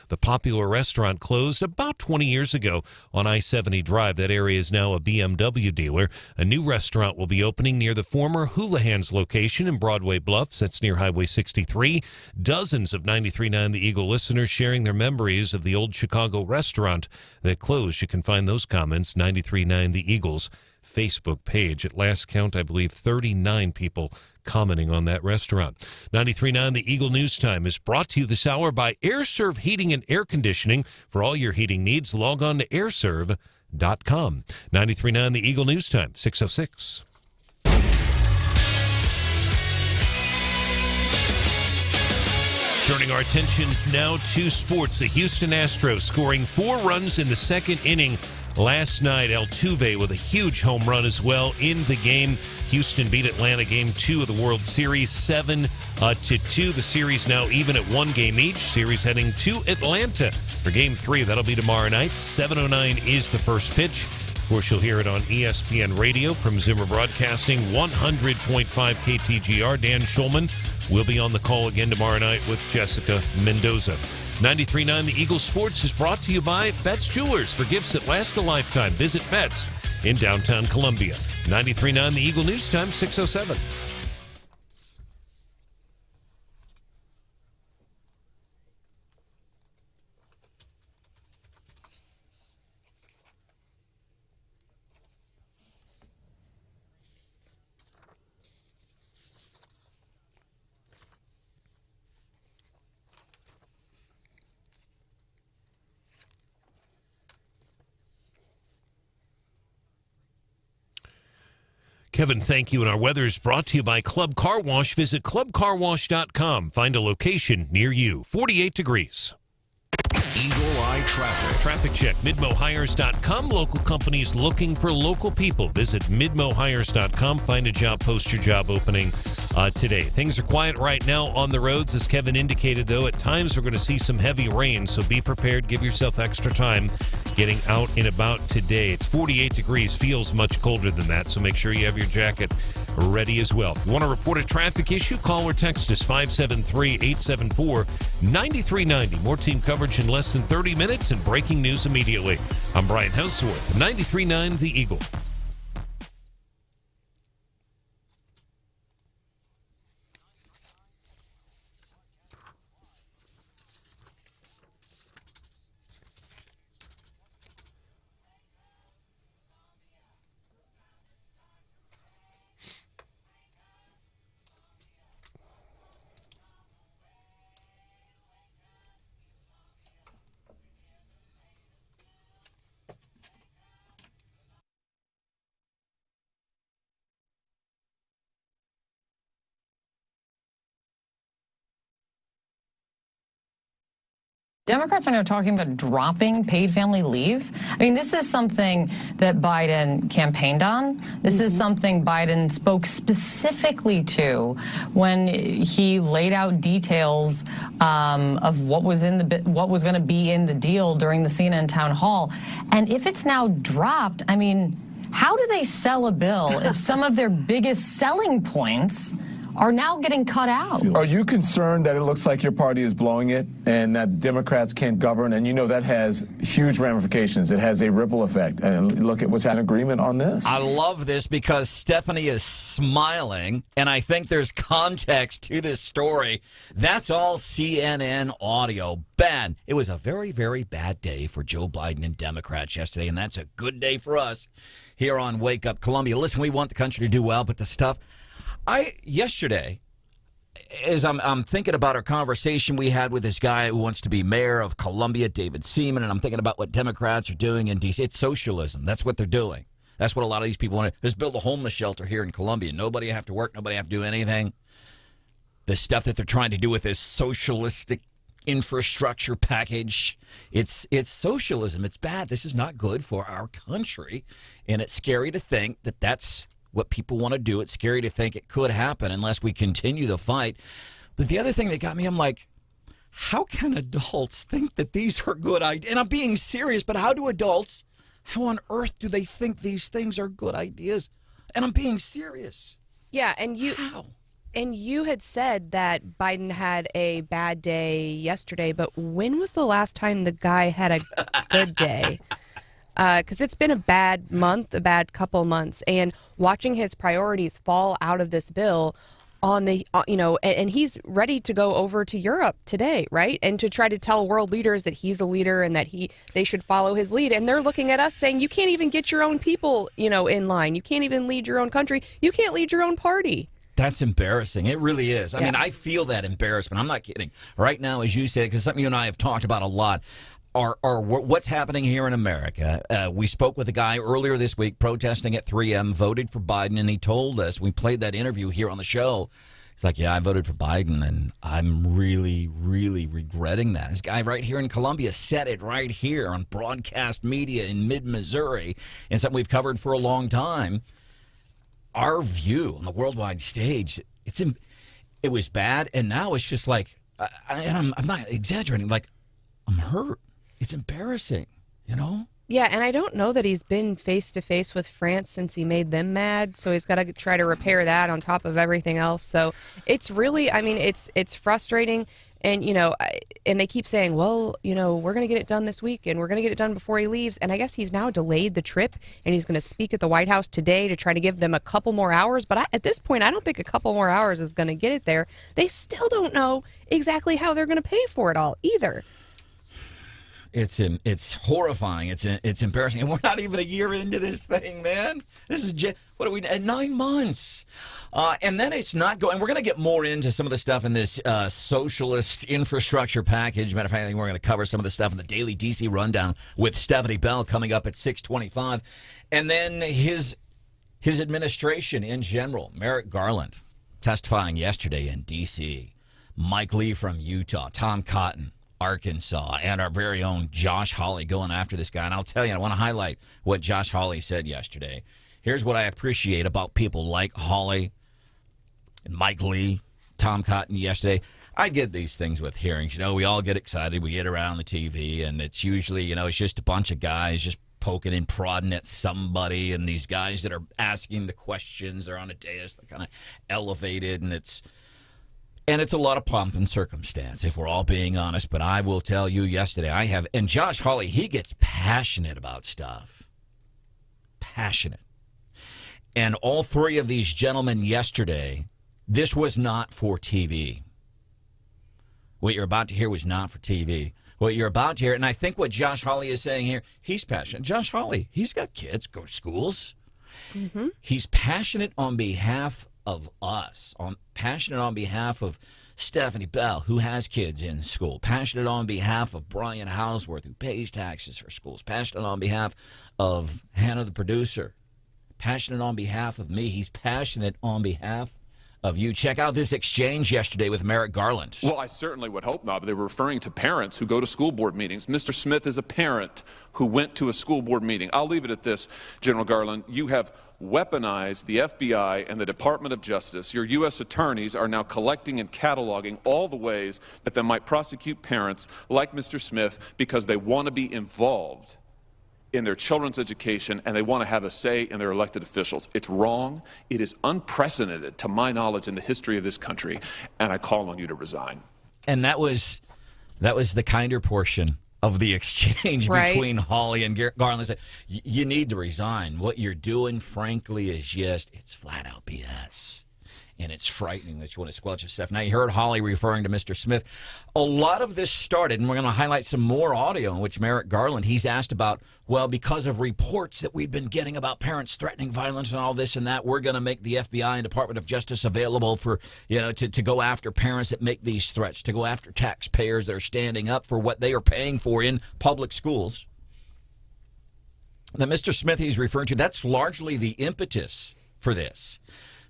The popular restaurant closed about 20 years ago on I-70 Drive. That area is now a BMW dealer. A new restaurant will be opening near the former Hula Hands location in Broadway Bluffs. That's near Highway 63. Dozens of 93.9 The Eagle listeners sharing their memories of the old Chicago restaurant that closed. You can find those comments, 93.9 The Eagle's Facebook page. At last count, I believe 39 people commenting on that restaurant. 93.9 The Eagle News Time is brought to you this hour by AirServe Heating and Air Conditioning. For all your heating needs, log on to airserve.com. 93.9 The Eagle News Time, 6:06. Turning our attention now to sports. The Houston Astros scoring 4 runs in the second inning last night. Altuve with a huge home run as well in the game. Houston beat Atlanta Game 2 of the World Series 7-2. The series now even at 1 game each. Series heading to Atlanta for Game 3. That'll be tomorrow night. 7:09 is the first pitch. Of course, you'll hear it on ESPN Radio from Zimmer Broadcasting, 100.5 KTGR. Dan Schulman will be on the call again tomorrow night with Jessica Mendoza. 93.9 The Eagle Sports is brought to you by Betts Jewelers. For gifts that last a lifetime, visit Betts in downtown Columbia. 93.9 The Eagle News Time, 6:07. Kevin, thank you. And our weather is brought to you by Club Car Wash. Visit clubcarwash.com. Find a location near you. 48 degrees. Eagle Eye Traffic. Traffic check, midmohires.com. Local companies looking for local people. Visit midmohires.com. Find a job, post your job opening today. Things are quiet right now on the roads. As Kevin indicated, though, at times we're going to see some heavy rain, so be prepared. Give yourself extra time getting out and about today. It's 48 degrees, feels much colder than that, so make sure you have your jacket ready as well. If you want to report a traffic issue, call or text us 573-874-9390. More team coverage in less than 30 minutes and breaking news immediately. I'm Brian Hauswirth, 93.9 The Eagle. Democrats are now talking about dropping paid family leave. I mean, this is something that Biden campaigned on. This is something Biden spoke specifically to when he laid out details of what was going to be in the deal during the CNN town hall. And if it's now dropped, I mean, how do they sell a bill if some of their biggest selling points are now getting cut out? Are you concerned that it looks like your party is blowing it and that Democrats can't govern? And you know that has huge ramifications. It has a ripple effect. And look at what's had agreement on this. I love this because Stephanie is smiling, and I think there's context to this story. That's all CNN audio. Ben, it was a very, very bad day for Joe Biden and Democrats yesterday, and that's a good day for us here on Wake Up Columbia. Listen, we want the country to do well, but the stuff... Yesterday, as I'm thinking about our conversation we had with this guy who wants to be mayor of Columbia, David Seaman, and I'm thinking about what Democrats are doing in D.C. It's socialism. That's what they're doing. That's what a lot of these people want to... Let's build a homeless shelter here in Columbia. Nobody have to work. Nobody have to do anything. The stuff that they're trying to do with this socialistic infrastructure package, it's socialism. It's bad. This is not good for our country, and it's scary to think that that's what people want to do. It's scary to think it could happen unless we continue the fight. But the other thing that got me, I'm like, how can adults think that these are good ideas? And I'm being serious, but how on earth do they think these things are good ideas? And I'm being serious. Yeah, and How? And you had said that Biden had a bad day yesterday, but when was the last time the guy had a good day? Because it's been a bad month, a bad couple months, and watching his priorities fall out of this bill on the, and he's ready to go over to Europe today, right? And to try to tell world leaders that he's a leader and that they should follow his lead. And they're looking at us saying, you can't even get your own people, in line. You can't even lead your own country. You can't lead your own party. That's embarrassing. It really is. I mean, I feel that embarrassment. I'm not kidding. Right now, as you said, because something you and I have talked about a lot, are what's happening here in America. We spoke with a guy earlier this week protesting at 3M, voted for Biden, and he told us, we played that interview here on the show. He's like, yeah, I voted for Biden, and I'm really, really regretting that. This guy right here in Columbia said it right here on broadcast media in mid-Missouri, and something we've covered for a long time. Our view on the worldwide stage, it was bad, and now it's just like, I'm not exaggerating, like, I'm hurt. It's embarrassing, Yeah, and I don't know that he's been face-to-face with France since he made them mad, so he's got to try to repair that on top of everything else. So it's really, it's frustrating, and, and they keep saying, well, we're going to get it done this week, and we're going to get it done before he leaves, and I guess he's now delayed the trip, and he's going to speak at the White House today to try to give them a couple more hours, but at this point, I don't think a couple more hours is going to get it there. They still don't know exactly how they're going to pay for it all, either. It's horrifying. It's embarrassing, and we're not even a year into this thing, man. This is what are we at 9 months, and then it's not going. We're going to get more into some of the stuff in this socialist infrastructure package. Matter of fact, I think we're going to cover some of the stuff in the daily DC rundown with Stephanie Bell coming up at 6:25, and then his administration in general. Merrick Garland testifying yesterday in DC. Mike Lee from Utah. Tom Cotton, Arkansas, and our very own Josh Hawley going after this guy. And I'll tell you, I want to highlight what Josh Hawley said yesterday. Here's what I appreciate about people like Hawley and Mike Lee, Tom Cotton yesterday. I get these things with hearings. We all get excited. We get around the TV, and it's usually, it's just a bunch of guys just poking and prodding at somebody, and these guys that are asking the questions, they're on a dais, they're kind of elevated, and it's a lot of pomp and circumstance, if we're all being honest. But I will tell you yesterday, and Josh Hawley, he gets passionate about stuff. Passionate. And all three of these gentlemen yesterday, this was not for TV. What you're about to hear was not for TV. What you're about to hear, and I think what Josh Hawley is saying here, he's passionate. Josh Hawley, he's got kids, go to schools. Mm-hmm. He's passionate on behalf of us, passionate on behalf of Stephanie Bell, who has kids in school, passionate on behalf of Brian Hauswirth, who pays taxes for schools, passionate on behalf of Hannah, the producer, passionate on behalf of me. He's passionate on behalf of you. Check out this exchange yesterday with Merrick Garland. Well, I certainly would hope not, but they were referring to parents who go to school board meetings. Mr. Smith is a parent who went to a school board meeting. I'll leave it at this, General Garland. You have weaponized the FBI and the Department of Justice. Your U.S. attorneys are now collecting and cataloging all the ways that they might prosecute parents like Mr. Smith because they want to be involved in their children's education and they want to have a say in their elected officials. It's wrong. It is unprecedented, to my knowledge, in the history of this country, and I call on you to resign. And that was the kinder portion of the exchange between Hawley and Garland. You need to resign. What you're doing, frankly, is it's flat out BS. And it's frightening that you want to squelch this stuff. Now, you heard Hawley referring to Mr. Smith. A lot of this started, and we're going to highlight some more audio in which Merrick Garland, he's asked about, well, because of reports that we've been getting about parents threatening violence and all this and that, we're going to make the FBI and Department of Justice available for, to go after parents that make these threats, to go after taxpayers that are standing up for what they are paying for in public schools. That Mr. Smith he's referring to, that's largely the impetus for this.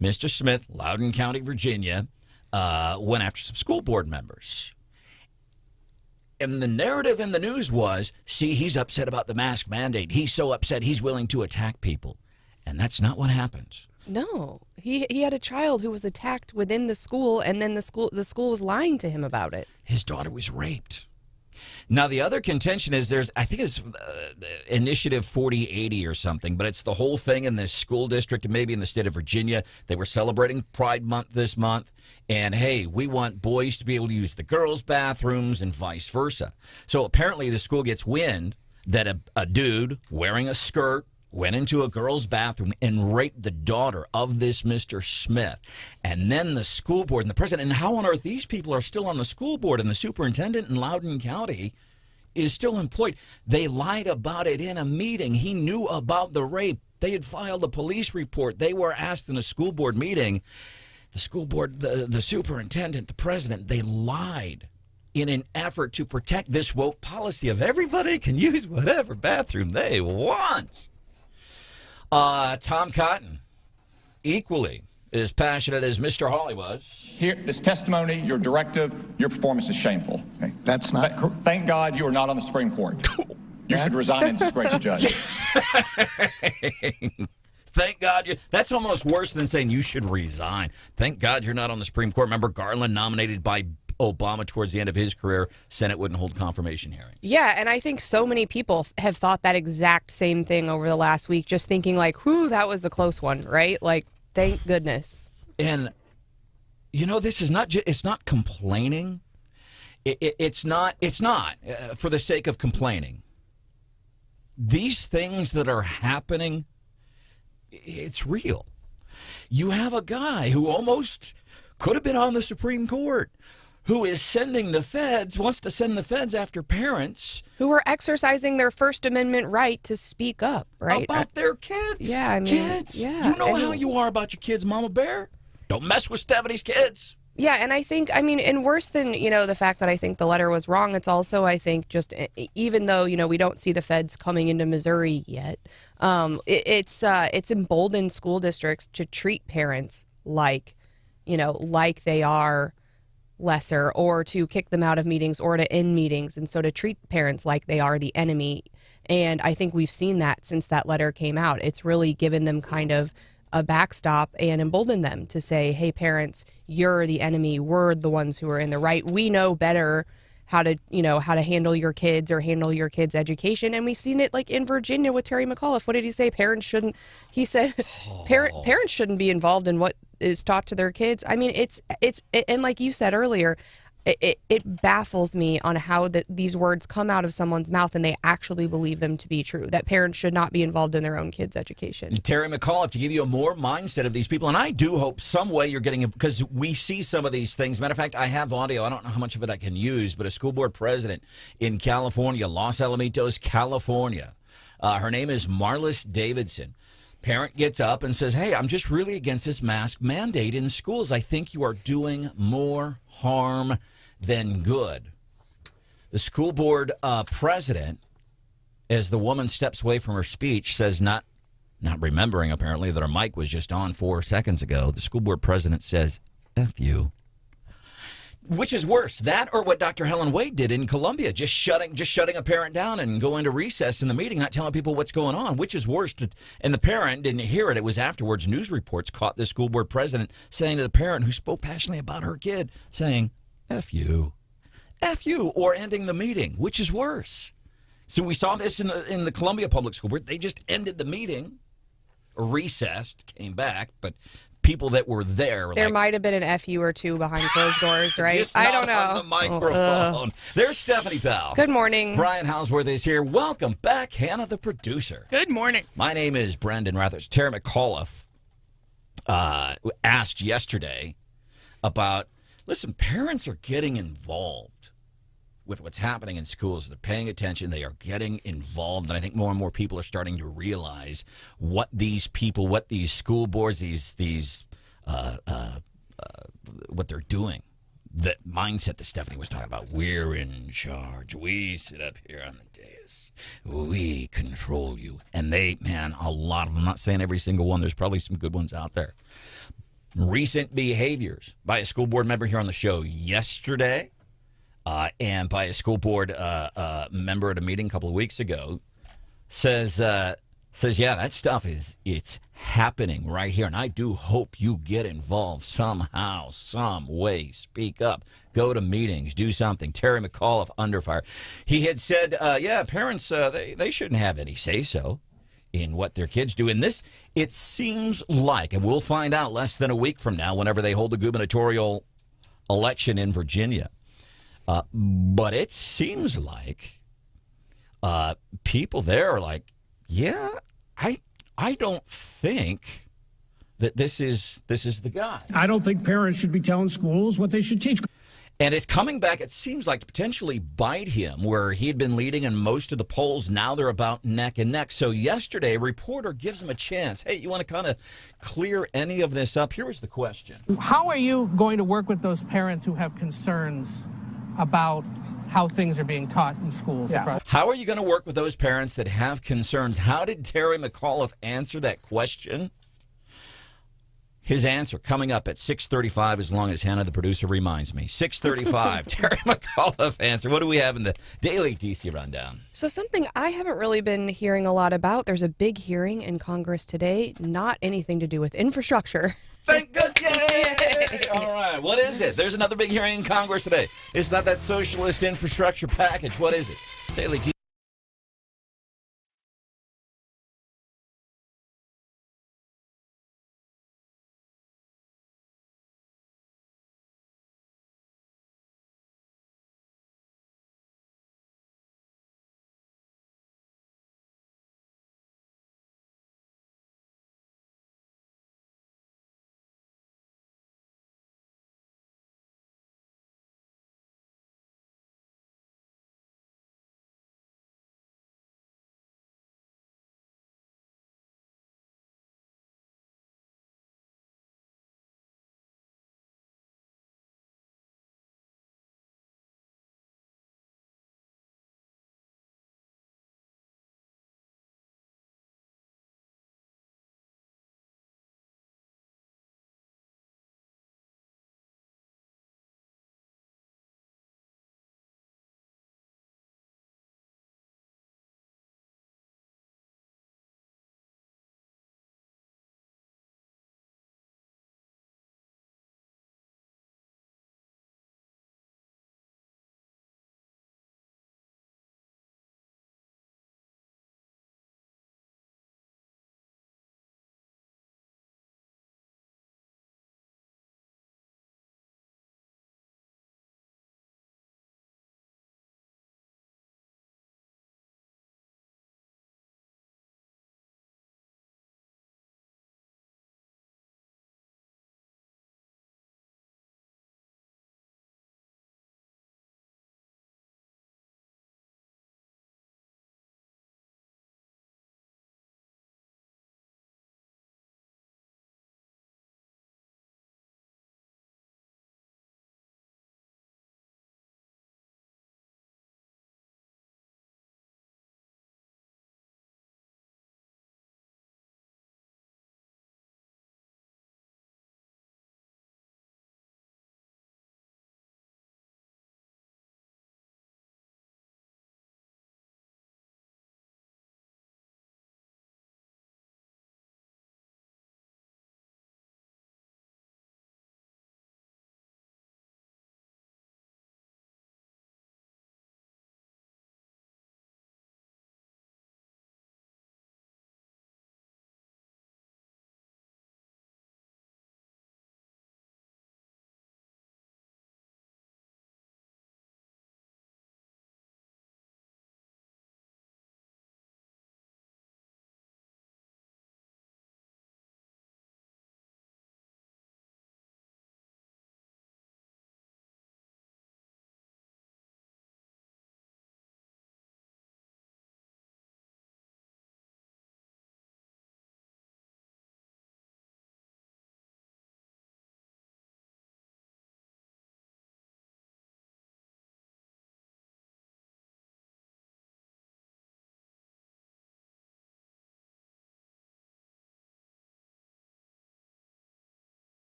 Mr. Smith, Loudoun County, Virginia, went after some school board members. And the narrative in the news was, see, he's upset about the mask mandate. He's so upset he's willing to attack people. And that's not what happened. No. He had a child who was attacked within the school, and then the school was lying to him about it. His daughter was raped. Now, the other contention is I think it's Initiative 4080 or something, but it's the whole thing in this school district and maybe in the state of Virginia. They were celebrating Pride Month this month, and, hey, we want boys to be able to use the girls' bathrooms and vice versa. So apparently the school gets wind that a dude wearing a skirt went into a girl's bathroom and raped the daughter of this Mr. Smith. And then the school board and the president, and how on earth these people are still on the school board, and the superintendent in Loudoun County is still employed. They lied about it in a meeting. He knew about the rape. They had filed a police report. They were asked in a school board meeting. The school board, the superintendent, the president, they lied in an effort to protect this woke policy of everybody can use whatever bathroom they want. Tom Cotton, equally as passionate as Mr. Hawley was. Here, this testimony, your directive, your performance is shameful. Okay, that's not. Thank God you are not on the Supreme Court. You should resign and disgrace judge. Thank God that's almost worse than saying you should resign. Thank God you're not on the Supreme Court. Remember, Garland, nominated by Obama towards the end of his career, Senate wouldn't hold confirmation hearings. Yeah, and I think so many people have thought that exact same thing over the last week, just thinking like, whew, that was a close one, right? Like, thank goodness. And, this is not it's not complaining. It's not for the sake of complaining. These things that are happening, it's real. You have a guy who almost could have been on the Supreme Court, who is wants to send the feds after parents who are exercising their First Amendment right to speak up, right? About their kids. Yeah, I mean, kids. yeah. You know how you are about your kids, Mama Bear. Don't mess with Stephanie's kids. Yeah, and I think, and worse than, the fact that I think the letter was wrong, it's also, I think, just even though, we don't see the feds coming into Missouri yet, it's emboldened school districts to treat parents like they are lesser, or to kick them out of meetings or to end meetings. And so to treat parents like they are the enemy. And I think we've seen that since that letter came out. It's really given them kind of a backstop and emboldened them to say, hey, parents, you're the enemy. We're the ones who are in the right. We know better how to handle your kids or handle your kids' education. And we've seen it like in Virginia with Terry McAuliffe. What did he say? He said parents shouldn't be involved in what is taught to their kids. I mean, it's and like you said earlier, it baffles me on how these words come out of someone's mouth and they actually believe them to be true, that parents should not be involved in their own kids' education. Terry McAuliffe, to give you a more mindset of these people, and I do hope some way you're getting, because we see some of these things. Matter of fact, I have audio. I don't know how much of it I can use, but a school board president in California, Los Alamitos, California, her name is Marlis Davidson. Parent gets up and says, hey, I'm just really against this mask mandate in schools. I think you are doing more harm than good. The school board president, as the woman steps away from her speech, says, not remembering apparently that her mic was just on 4 seconds ago, the school board president says, F you. Which is worse, that or what Dr. Helen Wade did in Columbia, just shutting a parent down and going to recess in the meeting, not telling people what's going on, which is worse. And the parent didn't hear it. It was afterwards. News reports caught the school board president saying to the parent who spoke passionately about her kid, saying, F you, or ending the meeting, which is worse. So we saw this in the Columbia Public School Board. They just ended the meeting, recessed, came back, but people that were there might have been an FU or two behind closed doors, right? Just I don't know. On the microphone. There's Stephanie Powell. Good morning. Brian Hauswirth is here. Welcome back, Hannah, the producer. Good morning. My name is Branden Rathert. Terry McAuliffe asked yesterday about, listen, parents are getting involved with what's happening in schools. They're paying attention. They are getting involved. And I think more and more people are starting to realize what these people, what these school boards, what they're doing. That mindset that Stephanie was talking about. We're in charge. We sit up here on the dais. We control you. And a lot of them, I'm not saying every single one. There's probably some good ones out there. Recent behaviors by a school board member here on the show yesterday. And by a school board member at a meeting a couple of weeks ago, says Says, yeah, that stuff it's happening right here. And I do hope you get involved somehow, some way. Speak up. Go to meetings. Do something. Terry McAuliffe under fire. He had said, parents, they shouldn't have any say-so in what their kids do. And this, it seems like, and we'll find out less than a week from now whenever they hold the gubernatorial election in Virginia. But it seems like people there are like, yeah, I don't think that this is the guy. I don't think parents should be telling schools what they should teach. And it's coming back, it seems like, to potentially bite him, where he had been leading in most of the polls. Now they're about neck and neck. So yesterday, a reporter gives him a chance. Hey, you want to kind of clear any of this up? Here was the question. How are you going to work with those parents who have concerns about how things are being taught in schools? Yeah. How are you going to work with those parents that have concerns? How did Terry McAuliffe answer that question? His answer coming up at 6:35, as long as Hannah, the producer, reminds me. 6:35, Terry McAuliffe answer. What do we have in the Daily DC Rundown? So something I haven't really been hearing a lot about. There's a big hearing in Congress today, not anything to do with infrastructure. Thank goodness! Yay! All right, what is it? There's another big hearing in Congress today. It's not that socialist infrastructure package. What is it? Daily DC.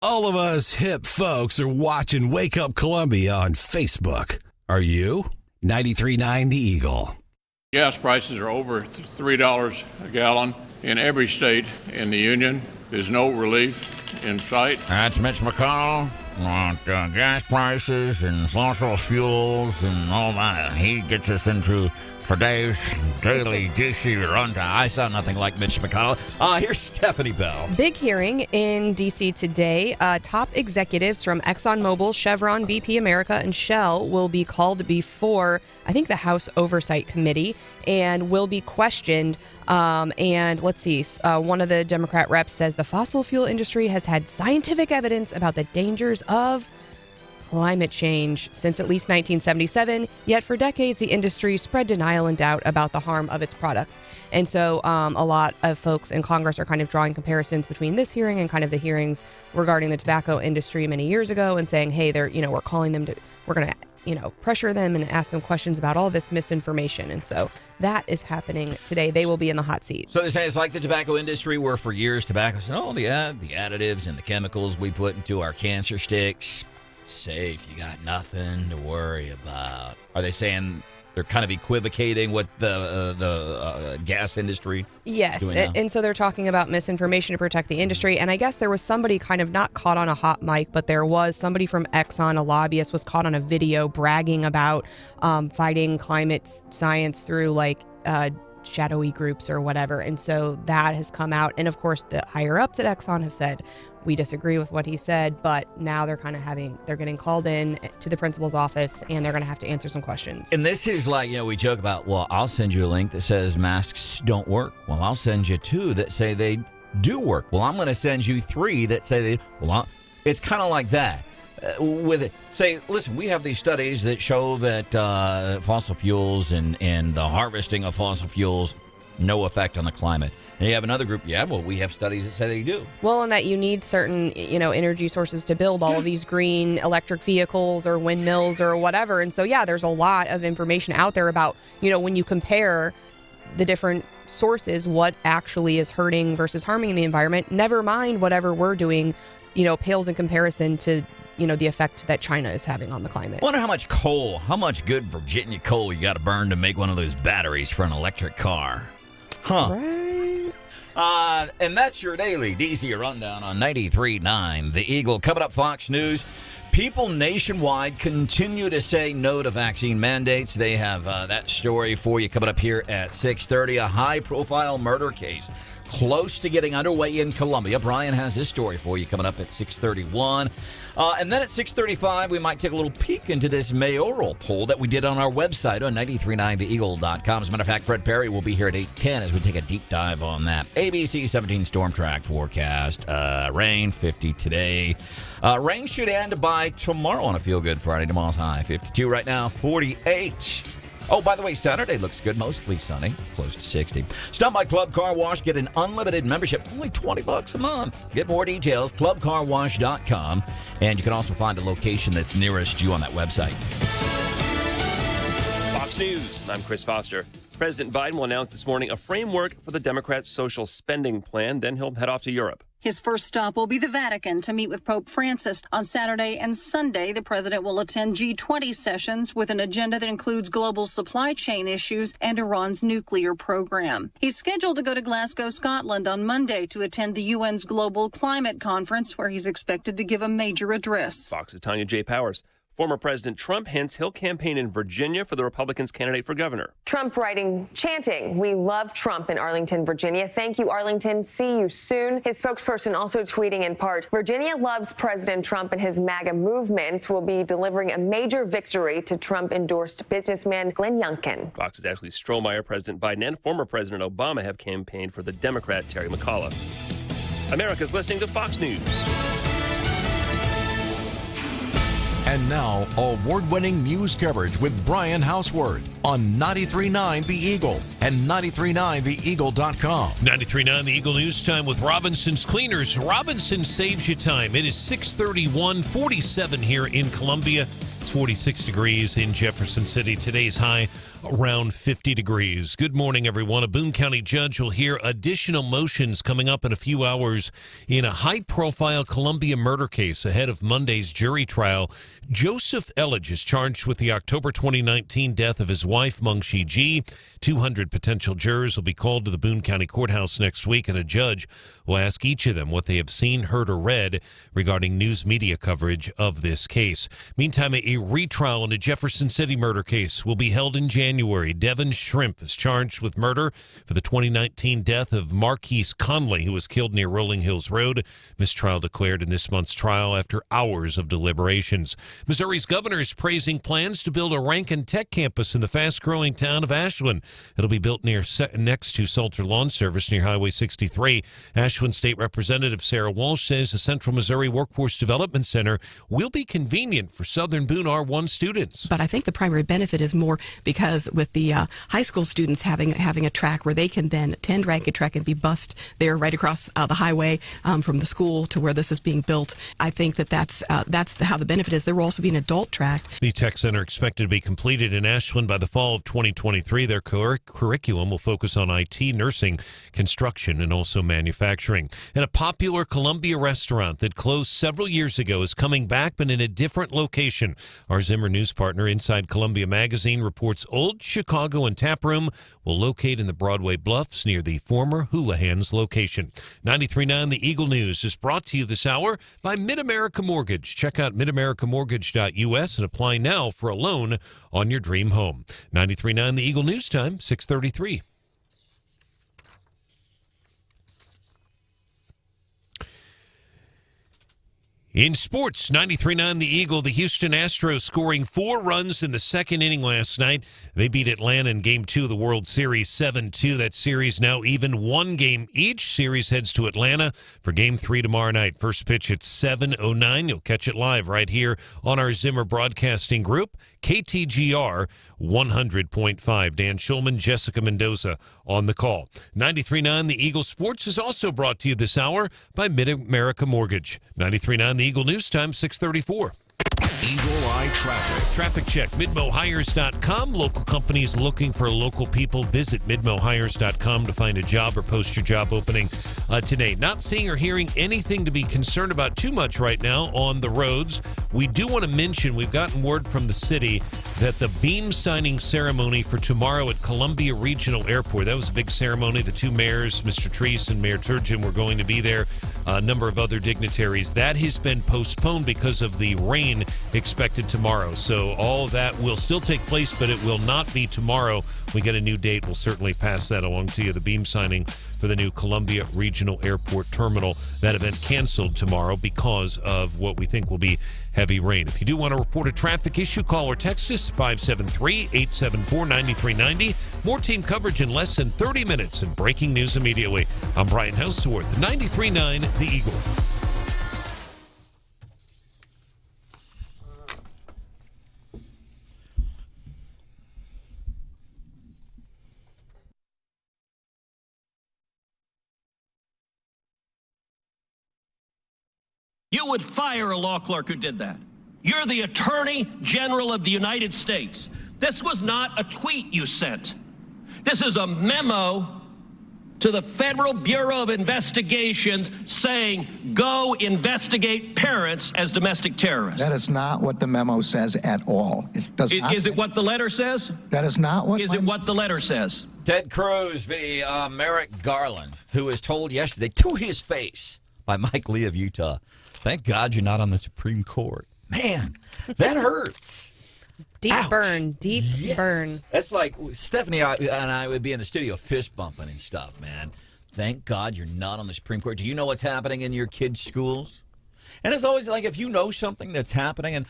All of us hip folks are watching Wake Up Columbia on Facebook. Are you? 93.9 The Eagle. Gas prices are over $3 a gallon in every state in the union. There's no relief in sight. That's Mitch McConnell on gas prices and fossil fuels and all that. He gets us into today's daily DC rundown. I sound nothing like Mitch McConnell. Here's Stephanie Bell. Big hearing in D.C. today. Top executives from ExxonMobil, Chevron, BP America, and Shell will be called before, I think, the House Oversight Committee and will be questioned. And let's see, one of the Democrat reps says the fossil fuel industry has had scientific evidence about the dangers of climate change since at least 1977, yet for decades the industry spread denial and doubt about the harm of its products. And so a lot of folks in Congress are kind of drawing comparisons between this hearing and kind of the hearings regarding the tobacco industry many years ago and saying, hey, we're calling them to, we're going to pressure them and ask them questions about all this misinformation. And so that is happening today. They will be in the hot seat. So they say it's like the tobacco industry where for years tobacco said, the additives and the chemicals we put into our cancer sticks, safe, you got nothing to worry about. Are they saying they're kind of equivocating what the gas industry yes, doing now? And so they're talking about misinformation to protect the industry. And I guess there was somebody kind of not caught on a hot mic, but there was somebody from Exxon, a lobbyist, was caught on a video bragging about fighting climate science through shadowy groups or whatever. And so that has come out. And of course, the higher ups at Exxon have said, we disagree with what he said, but now they're getting called in to the principal's office and they're going to have to answer some questions. And this is like, we joke about, I'll send you a link that says masks don't work. Well, I'll send you 2 that say they do work. Well, I'm going to send you 3 that say it's kind of like that. With it, say, listen, we have these studies that show that fossil fuels and the harvesting of fossil fuels, no effect on the climate. And you have another group, we have studies that say they do. Well, and that you need certain, energy sources to build all of these green electric vehicles or windmills or whatever. And so, there's a lot of information out there about, when you compare the different sources, what actually is hurting versus harming the environment, never mind whatever we're doing, pales in comparison to the effect that China is having on the climate. I wonder how much good Virginia coal you got to burn to make one of those batteries for an electric car. Huh. Right. And that's your daily DC rundown on 93.9 The Eagle. Coming up, Fox News. People nationwide continue to say no to vaccine mandates. They have that story for you coming up here at 6:30. A high-profile murder case close to getting underway in Columbia. Brian has this story for you coming up at 6:31. And then at 6:35, we might take a little peek into this mayoral poll that we did on our website on 939theeagle.com. As a matter of fact, Fred Parry will be here at 8:10 as we take a deep dive on that. ABC 17 storm track forecast. Rain, 50 today. Rain should end by tomorrow on a feel-good Friday. Tomorrow's high, 52. Right now, 48. Oh, by the way, Saturday looks good. Mostly sunny, close to 60. Stop by Club Car Wash. Get an unlimited membership, only $20 a month. Get more details, clubcarwash.com. And you can also find a location that's nearest you on that website. Fox News, I'm Chris Foster. President Biden will announce this morning a framework for the Democrats' social spending plan. Then he'll head off to Europe. His first stop will be the Vatican to meet with Pope Francis. On Saturday and Sunday, the president will attend G20 sessions with an agenda that includes global supply chain issues and Iran's nuclear program. He's scheduled to go to Glasgow, Scotland on Monday to attend the UN's Global Climate Conference, where he's expected to give a major address. Fox's Tanya J. Powers. Former President Trump hints he'll campaign in Virginia for the Republicans' candidate for governor. Trump chanting, "We love Trump" in Arlington, Virginia. Thank you, Arlington. See you soon. His spokesperson also tweeting in part, Virginia loves President Trump and his MAGA movement will be delivering a major victory to Trump-endorsed businessman Glenn Youngkin. Fox's Ashley Strohmeyer, President Biden and former President Obama have campaigned for the Democrat Terry McAuliffe. America's listening to Fox News. And now, award-winning news coverage with Brian Hauswirth on 93.9 The Eagle and 939theeagle.com. 93.9 The Eagle News Time with Robinson's Cleaners. Robinson saves you time. It is 6:31, 47 here in Columbia. It's 46 degrees in Jefferson City. Today's high around 50 degrees. Good morning, everyone. A Boone County judge will hear additional motions coming up in a few hours in a high-profile Columbia murder case ahead of Monday's jury trial. Joseph Elledge is charged with the October 2019 death of his wife, Mungshi G. 200 potential jurors will be called to the Boone County Courthouse next week, and a judge will ask each of them what they have seen, heard, or read regarding news media coverage of this case. Meantime, a retrial in a Jefferson City murder case will be held in January. Devin Shrimp is charged with murder for the 2019 death of Marquise Conley, who was killed near Rolling Hills Road. Mistrial declared in this month's trial after hours of deliberations. Missouri's governor is praising plans to build a Rankin Tech campus in the fast-growing town of Ashland. It'll be built next to Salter Lawn Service near Highway 63. Ashland State Representative Sarah Walsh says the Central Missouri Workforce Development Center will be convenient for Southern Boone R1 students. But I think the primary benefit is more because with the high school students having a track where they can then attend Rankin Tech and be bused there right across the highway from the school to where this is being built. I think that's how the benefit is. There will also be an adult track. The tech center expected to be completed in Ashland by the fall of 2023. Their curriculum will focus on IT, nursing, construction, and also manufacturing. And a popular Columbia restaurant that closed several years ago is coming back, but in a different location. Our Zimmer News partner, Inside Columbia Magazine, reports Old Chicago and Tap Room will locate in the Broadway Bluffs near the former Houlihan's location. 93.9 The Eagle News is brought to you this hour by Mid-America Mortgage. Check out midamericamortgage.us and apply now for a loan on your dream home. 93.9 The Eagle News time, 6:33. In sports, 93.9 The Eagle, the Houston Astros scoring 4 runs in the second inning last night. They beat Atlanta in Game 2 of the World Series 7-2. That series now even 1 game each. Series heads to Atlanta for Game 3 tomorrow night. First pitch at 7:09. You'll catch it live right here on our Zimmer Broadcasting Group. KTGR 100.5. Dan Schulman, Jessica Mendoza on the call. 93.9 The Eagle Sports is also brought to you this hour by Mid-America Mortgage. 93.9 The Eagle News time, 6:34. Eagle Eye Traffic. Traffic check, midmohires.com. Local companies looking for local people. Visit midmohires.com to find a job or post your job opening today. Not seeing or hearing anything to be concerned about too much right now on the roads. We do want to mention we've gotten word from the city that the beam signing ceremony for tomorrow at Columbia Regional Airport, that was a big ceremony. The 2 mayors, Mr. Treese and Mayor Turgeon, were going to be there. A number of other dignitaries. That has been postponed because of the rain expected tomorrow. So all of that will still take place, but it will not be tomorrow. We get a new date. We'll certainly pass that along to you. The beam signing for the new Columbia Regional Airport Terminal. That event canceled tomorrow because of what we think will be heavy rain. If you do want to report a traffic issue, call or text us 573-874-9390. More team coverage in less than 30 minutes and breaking news immediately. I'm Brian Hauswirth, 93.9 The Eagle. You would fire a law clerk who did that. You're the Attorney General of the United States. This was not a tweet you sent. This is a memo to the Federal Bureau of Investigations saying, go investigate parents as domestic terrorists. That is not what the memo says at all. It does not. Is it what the letter says? That is not what. Is it what the letter says? Ted Cruz v. Merrick Garland, who was told yesterday to his face by Mike Lee of Utah, thank God you're not on the Supreme Court. Man, that hurts. Deep Ouch. burn, deep burn. That's like Stephanie and I would be in the studio fist bumping and stuff, man. Thank God you're not on the Supreme Court. Do you know what's happening in your kids' schools? And it's always like if you know something that's happening, and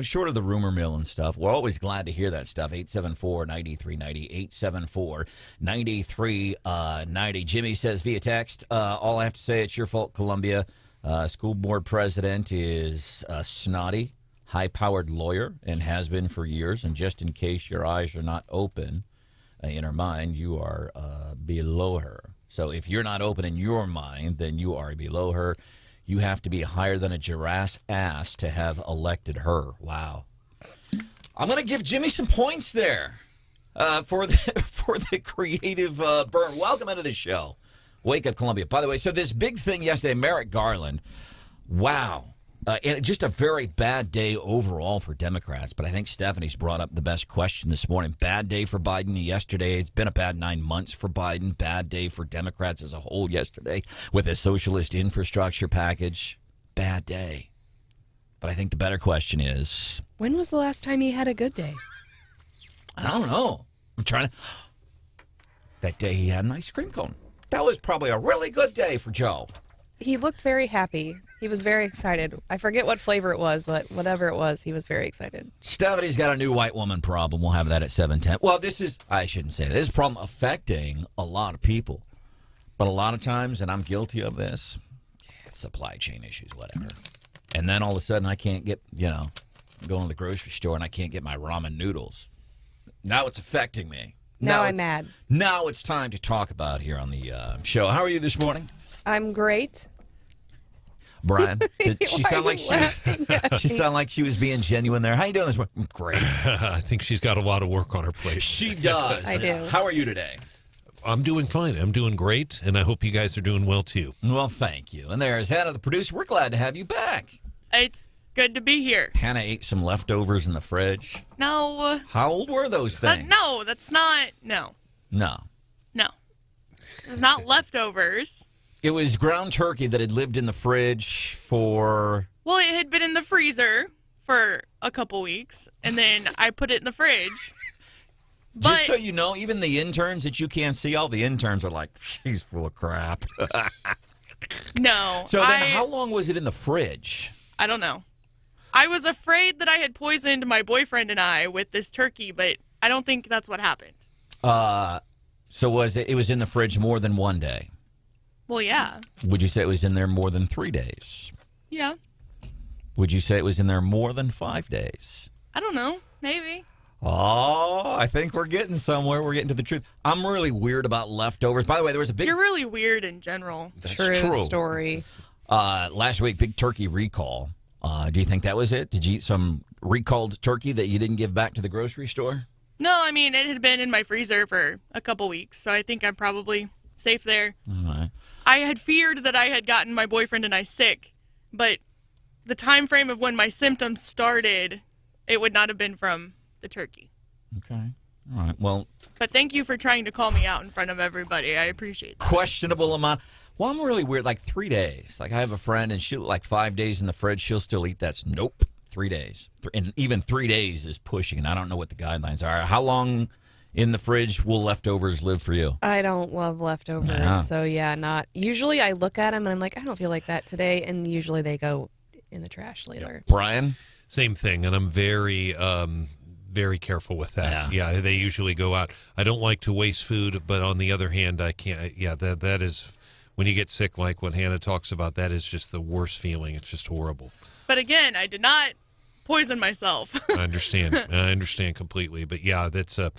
short of the rumor mill and stuff, we're always glad to hear that stuff. 874-9390, 874-9390. Jimmy says via text, all I have to say, it's your fault, Columbia. School board president is snotty, high-powered lawyer and has been for years. And just in case your eyes are not open in her mind, you are below her. So if you're not open in your mind, then you are below her. You have to be higher than a giraffe's ass to have elected her. Wow. I'm going to give Jimmy some points there. for the creative burn. Welcome into the show. Wake Up Columbia. By the way, so this big thing yesterday, Merrick Garland, wow. And just a very bad day overall for Democrats. But I think Stephanie's brought up the best question this morning. Bad day for Biden yesterday. It's been a bad 9 months for Biden. Bad day for Democrats as a whole yesterday with a socialist infrastructure package. Bad day. But I think the better question is... when was the last time he had a good day? I don't know. I'm trying to... that day he had an ice cream cone. That was probably a really good day for Joe. He looked very happy. He was very excited. I forget what flavor it was, but whatever it was, he was very excited. Stephanie's got a new white woman problem. We'll have that at 7:10. Well, I shouldn't say that. This is a problem affecting a lot of people. But a lot of times, and I'm guilty of this, supply chain issues, whatever. And then all of a sudden, I can't get, going to the grocery store and I can't get my ramen noodles. Now it's affecting me. Now I'm mad. Now it's time to talk about here on the show. How are you this morning? I'm great. Brian, did she sound like she was being genuine there? How you doing this morning? Great. I think she's got a lot of work on her plate. She does. I do. How are you today? I'm doing fine. I'm doing great, and I hope you guys are doing well, too. Well, thank you. And there's Hannah, the producer. We're glad to have you back. It's good to be here. Hannah ate some leftovers in the fridge. No. How old were those things? No, that's not. No. No. It's not leftovers. It was ground turkey that had lived in the fridge for... well, it had been in the freezer for a couple weeks, and then I put it in the fridge. Just so you know, even the interns that you can't see, all the interns are like, she's full of crap. No. So then how long was it in the fridge? I don't know. I was afraid that I had poisoned my boyfriend and I with this turkey, but I don't think that's what happened. So it was in the fridge more than one day? Well, yeah. Would you say it was in there more than 3 days? Yeah. Would you say it was in there more than 5 days? I don't know. Maybe. Oh, I think we're getting somewhere. We're getting to the truth. I'm really weird about leftovers. By the way, there was a big... you're really weird in general. That's true story. Last week, big turkey recall. Do you think that was it? Did you eat some recalled turkey that you didn't give back to the grocery store? No, I mean, it had been in my freezer for a couple weeks, so I think I'm probably safe there. All right. I had feared that I had gotten my boyfriend and I sick, but the time frame of when my symptoms started, it would not have been from the turkey. Okay. All right. Well. But thank you for trying to call me out in front of everybody. I appreciate that. Questionable amount. Well, I'm really weird. Like 3 days. Like I have a friend and she'll like 5 days in the fridge. She'll still eat that. Nope. 3 days. And even 3 days is pushing. And I don't know what the guidelines are. How long in the fridge will leftovers live for you? I don't love leftovers. Yeah. So, yeah, not. Usually I look at them and I'm like, I don't feel like that today. And usually they go in the trash later. Brian? Same thing. And I'm very careful with that. Yeah, they usually go out. I don't like to waste food, but on the other hand, I can't. Yeah, that is, when you get sick, like what Hannah talks about, that is just the worst feeling. It's just horrible. But again, I did not poison myself. I understand completely. But yeah, it's a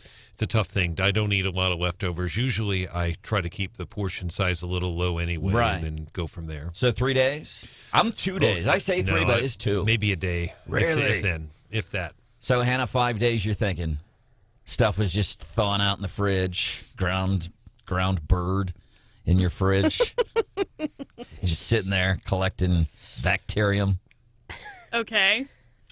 tough thing. I don't eat a lot of leftovers. Usually I try to keep the portion size a little low anyway, right, and then go from there. So 3 days? I'm 2 days. I say 3, but it's 2. Maybe a day. Really? If that. So Hannah, 5 days you're thinking stuff was just thawing out in the fridge, ground bird in your fridge, just sitting there collecting bacterium. Okay.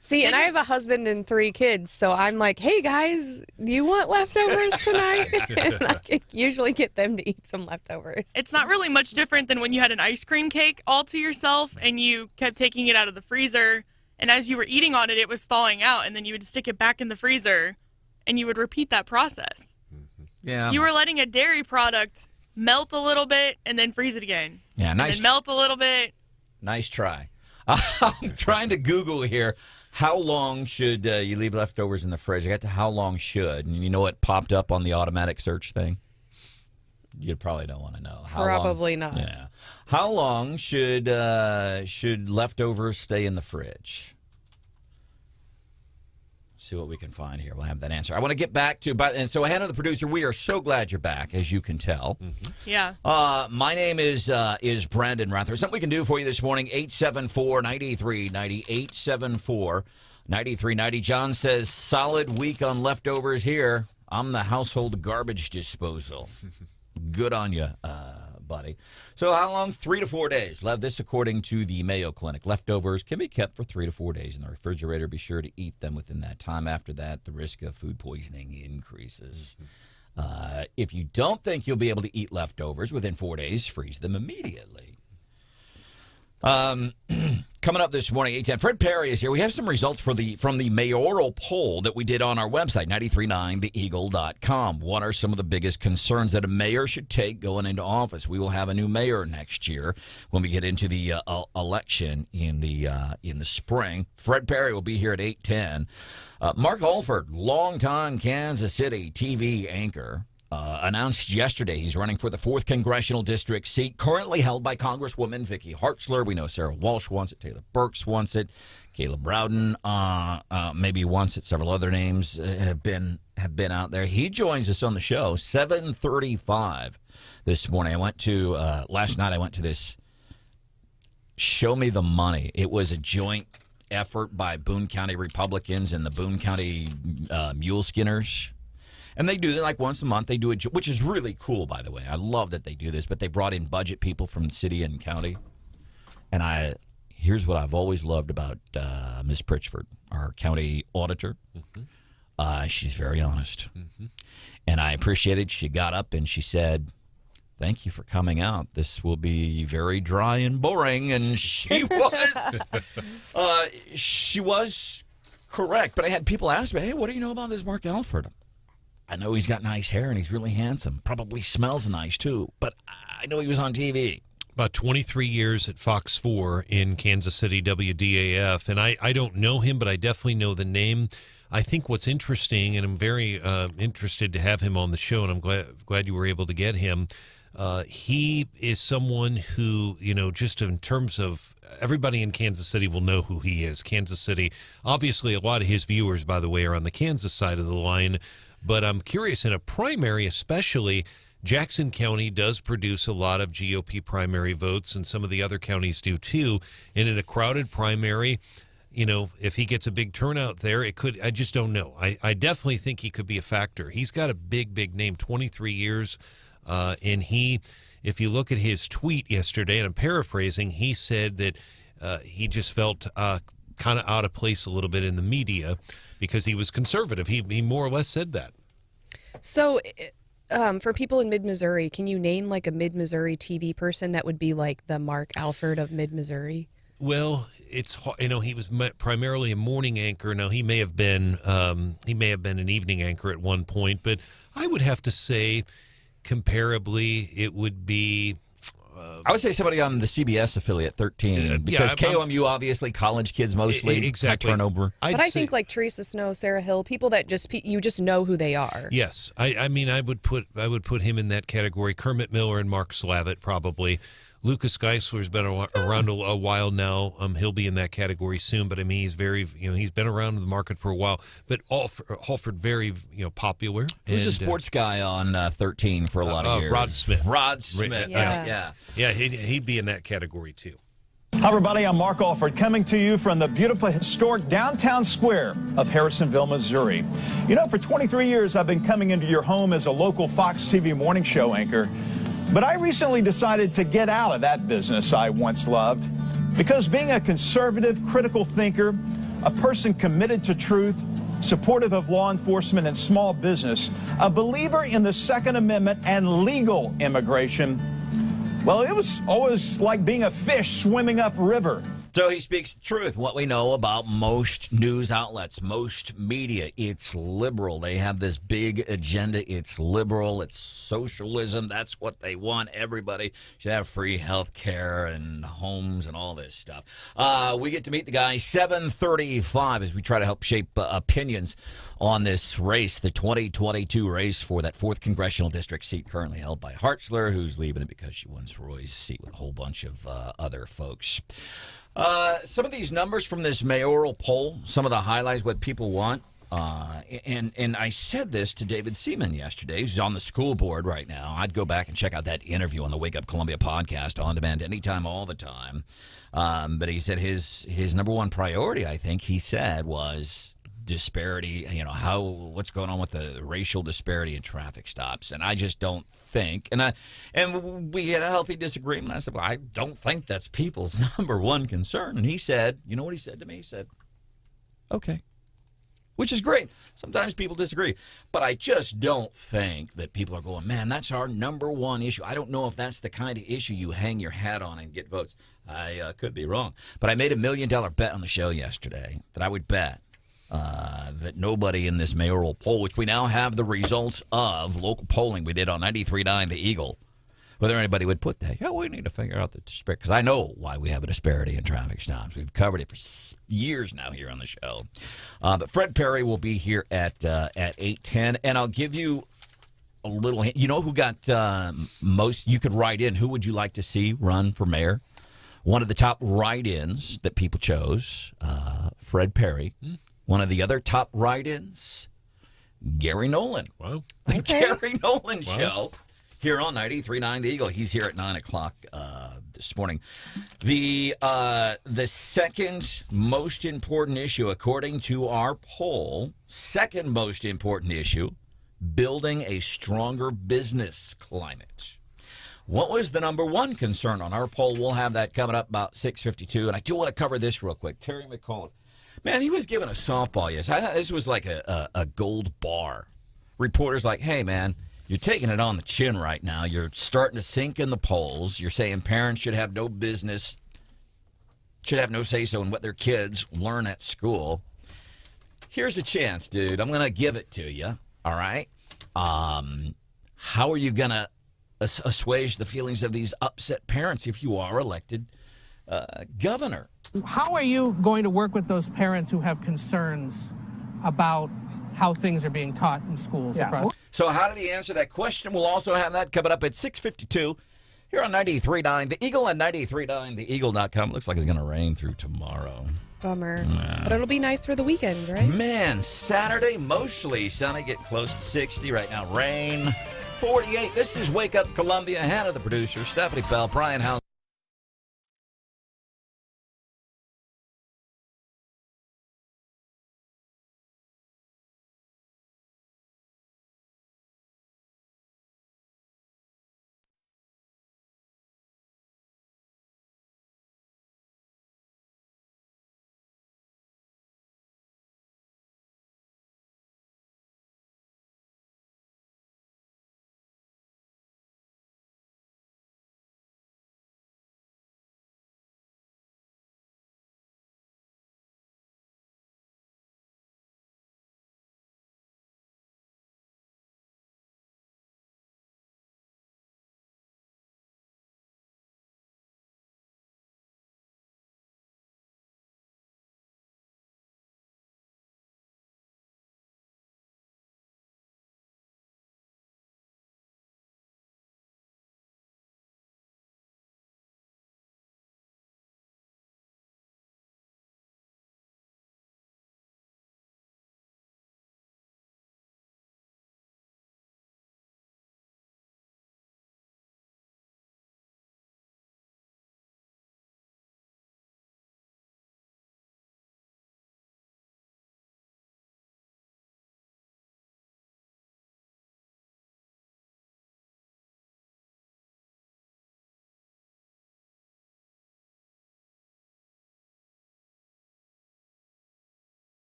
See, and I have a husband and 3 kids, so I'm like, hey, guys, do you want leftovers tonight? And I can usually get them to eat some leftovers. It's not really much different than when you had an ice cream cake all to yourself and you kept taking it out of the freezer, and as you were eating on it, it was thawing out, and then you would stick it back in the freezer, and you would repeat that process. Yeah. You were letting a dairy product melt a little bit and then freeze it again. Yeah, nice. And then melt a little bit. Nice try. I'm trying to Google here. How long should you leave leftovers in the fridge? I got to how long should, and you know what popped up on the automatic search thing? You probably don't want to know. Probably not. Yeah. How long should leftovers stay in the fridge? See what we can find here. We'll have that answer. I want to get back to, and so Hannah, the producer, we are so glad you're back, as you can tell. Mm-hmm. Yeah. My name is Branden Rathert. Something we can do for you this morning, 874-9390, 874-9390. John says, solid week on leftovers here. I'm the household garbage disposal. Good on you, buddy. So how long? 3 to 4 days. This according to the Mayo Clinic. Leftovers can be kept for 3 to 4 days in the refrigerator. Be sure to eat them within that time. After that, the risk of food poisoning increases. If you don't think you'll be able to eat leftovers within 4 days, freeze them immediately. Coming up this morning, 8:10. Fred Parry is here. We have some results from the mayoral poll that we did on our website, 939theeagle.com. What are some of the biggest concerns that a mayor should take going into office? We will have a new mayor next year when we get into the election in the spring. Fred Parry will be here at 8:10. Mark Alford, longtime Kansas City TV anchor, announced yesterday he's running for the 4th Congressional District seat currently held by Congresswoman Vicky Hartzler. We know Sarah Walsh wants it. Taylor Burks wants it. Caleb Branden maybe wants it. Several other names have been out there. He joins us on the show 7:35 this morning. Last night I went to this Show Me the Money. It was a joint effort by Boone County Republicans and the Boone County Mule Skinners. And they do it like once a month. They do it, which is really cool, by the way. I love that they do this. But they brought in budget people from the city and county. And here's what I've always loved about Ms. Pritchford, our county auditor. Mm-hmm. She's very honest. Mm-hmm. And I appreciated she got up and she said, "Thank you for coming out. This will be very dry and boring." And she was correct. But I had people ask me, "Hey, what do you know about this Mark Alford?" I know he's got nice hair and he's really handsome. Probably smells nice, too. But I know he was on TV. About 23 years at Fox 4 in Kansas City, WDAF. And I don't know him, but I definitely know the name. I think what's interesting, and I'm very interested to have him on the show, and I'm glad you were able to get him. He is someone who, just in terms of everybody in Kansas City will know who he is. Kansas City, obviously a lot of his viewers, by the way, are on the Kansas side of the line. But I'm curious, in a primary especially, Jackson County does produce a lot of GOP primary votes, and some of the other counties do too. And in a crowded primary, if he gets a big turnout there, it could, I just don't know. I definitely think he could be a factor. He's got a big, big name, 23 years. And if you look at his tweet yesterday, and I'm paraphrasing, he said that he just felt kind of out of place a little bit in the media because he was conservative. He more or less said that. So for people in mid-Missouri, can you name like a mid-Missouri TV person that would be like the Mark Alford of mid-Missouri? Well, it's he was primarily a morning anchor. Now he may have been an evening anchor at one point, but I would have to say comparably it would be I would say somebody on the CBS affiliate 13 because KOMU obviously college kids mostly exactly turnover. But I think like Teresa Snow, Sarah Hill, people that you just know who they are. Yes, I mean I would put him in that category. Kermit Miller and Mark Slavitt probably. Lucas Geisler's been around a while now. He'll be in that category soon. But I mean, he's he's been around in the market for a while. But Alford very popular. Who's a sports guy on 13 for a lot of years? Rod Smith. Rod Smith. Yeah. He'd be in that category too. Hi, everybody. I'm Mark Alford coming to you from the beautiful historic downtown square of Harrisonville, Missouri. For 23 years, I've been coming into your home as a local Fox TV morning show anchor. But I recently decided to get out of that business I once loved because being a conservative, critical thinker, a person committed to truth, supportive of law enforcement and small business, a believer in the Second Amendment and legal immigration, well, it was always like being a fish swimming upriver. So he speaks the truth. What we know about most news outlets, most media, it's liberal. They have this big agenda. It's liberal. It's socialism. That's what they want. Everybody should have free health care and homes and all this stuff. We get to meet the guy 7:35 as we try to help shape opinions on this race, the 2022 race for that 4th Congressional District seat currently held by Hartzler, who's leaving it because she wants Roy's seat with a whole bunch of other folks. Some of these numbers from this mayoral poll, some of the highlights, what people want. And I said this to David Seaman yesterday. He's on the school board right now. I'd go back and check out that interview on the Wake Up Columbia podcast on demand anytime, all the time. But he said his number one priority, I think he said, was disparity, what's going on with the racial disparity in traffic stops. And I just don't think, and we had a healthy disagreement. I said, well, I don't think that's people's number one concern. And he said, you know what he said to me? He said, okay. Which is great. Sometimes people disagree. But I just don't think that people are going, man, that's our number one issue. I don't know if that's the kind of issue you hang your hat on and get votes. I could be wrong. But I made $1 million bet on the show yesterday that I would bet that nobody in this mayoral poll, which we now have the results of local polling we did on 93.9 The Eagle, whether anybody would put that. Yeah, we need to figure out the disparity. Because I know why we have a disparity in traffic stops. We've covered it for years now here on the show. But Fred Parry will be here at 8:10. And I'll give you a little hint. You know who got most? You could write in. Who would you like to see run for mayor? One of the top write-ins that people chose, Fred Parry. One of the other top write-ins, Gary Nolan. Wow. Okay. Gary Nolan show. Here on 93.9 The Eagle. He's here at 9 o'clock this morning. The second most important issue, according to our poll, second most important issue, building a stronger business climate. What was the number one concern on our poll? We'll have that coming up about 6:52. And I do want to cover this real quick. Terry McCullough. Man, he was given a softball yesterday. I thought this was like a gold bar. Reporters like, hey, man, you're taking it on the chin right now. You're starting to sink in the polls. You're saying parents should have no business, should have no say-so in what their kids learn at school. Here's a chance, dude. I'm going to give it to you, all right? How are you going to assuage the feelings of these upset parents if you are elected governor? How are you going to work with those parents who have concerns about how things are being taught in schools across? So how did he answer that question? We'll also have that coming up at 6:52 here on 93.9 The Eagle and 93.9theeagle.com. Looks like it's going to rain through tomorrow. Bummer. But it'll be nice for the weekend, right? Man, Saturday, mostly sunny, getting close to 60. Right now, rain, 48. This is Wake Up Columbia. Hannah, the producer, Stephanie Bell, Brian House.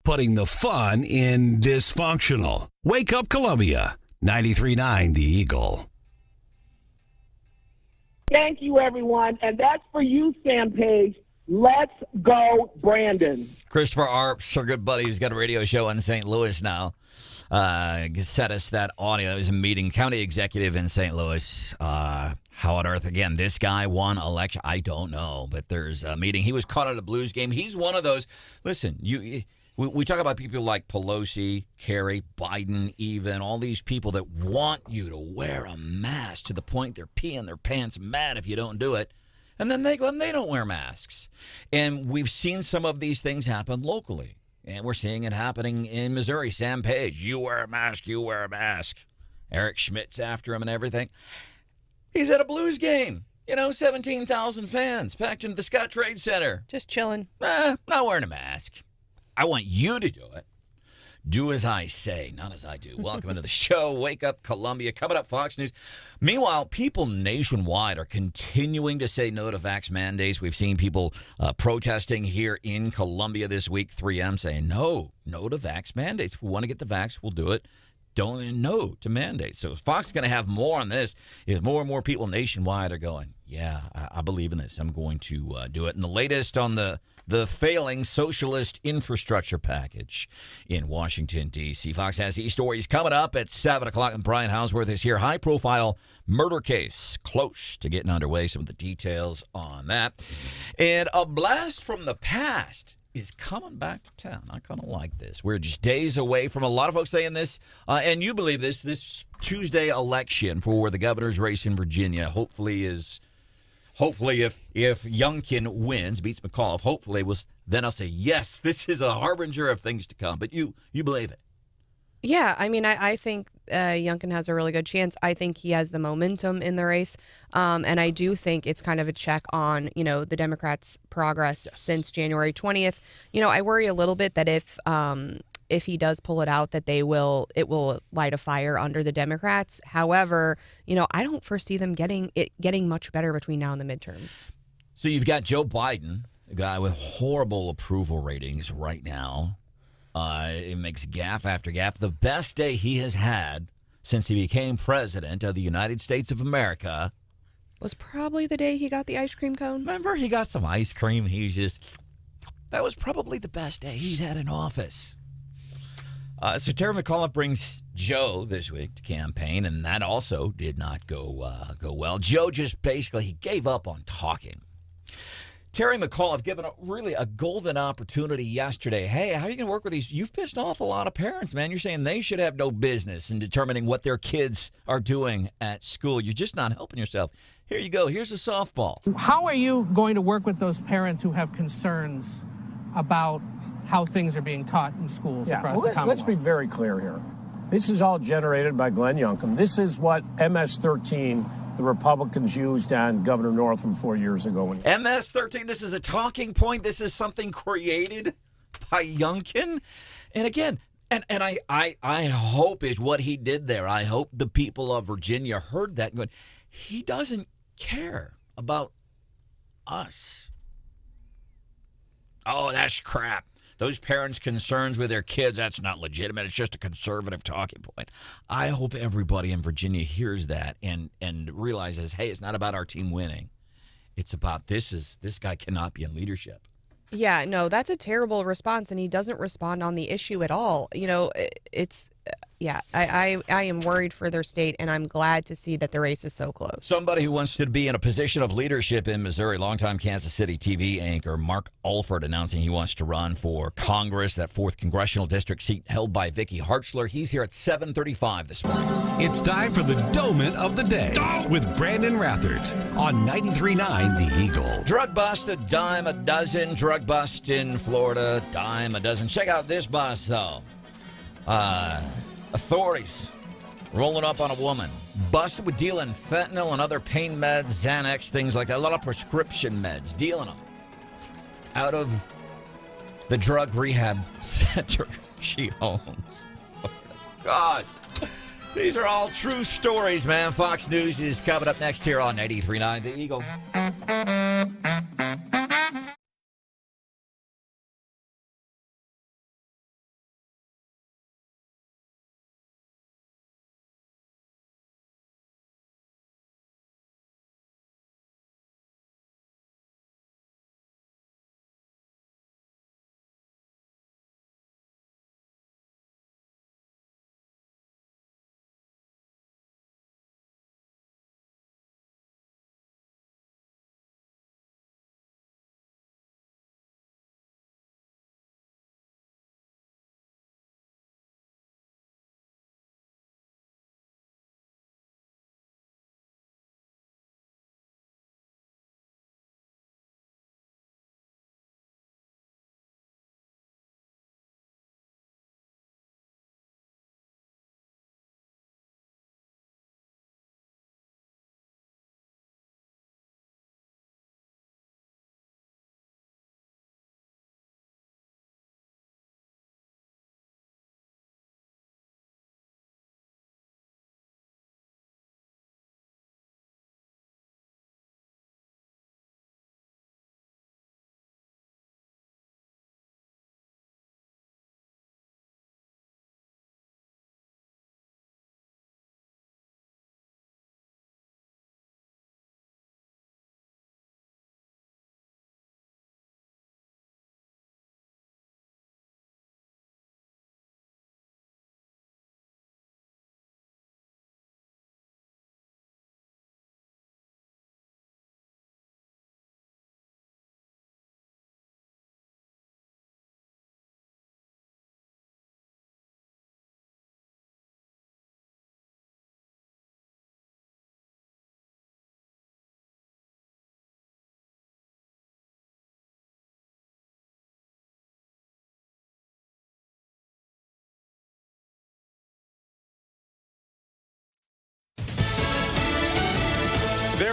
putting the fun in dysfunctional. Wake Up Columbia, 93.9 The Eagle. Thank you, everyone. And that's for you, Sam Page. Let's go, Branden. Christopher Arps, our good buddy who's got a radio show in St. Louis now, sent us that audio. It was a meeting, county executive in St. Louis. How on earth, again, this guy won election? I don't know, but there's a meeting. He was caught at a Blues game. He's one of those. Listen, we talk about people like Pelosi, Kerry, Biden, even all these people that want you to wear a mask to the point they're peeing their pants mad if you don't do it. And then they go and they don't wear masks. And we've seen some of these things happen locally. And we're seeing it happening in Missouri. Sam Page, you wear a mask, you wear a mask. Eric Schmidt's after him and everything. He's at a Blues game. 17,000 fans packed into the Scott Trade Center. Just chilling. Not wearing a mask. I want you to do it. Do as I say, not as I do. Welcome into the show. Wake Up Columbia. Coming up, Fox News. Meanwhile, people nationwide are continuing to say no to vax mandates. We've seen people protesting here in Columbia this week. 3M saying no to vax mandates. If we want to get the vax, we'll do it. Don't no to mandates. So Fox is going to have more on this. Is more and more people nationwide are going, yeah, I believe in this. I'm going to do it. And the latest on the failing socialist infrastructure package in Washington, D.C. Fox has these stories coming up at 7 o'clock, and Brian Hauswirth is here. High-profile murder case close to getting underway. Some of the details on that. And a blast from the past is coming back to town. I kind of like this. We're just days away from a lot of folks saying this, and you believe this Tuesday election for the governor's race in Virginia hopefully if Youngkin wins, beats McAuliffe, then I'll say, yes, this is a harbinger of things to come. But you believe it. Yeah, I mean, I think Youngkin has a really good chance. I think he has the momentum in the race. And I do think it's kind of a check on, the Democrats' progress since January 20th. I worry a little bit that if he does pull it out, that it will light a fire under the Democrats. However, I don't foresee them getting much better between now and the midterms. So you've got Joe Biden, a guy with horrible approval ratings right now. It makes gaffe after gaffe. The best day he has had since he became president of the United States of America was probably the day he got the ice cream cone. Remember, he got some ice cream. That was probably the best day he's had in office. So Terry McAuliffe brings Joe this week to campaign, and that also did not go well. Joe just basically, he gave up on talking. Terry McAuliffe given a golden opportunity yesterday. Hey, how are you going to work with these? You've pissed off a lot of parents, man. You're saying they should have no business in determining what their kids are doing at school. You're just not helping yourself. Here you go. Here's a softball. How are you going to work with those parents who have concerns about how things are being taught in schools across the Commonwealth? Let's be very clear here. This is all generated by Glenn Youngkin. This is what MS-13 the Republicans used on Governor Northam 4 years ago. MS-13, this is a talking point. This is something created by Youngkin. And again, and I hope is what he did there. I hope the people of Virginia heard that and going, he doesn't care about us. Oh, that's crap. Those parents' concerns with their kids, that's not legitimate. It's just a conservative talking point. I hope everybody in Virginia hears that and realizes, hey, it's not about our team winning. It's about this guy cannot be in leadership. Yeah, no, that's a terrible response, and he doesn't respond on the issue at all. I am worried for their state, and I'm glad to see that the race is so close. Somebody who wants to be in a position of leadership in Missouri, longtime Kansas City TV anchor Mark Alford announcing he wants to run for Congress, that 4th congressional district seat held by Vicky Hartzler. He's here at 7:35 this morning. It's time for the Doment of the Day with Branden Rathert on 93.9 The Eagle. Drug bust, a dime a dozen. Drug bust in Florida, dime a dozen. Check out this bust, though. Authorities rolling up on a woman busted with dealing fentanyl and other pain meds, Xanax, things like that. A lot of prescription meds, dealing them out of the drug rehab center she owns. Oh, God. These are all true stories, man. Fox News is coming up next here on 93.9 The Eagle.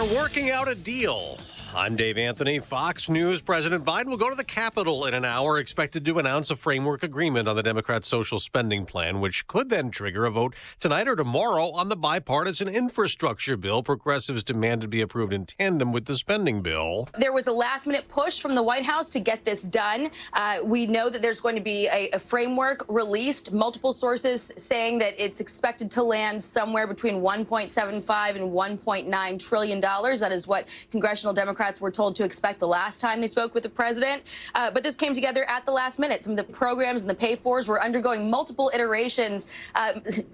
They're working out a deal. I'm Dave Anthony. Fox News. President Biden will go to the Capitol in an hour, expected to announce a framework agreement on the Democrats' social spending plan, which could then trigger a vote tonight or tomorrow on the bipartisan infrastructure bill progressives demanded be approved in tandem with the spending bill. There was a last-minute push from the White House to get this done. We know that there's going to be a framework released, multiple sources saying that it's expected to land somewhere between $1.75 and $1.9 trillion. That is what congressional Democrats were told to expect the last time they spoke with the president. But this came together at the last minute. Some of the programs and the pay-fors were undergoing multiple iterations,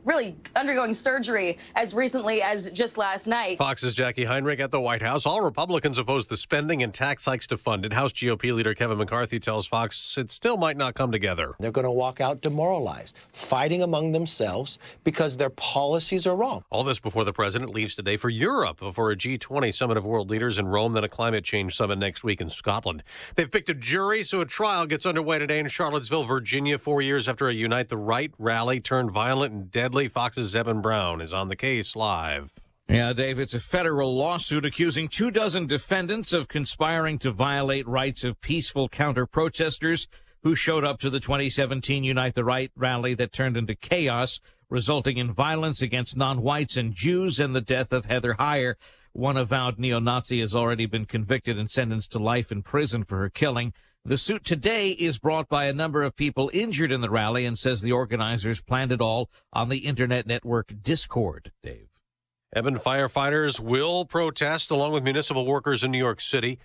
really undergoing surgery as recently as just last night. Fox's Jackie Heinrich at the White House. All Republicans oppose the spending and tax hikes to fund it. House GOP leader Kevin McCarthy tells Fox it still might not come together. They're going to walk out demoralized, fighting among themselves because their policies are wrong. All this before the president leaves today for Europe for a G20 summit of world leaders in Rome, then a climate change summit next week in Scotland. They've picked a jury, so a trial gets underway today in Charlottesville, Virginia, 4 years after a Unite the Right rally turned violent and deadly. Fox's Zebin Brown is on the case live. Yeah, Dave, it's a federal lawsuit accusing 24 defendants of conspiring to violate rights of peaceful counter-protesters who showed up to the 2017 Unite the Right rally that turned into chaos, resulting in violence against non-whites and Jews and the death of Heather Heyer. One avowed neo-Nazi has already been convicted and sentenced to life in prison for her killing. The suit today is brought by a number of people injured in the rally and says the organizers planned it all on the internet network Discord. Dave. Eben firefighters will protest along with municipal workers in New York City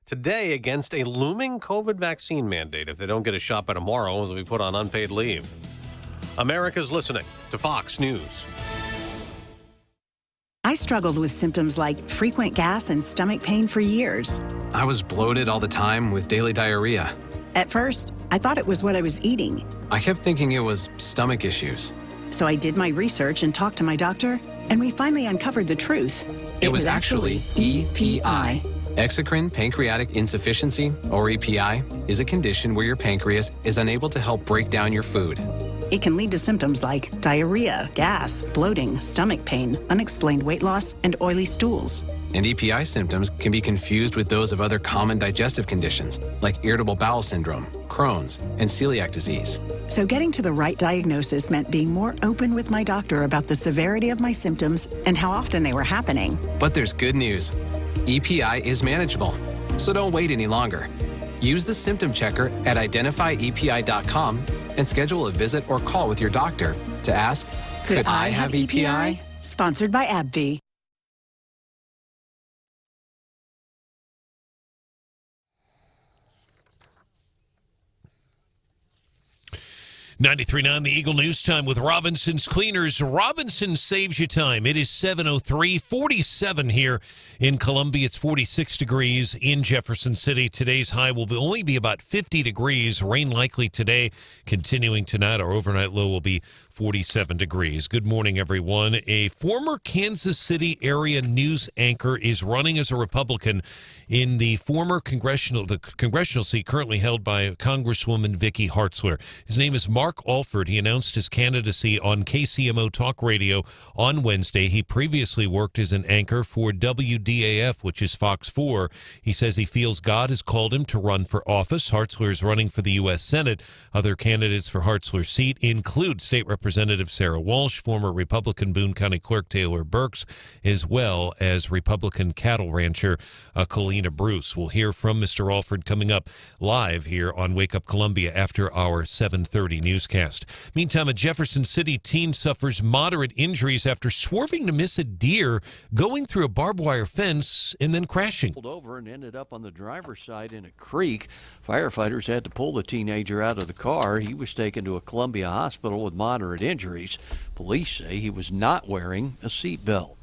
today against a looming COVID vaccine mandate. If they don't get a shot by tomorrow, they'll be put on unpaid leave. America's listening to Fox News. I struggled with symptoms like frequent gas and stomach pain for years. I was bloated all the time with daily diarrhea. At first, I thought it was what I was eating. I kept thinking it was stomach issues. So I did my research and talked to my doctor, and we finally uncovered the truth. It was actually EPI. Exocrine pancreatic insufficiency, or EPI, is a condition where your pancreas is unable to help break down your food. It can lead to symptoms like diarrhea, gas, bloating, stomach pain, unexplained weight loss, and oily stools. And EPI symptoms can be confused with those of other common digestive conditions, like irritable bowel syndrome, Crohn's, and celiac disease. So getting to the right diagnosis meant being more open with my doctor about the severity of my symptoms and how often they were happening. But there's good news. EPI is manageable, so don't wait any longer. Use the symptom checker at identifyepi.com and schedule a visit or call with your doctor to ask, could I have EPI? Sponsored by AbbVie. .93.9 The Eagle News Time with Robinson's Cleaners. Robinson saves you time. It is 7:03, 47 here in Columbia. It's 46 degrees in Jefferson City. Today's high will only be about 50 degrees. Rain likely today. Continuing tonight, our overnight low will be 47 degrees. Good morning, everyone. A former Kansas City area news anchor is running as a Republican in the congressional seat currently held by Congresswoman Vicky Hartzler. His name is Mark Alford. He announced his candidacy on KCMO Talk Radio on Wednesday. He previously worked as an anchor for WDAF, which is Fox 4. He says he feels God has called him to run for office. Hartzler is running for the U.S. Senate. Other candidates for Hartzler's seat include State Representative Sarah Walsh, former Republican Boone County Clerk Taylor Burks, as well as Republican cattle rancher Colina Bruce. We'll hear from Mr. Alford coming up live here on Wake Up Columbia after our 7:30 newscast. Meantime, a Jefferson City teen suffers moderate injuries after swerving to miss a deer going through a barbed wire fence and then crashing. Pulled over and ended up on the driver's side in a creek. Firefighters had to pull the teenager out of the car. He was taken to a Columbia hospital with moderate injuries. Police say he was not wearing a seatbelt.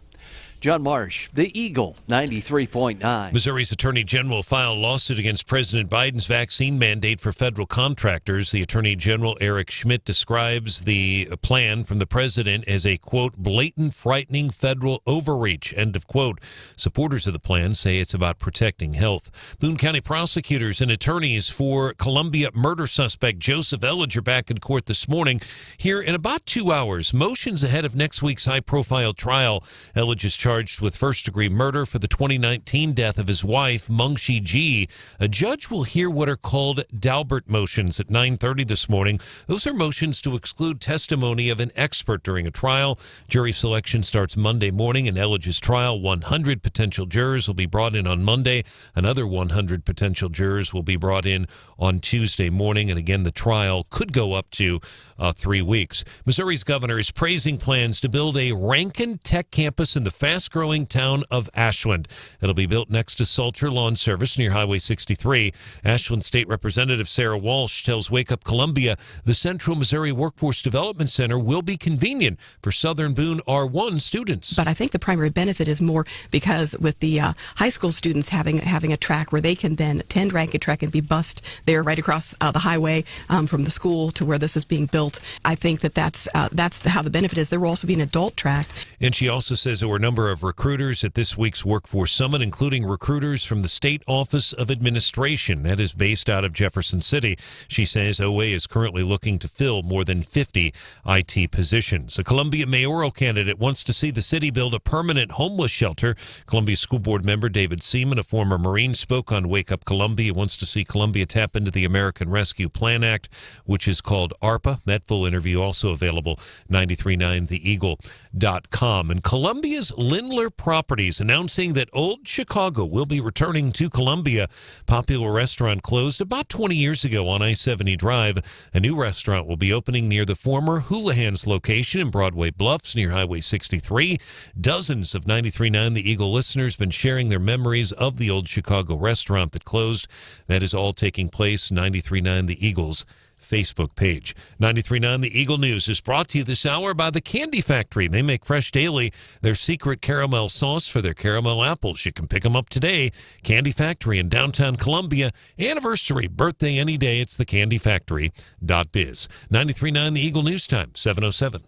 John Marsh, the Eagle, 93.9. Missouri's Attorney General filed a lawsuit against President Biden's vaccine mandate for federal contractors. The Attorney General, Eric Schmidt, describes the plan from the president as a, quote, blatant, frightening federal overreach, end of quote. Supporters of the plan say it's about protecting health. Boone County prosecutors and attorneys for Columbia murder suspect Joseph Elledge are back in court this morning. Here in about 2 hours, motions ahead of next week's high-profile trial. Elledge is charged charged with first-degree murder for the 2019 death of his wife, Mungshi Ji. A judge will hear what are called Daubert motions at 9:30 this morning. Those are motions to exclude testimony of an expert during a trial. Jury selection starts Monday morning in Elledge's trial. 100 potential jurors will be brought in on Monday. Another 100 potential jurors will be brought in on Tuesday morning. And again, the trial could go up to 3 weeks. Missouri's governor is praising plans to build a Rankin Tech campus in the fast-growing town of Ashland. It'll be built next to Salter Lawn Service near Highway 63. Ashland State Representative Sarah Walsh tells Wake Up Columbia the Central Missouri Workforce Development Center will be convenient for Southern Boone R1 students. But I think the primary benefit is more because with the high school students having a track where they can then attend Rankin Track and be bused there right across the highway from the school to where this is being built. I think that's how the benefit is. There will also be an adult track. And she also says there were a number of recruiters at this week's Workforce Summit, including recruiters from the State Office of Administration that is based out of Jefferson City. She says OA is currently looking to fill more than 50 IT positions. A Columbia mayoral candidate wants to see the city build a permanent homeless shelter. Columbia School Board member David Seaman, a former Marine, spoke on Wake Up Columbia. Wants to see Columbia tap into the American Rescue Plan Act, which is called ARPA. That full interview also available 939theeagle.com. And Columbia's Lindler Properties announcing that Old Chicago will be returning to Columbia. Popular restaurant closed about 20 years ago on I-70 Drive. A new restaurant will be opening near the former Houlihan's location in Broadway Bluffs near Highway 63. Dozens of 93.9 The Eagle listeners been sharing their memories of the Old Chicago restaurant that closed. That is all taking place 93.9 The Eagle's Facebook page. 93.9 The Eagle News is brought to you this hour by the Candy Factory. They make fresh daily their secret caramel sauce for their caramel apples. You can pick them up today. Candy Factory in downtown Columbia. Anniversary, birthday any day. It's thecandyfactory.biz. 93.9 The Eagle News Time, 7:07.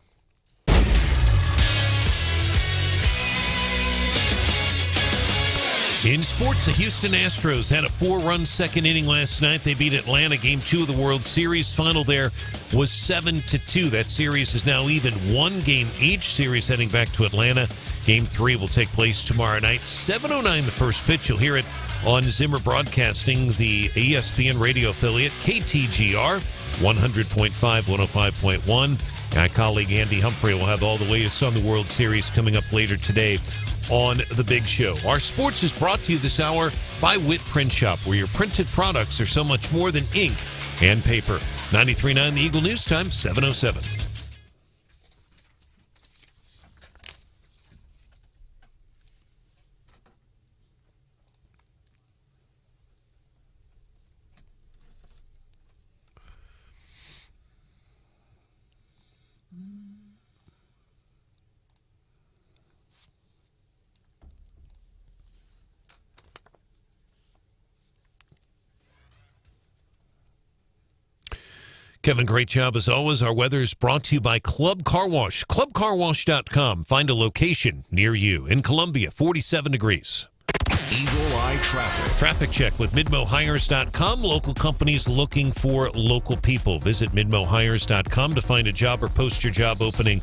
In sports, the Houston Astros had a 4-run second inning last night. They beat Atlanta. Game 2 of the World Series. Final there was 7-2. That series is now even 1 game each. Series heading back to Atlanta. Game 3 will take place tomorrow night. 7:09 the first pitch. You'll hear it on Zimmer Broadcasting, the ESPN radio affiliate, KTGR, 100.5, 105.1. My colleague Andy Humphrey will have all the latest on the World Series coming up later today on The Big Show. Our sports is brought to you this hour by Witt Print Shop, where your printed products are so much more than ink and paper. 93.9 The Eagle News Time, 7:07. Kevin, great job as always. Our weather is brought to you by Club Car Wash. ClubCarWash.com. Find a location near you. In Columbia, 47 degrees. Eagle Eye Traffic. Traffic check with MidmoHires.com. Local companies looking for local people. Visit MidmoHires.com to find a job or post your job opening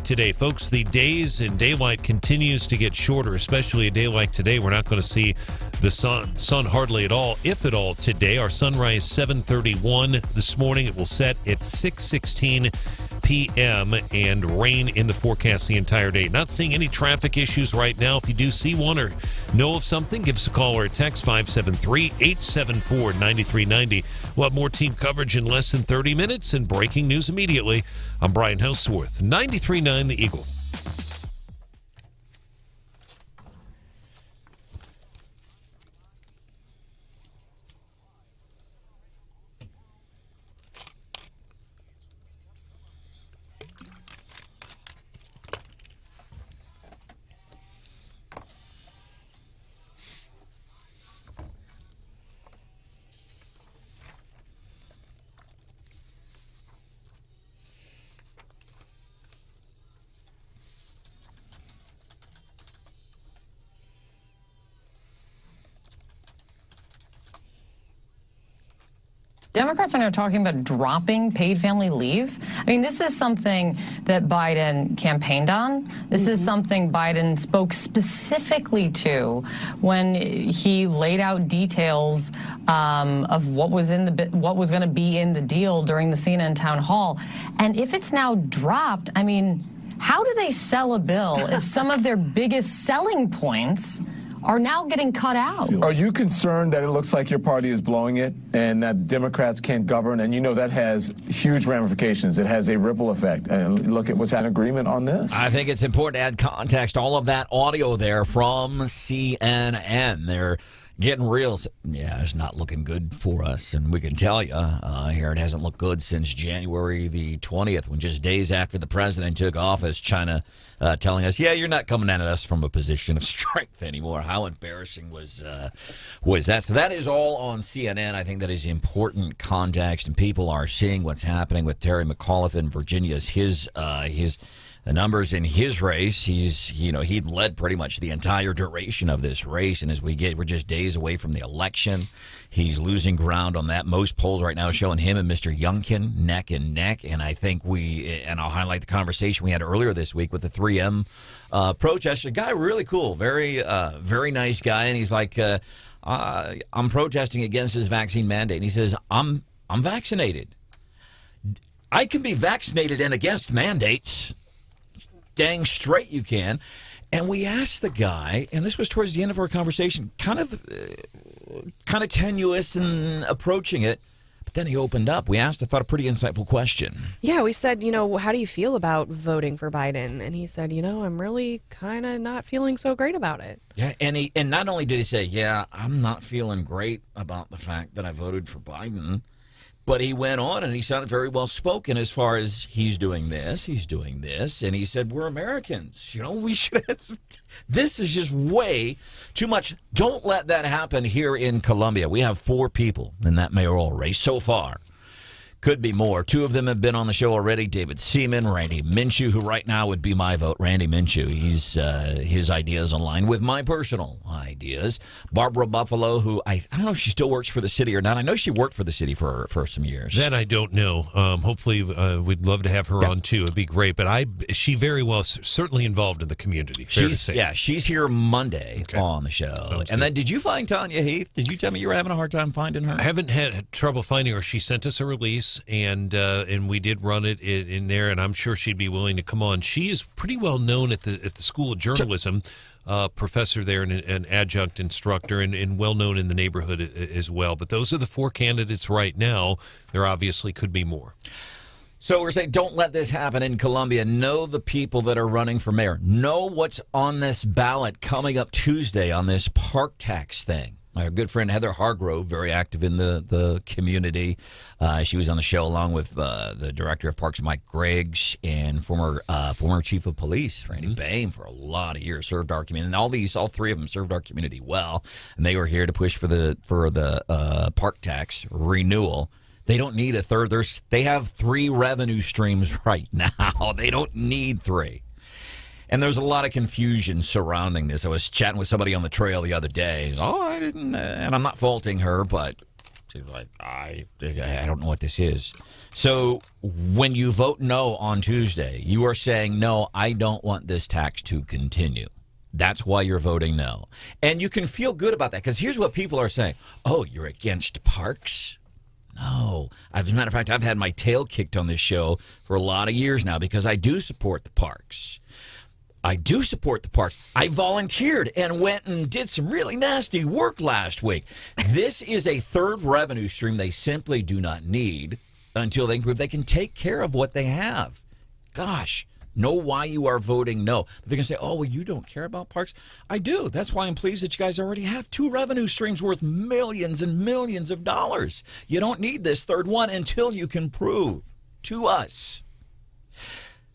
today. Folks, the days in daylight continues to get shorter, especially a day like today. We're not going to see the sun hardly at all, if at all, today. Our sunrise 7:31 this morning. It will set at 6:16 p.m. and rain in the forecast the entire day. Not seeing any traffic issues right now. If you do see one or know of something, give us a call or a text, 573-874-9390. We'll have more team coverage in less than 30 minutes and breaking news immediately. I'm Brian Hauswirth, 93.9 The Eagle. Democrats are now talking about dropping paid family leave. I mean, this is something that Biden campaigned on. This is something Biden spoke specifically to when he laid out details of what was going to be in the deal during the CNN town hall. And if it's now dropped, I mean, how do they sell a bill if some of their biggest selling points are now getting cut out? Are you concerned that it looks like your party is blowing it and that Democrats can't govern? And you know that has huge ramifications. It has a ripple effect. And look at what's an agreement on this. I think it's important to add context. All of that audio there from CNN. They're getting real. Yeah, it's not looking good for us. And we can tell you here it hasn't looked good since January the 20th, when just days after the president took office, China telling us, yeah, you're not coming at us from a position of strength anymore. How embarrassing was that? So that is all on CNN. I think that is important context, and people are seeing what's happening with Terry McAuliffe in Virginia. The numbers in his race, he'd led pretty much the entire duration of this race, and we're just days away from the election. He's losing ground on that. Most polls right now showing him and Mr. Youngkin neck and neck, and I think I'll highlight the conversation we had earlier this week with the 3M protester. Guy really cool, very nice guy, and he's like, I'm protesting against his vaccine mandate, and he says, I'm vaccinated. I can be vaccinated and against mandates. Dang straight you can. And we asked the guy, and this was towards the end of our conversation, kind of tenuous and approaching it, but then he opened up. We asked, I thought, a pretty insightful question. Yeah, we said, how do you feel about voting for Biden? And he said, I'm really kind of not feeling so great about it. Yeah, and not only did he say, yeah, I'm not feeling great about the fact that I voted for Biden, but he went on and he sounded very well spoken as far as he's doing this, and he said, we're Americans. We should. This is just way too much. Don't let that happen here in Columbia. We have 4 people in that mayoral race so far. Could be more. 2 of them have been on the show already. David Seaman, Randy Minshew, who right now would be my vote. Randy Minshew, his ideas align with my personal ideas. Barbara Buffalo, who I don't know if she still works for the city or not. I know she worked for the city for some years. That I don't know. Hopefully, we'd love to have her on too. It'd be great. But she very well certainly involved in the community. Fair to say. Yeah, she's here Monday on the show. Sounds and then, did you find Tanya Heath? Did you tell me you were having a hard time finding her? I haven't had trouble finding her. She sent us a release. And we did run it in there, and I'm sure she'd be willing to come on. She is pretty well known at the School of Journalism, professor there and an adjunct instructor, and well known in the neighborhood as well. But those are the 4 candidates right now. There obviously could be more. So we're saying don't let this happen in Columbia. Know the people that are running for mayor. Know what's on this ballot coming up Tuesday on this park tax thing. Our good friend Heather Hargrove, very active in the community. She was on the show along with the director of parks, Mike Griggs, and former chief of police, Randy Bain, for a lot of years, served our community. And all 3 of them served our community well. And they were here to push for the park tax renewal. They don't need a third. They have 3 revenue streams right now. They don't need 3. And there's a lot of confusion surrounding this. I was chatting with somebody on the trail the other day. I didn't, and I'm not faulting her, but she's like, I don't know what this is. So when you vote no on Tuesday, you are saying, no, I don't want this tax to continue. That's why you're voting no. And you can feel good about that, because here's what people are saying. Oh, you're against parks? No. As a matter of fact, I've had my tail kicked on this show for a lot of years now because I do support the parks. I volunteered and went and did some really nasty work last week. This is a 3rd revenue stream they simply do not need until they prove they can take care of what they have. Gosh, know why you are voting no. But they're going to say, oh, well, you don't care about parks? I do. That's why I'm pleased that you guys already have 2 revenue streams worth millions and millions of dollars. You don't need this 3rd one until you can prove to us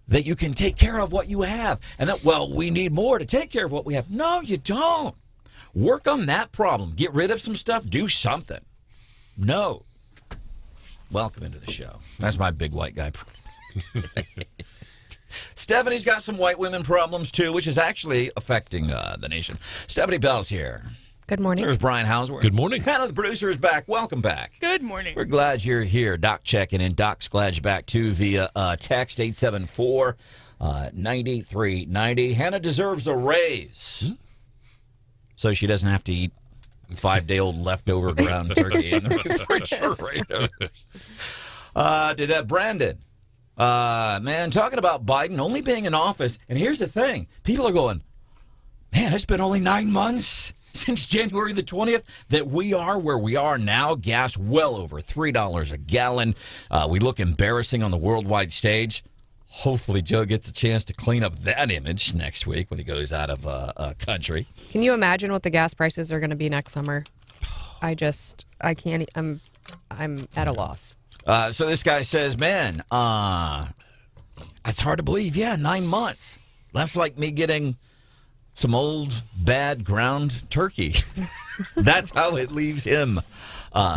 that you can take care of what you have. And that, well, we need more to take care of what we have. No, you don't. Work on that problem. Get rid of some stuff. Do something. No. Welcome into the show. That's my big white guy. Stephanie's got some white women problems, too, which is actually affecting the nation. Stephanie Bell's here. Good morning. There's Brian Hauswirth. Good morning. Hannah, the producer, is back. Welcome back. Good morning. We're glad you're here. Doc checking in. Doc's glad you're back, too, via text 874-9390. Hannah deserves a raise so she doesn't have to eat 5-day-old leftover ground turkey in the refrigerator. Branden. Man, talking about Biden only being in office, and here's the thing. People are going, man, it's been only 9 months since January the 20th that we are where we are now. Gas well over $3 a gallon. We look embarrassing on the worldwide stage. Hopefully Joe gets a chance to clean up that image next week when he goes out of country. Can you imagine what the gas prices are going to be next summer? I can't. I'm at a loss. So this guy says, man, it's hard to believe. Yeah, 9 months. That's like me getting some old, bad ground turkey. That's how it leaves him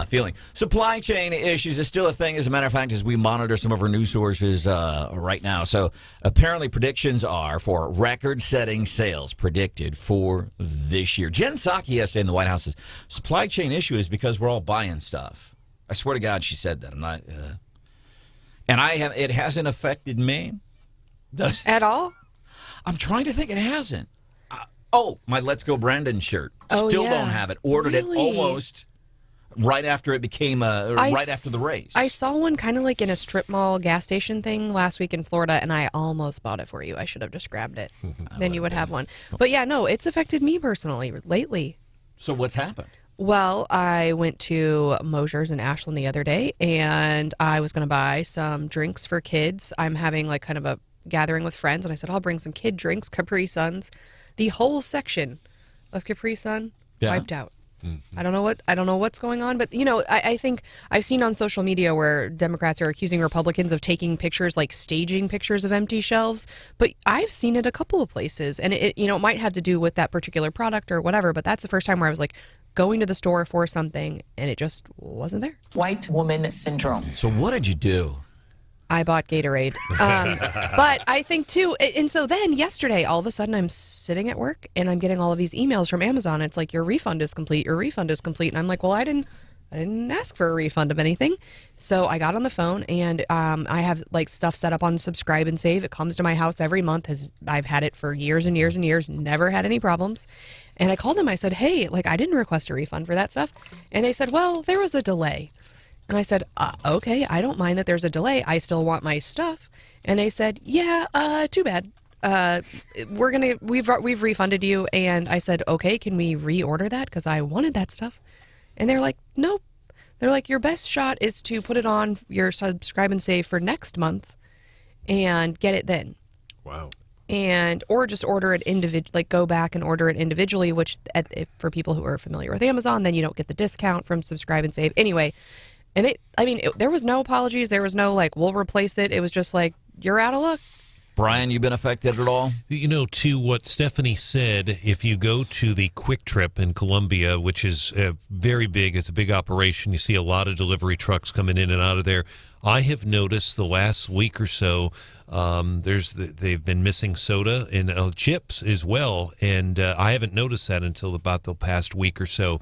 feeling. Supply chain issues is still a thing, as a matter of fact, as we monitor some of our news sources right now. So apparently predictions are for record-setting sales predicted for this year. Jen Psaki yesterday in the White House says supply chain issue is because we're all buying stuff. I swear to God, she said that. I'm not, and it hasn't affected me. At all? I'm trying to think. It hasn't. My Let's Go Branden shirt. Oh, Still yeah. don't have it. Ordered it almost right after it became right after the race. I saw one kind of like in a strip mall gas station thing last week in Florida, and I almost bought it for you. I should have just grabbed it. Then you would have one. But yeah, no, it's affected me personally lately. So what's happened? Well, I went to Mosier's in Ashland the other day, and I was going to buy some drinks for kids. I'm having like kind of a gathering with friends, and I said, I'll bring some kid drinks, Capri Suns. The whole section of Capri Sun wiped out. Mm-hmm. I don't know what's going on, but I think I've seen on social media where Democrats are accusing Republicans of taking pictures, like staging pictures of empty shelves. But I've seen it a couple of places, and it might have to do with that particular product or whatever. But that's the first time where I was like going to the store for something, and it just wasn't there. White woman syndrome. So what did you do? I bought Gatorade. But I think, too, and so then yesterday, all of a sudden, I'm sitting at work, and I'm getting all of these emails from Amazon. It's like, your refund is complete, your refund is complete. And I'm like, well, I didn't ask for a refund of anything. So I got on the phone, and I have, like, stuff set up on Subscribe and Save. It comes to my house every month. I've had it for years and years and years, never had any problems. And I called them. I said, hey, like, I didn't request a refund for that stuff. And they said, well, there was a delay. And I said, okay, I don't mind that there's a delay. I still want my stuff. And they said, yeah, too bad. We've refunded you. And I said, okay, can we reorder that? Because I wanted that stuff. And they're like, nope. They're like, your best shot is to put it on your Subscribe and Save for next month and get it then. Wow. Or just order it individually, like go back and order it individually, which for people who are familiar with Amazon, then you don't get the discount from Subscribe and Save. Anyway. And there was no apologies. There was no, like, we'll replace it. It was just like, you're out of luck. Brian, you been affected at all? To what Stephanie said, if you go to the Quick Trip in Columbia, which is very big, it's a big operation. You see a lot of delivery trucks coming in and out of there. I have noticed the last week or so, they've been missing soda and chips as well, and I haven't noticed that until about the past week or so.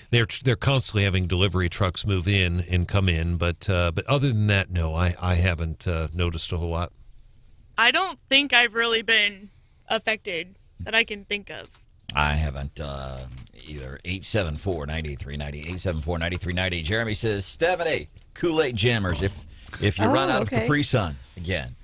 They're constantly having delivery trucks move in and come in, but other than that, no, I haven't noticed a whole lot. I don't think I've really been affected that I can think of. I haven't either. 874-9390, 874-9390. Jeremy says, Stephanie, Kool-Aid jammers if you run out of Capri Sun again.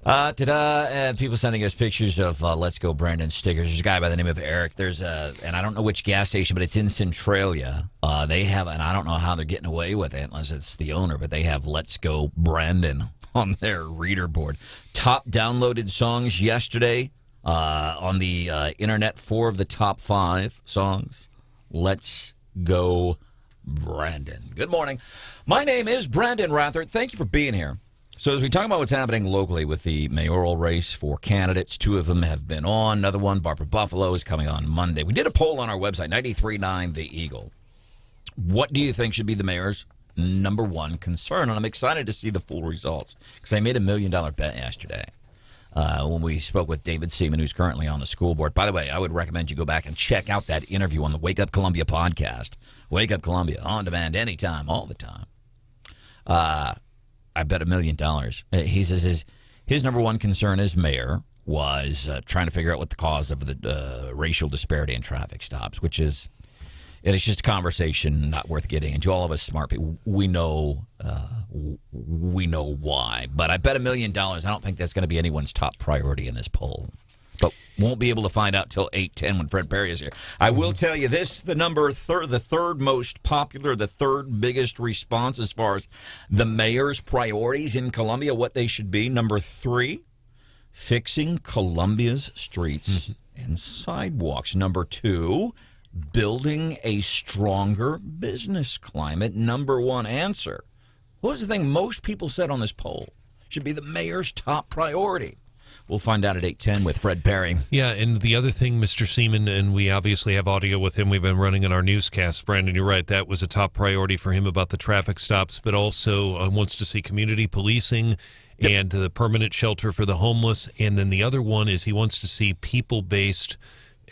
People sending us pictures of Let's Go Branden stickers. There's a guy by the name of Eric. And I don't know which gas station, but it's in Centralia. They have, and I don't know how they're getting away with it unless it's the owner, but they have Let's Go Branden on their reader board. Top downloaded songs yesterday on the internet. 4 of the top 5 songs. Let's Go Branden. Good morning. My name is Branden Rathert. Thank you for being here. So as we talk about what's happening locally with the mayoral race for candidates, 2 of them have been on. Another one, Barbara Buffalo, is coming on Monday. We did a poll on our website, 93.9 The Eagle. What do you think should be the mayor's #1 concern? And I'm excited to see the full results because I made $1 million bet yesterday. when we spoke with David Seaman, who's currently on the school board. By the way, I would recommend you go back and check out that interview on the Wake Up Columbia podcast. Wake Up Columbia, on demand, anytime, all the time. I bet $1 million. He says his number one concern as mayor was trying to figure out what the cause of the racial disparity in traffic stops, which is, it's just a conversation not worth getting into. All of us smart people, we know why. But I bet $1 million. I don't think that's going to be anyone's top priority in this poll. But won't be able to find out till 8:10 when Fred Parry is here. I will tell you this: the third most popular, the third biggest response as far as the mayor's priorities in Columbia, what they should be. Number 3, fixing Columbia's streets and sidewalks. Number 2, building a stronger business climate. Number 1 answer. What was the thing most people said on this poll? Should be the mayor's top priority. We'll find out at 8:10 with Fred Parry. Yeah, and the other thing, Mr. Seaman, and we obviously have audio with him. We've been running in our newscast. Branden, you're right. That was a top priority for him about the traffic stops, but also wants to see community policing and the permanent shelter for the homeless. And then the other one is he wants to see people-based,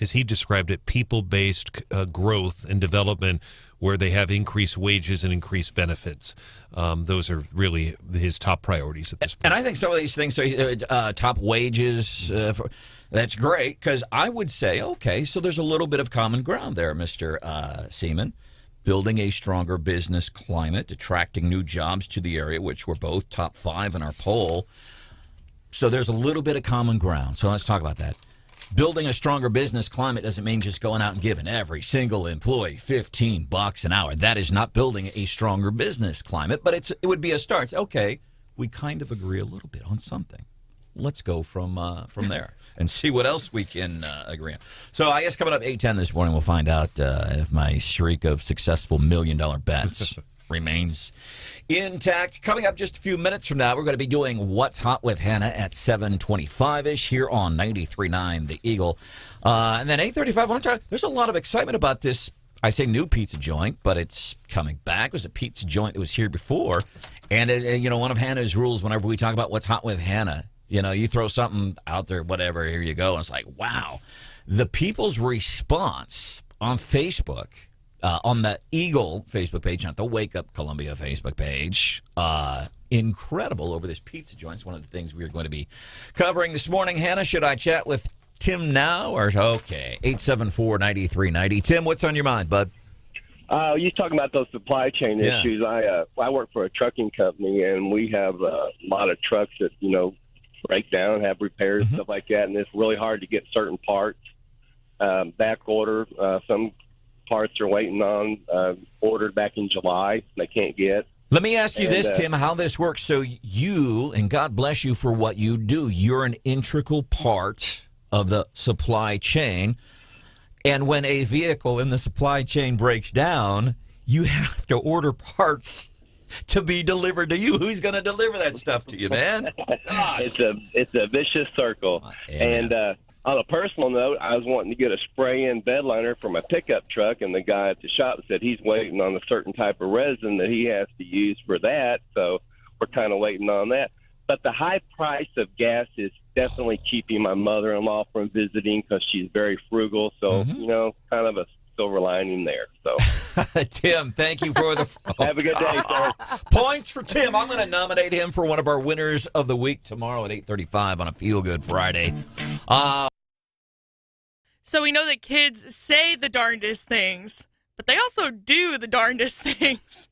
as he described it, people-based growth and development where they have increased wages and increased benefits. Those are really his top priorities at this point. And I think some of these things, top wages, that's great, because I would say, okay, so there's a little bit of common ground there, Mr. Seaman. Building a stronger business climate, attracting new jobs to the area, which were both top 5 in our poll. So there's a little bit of common ground. So let's talk about that. Building a stronger business climate doesn't mean just going out and giving every single employee $15 an hour. That is not building a stronger business climate, but it would be a start. It's, okay, we kind of agree a little bit on something. Let's go from there and see what else we can agree on. So I guess coming up 8:10 this morning, we'll find out if my streak of successful $1 million bets remains intact. Coming up just a few minutes from now, we're going to be doing What's Hot with Hannah at 7:25-ish here on 93.9 The Eagle. And then 8:35, there's a lot of excitement about this, I say new pizza joint, but it's coming back. It was a pizza joint that was here before. And, one of Hannah's rules whenever we talk about What's Hot with Hannah, you throw something out there, whatever, here you go. And it's like, wow. The people's response on Facebook, on the Eagle Facebook page, not the Wake Up Columbia Facebook page. Incredible over this pizza joint. It's one of the things we're going to be covering this morning. Hannah, should I chat with Tim now? Okay, 874-9390. Tim, what's on your mind, bud? You're talking about those supply chain issues. I work for a trucking company, and we have a lot of trucks that, break down, have repairs, stuff like that, and it's really hard to get certain parts. Back order, some parts are waiting on, ordered back in July, they can't get. Let me ask you this, Tim, how this works. So you, and God bless you for what you do, you're an integral part of the supply chain. And when a vehicle in the supply chain breaks down, you have to order parts to be delivered to you. Who's going to deliver that stuff to you, man? It's a vicious circle. And on a personal note, I was wanting to get a spray-in bed liner for my pickup truck, and the guy at the shop said he's waiting on a certain type of resin that he has to use for that, so we're kind of waiting on that. But the high price of gas is definitely keeping my mother-in-law from visiting because she's very frugal, so, kind of a silver lining there. So, Tim, thank you for the have a good day, sir. Points for Tim. I'm going to nominate him for one of our winners of the week tomorrow at 8:35 on a Feel Good Friday. So we know that kids say the darndest things, but they also do the darndest things.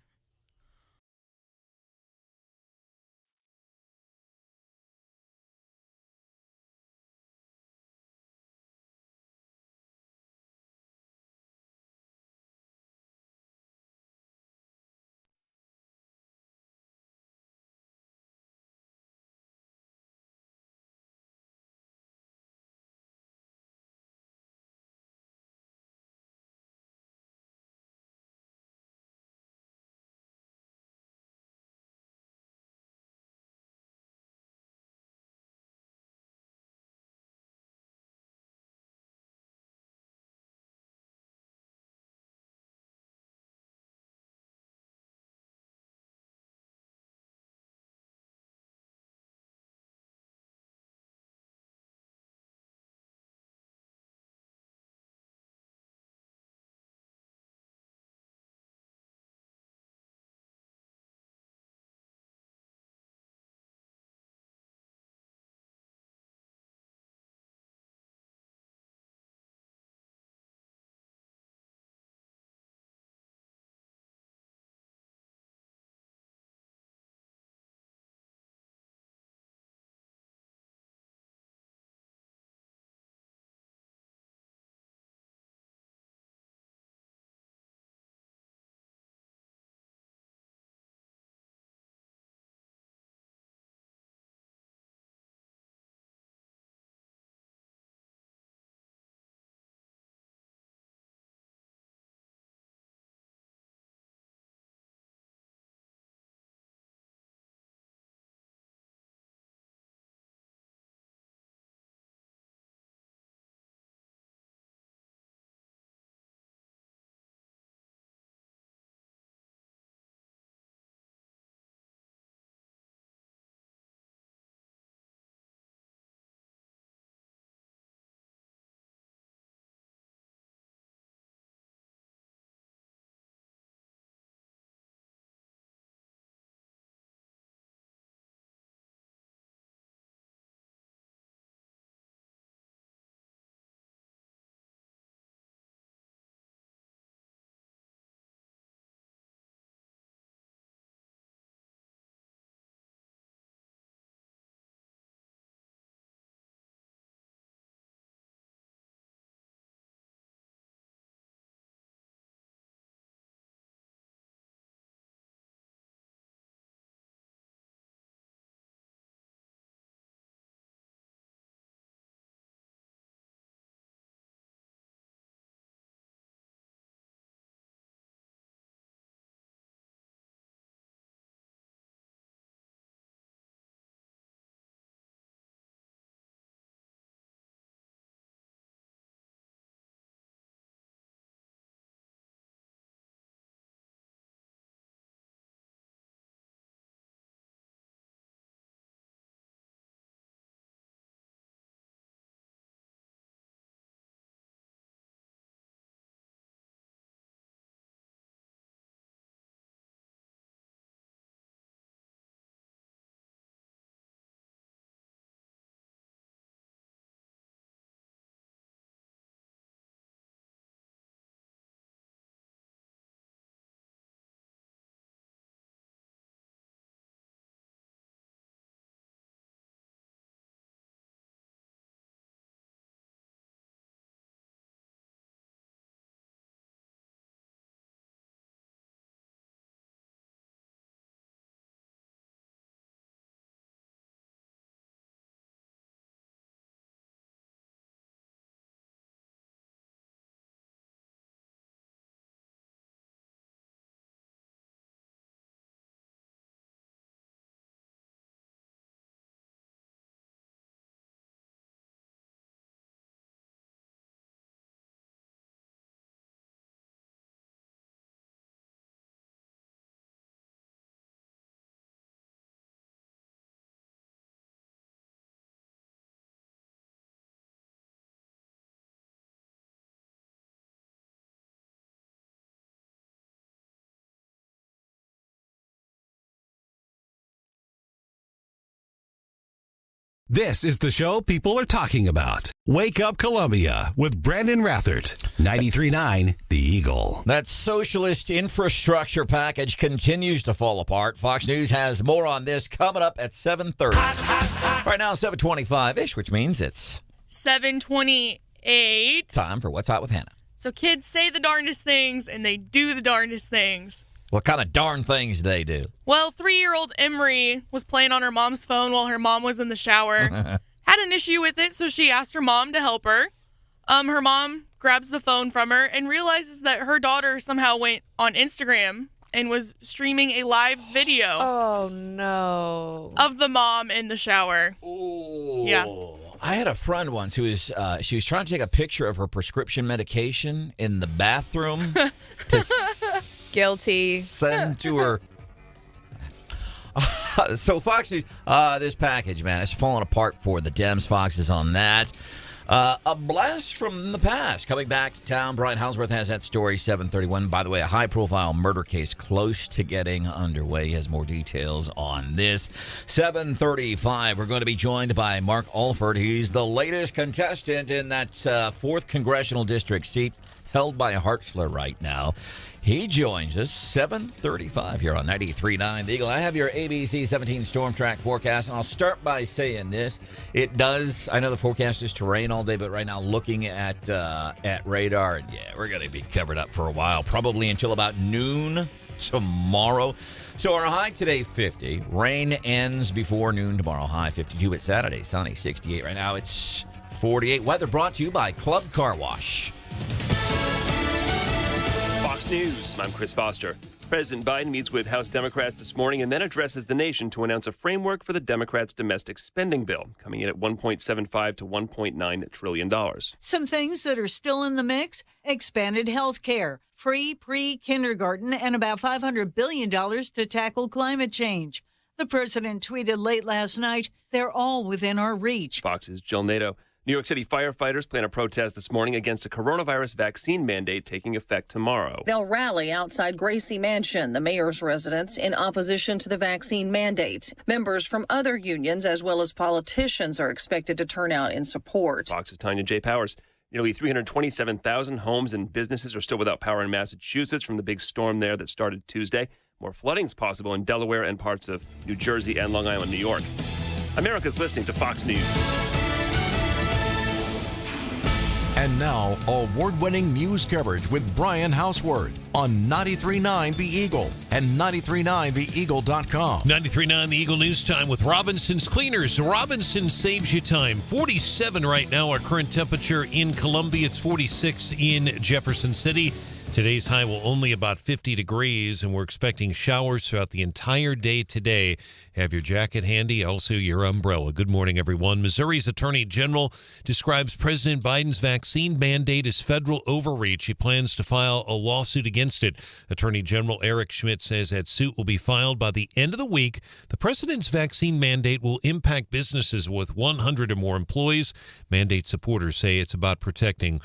This is the show people are talking about. Wake Up Columbia with Branden Rathert. 93.9 The Eagle. That socialist infrastructure package continues to fall apart. Fox News has more on this coming up at 7:30. Right now, 7:25-ish, which means it's 7:28. time for What's Hot with Hannah. So kids say the darndest things, and they do the darndest things. What kind of darn things do they do? Well, 3-year-old Emery was playing on her mom's phone while her mom was in the shower. Had an issue with it, so she asked her mom to help her. Her mom grabs the phone from her and realizes that her daughter somehow went on Instagram and was streaming a live video. Oh, no. Of the mom in the shower. Ooh. Yeah. I had a friend once who was she was trying to take a picture of her prescription medication in the bathroom to Guilty. send to her. So Fox News, this package, man, it's falling apart for the Dems. Fox is on that. A blast from the past coming back to town. Brian Hauswirth has that story, 7:31. By the way, a high-profile murder case close to getting underway. He has more details on this. 7:35, we're going to be joined by Mark Alford. He's the latest contestant in that 4th Congressional District seat held by Hartzler right now. He joins us 7:35 here on 93.9 The Eagle. I have your ABC 17 Storm Track forecast, and I'll start by saying this. It does, I know the forecast is to rain all day, but right now looking at radar, and yeah, we're going to be covered up for a while, probably until about noon tomorrow. So our high today, 50. Rain ends before noon tomorrow. High 52, but Saturday, sunny, 68. Right now it's 48. Weather brought to you by Club Car Wash. Fox News, I'm Chris Foster. President Biden meets with House Democrats this morning and then addresses the nation to announce a framework for the Democrats' domestic spending bill, coming in at $1.75 to $1.9 trillion. Some things that are still in the mix: expanded health care, free pre-kindergarten, and about $500 billion to tackle climate change. The president tweeted late last night, "They're all within our reach." Fox's Jill Nato. New York City firefighters plan a protest this morning against a coronavirus vaccine mandate taking effect tomorrow. They'll rally outside Gracie Mansion, the mayor's residence, in opposition to the vaccine mandate. Members from other unions as well as politicians are expected to turn out in support. Fox's Tanya J. Powers. Nearly 327,000 homes and businesses are still without power in Massachusetts from the big storm there that started Tuesday. More flooding is possible in Delaware and parts of New Jersey and Long Island, New York. America's listening to Fox News. And now, award-winning news coverage with Brian Hauswirth on 93.9 The Eagle and 93.9theeagle.com. 93.9 The Eagle News Time with Robinson's Cleaners. Robinson saves you time. 47 right now, our current temperature in Columbia. It's 46 in Jefferson City. Today's high will only about 50 degrees, and we're expecting showers throughout the entire day today. Have your jacket handy, also your umbrella. Good morning, everyone. Missouri's Attorney General describes President Biden's vaccine mandate as federal overreach. He plans to file a lawsuit against it. Attorney General Eric Schmidt says that suit will be filed by the end of the week. The president's vaccine mandate will impact businesses with 100 or more employees. Mandate supporters say it's about protecting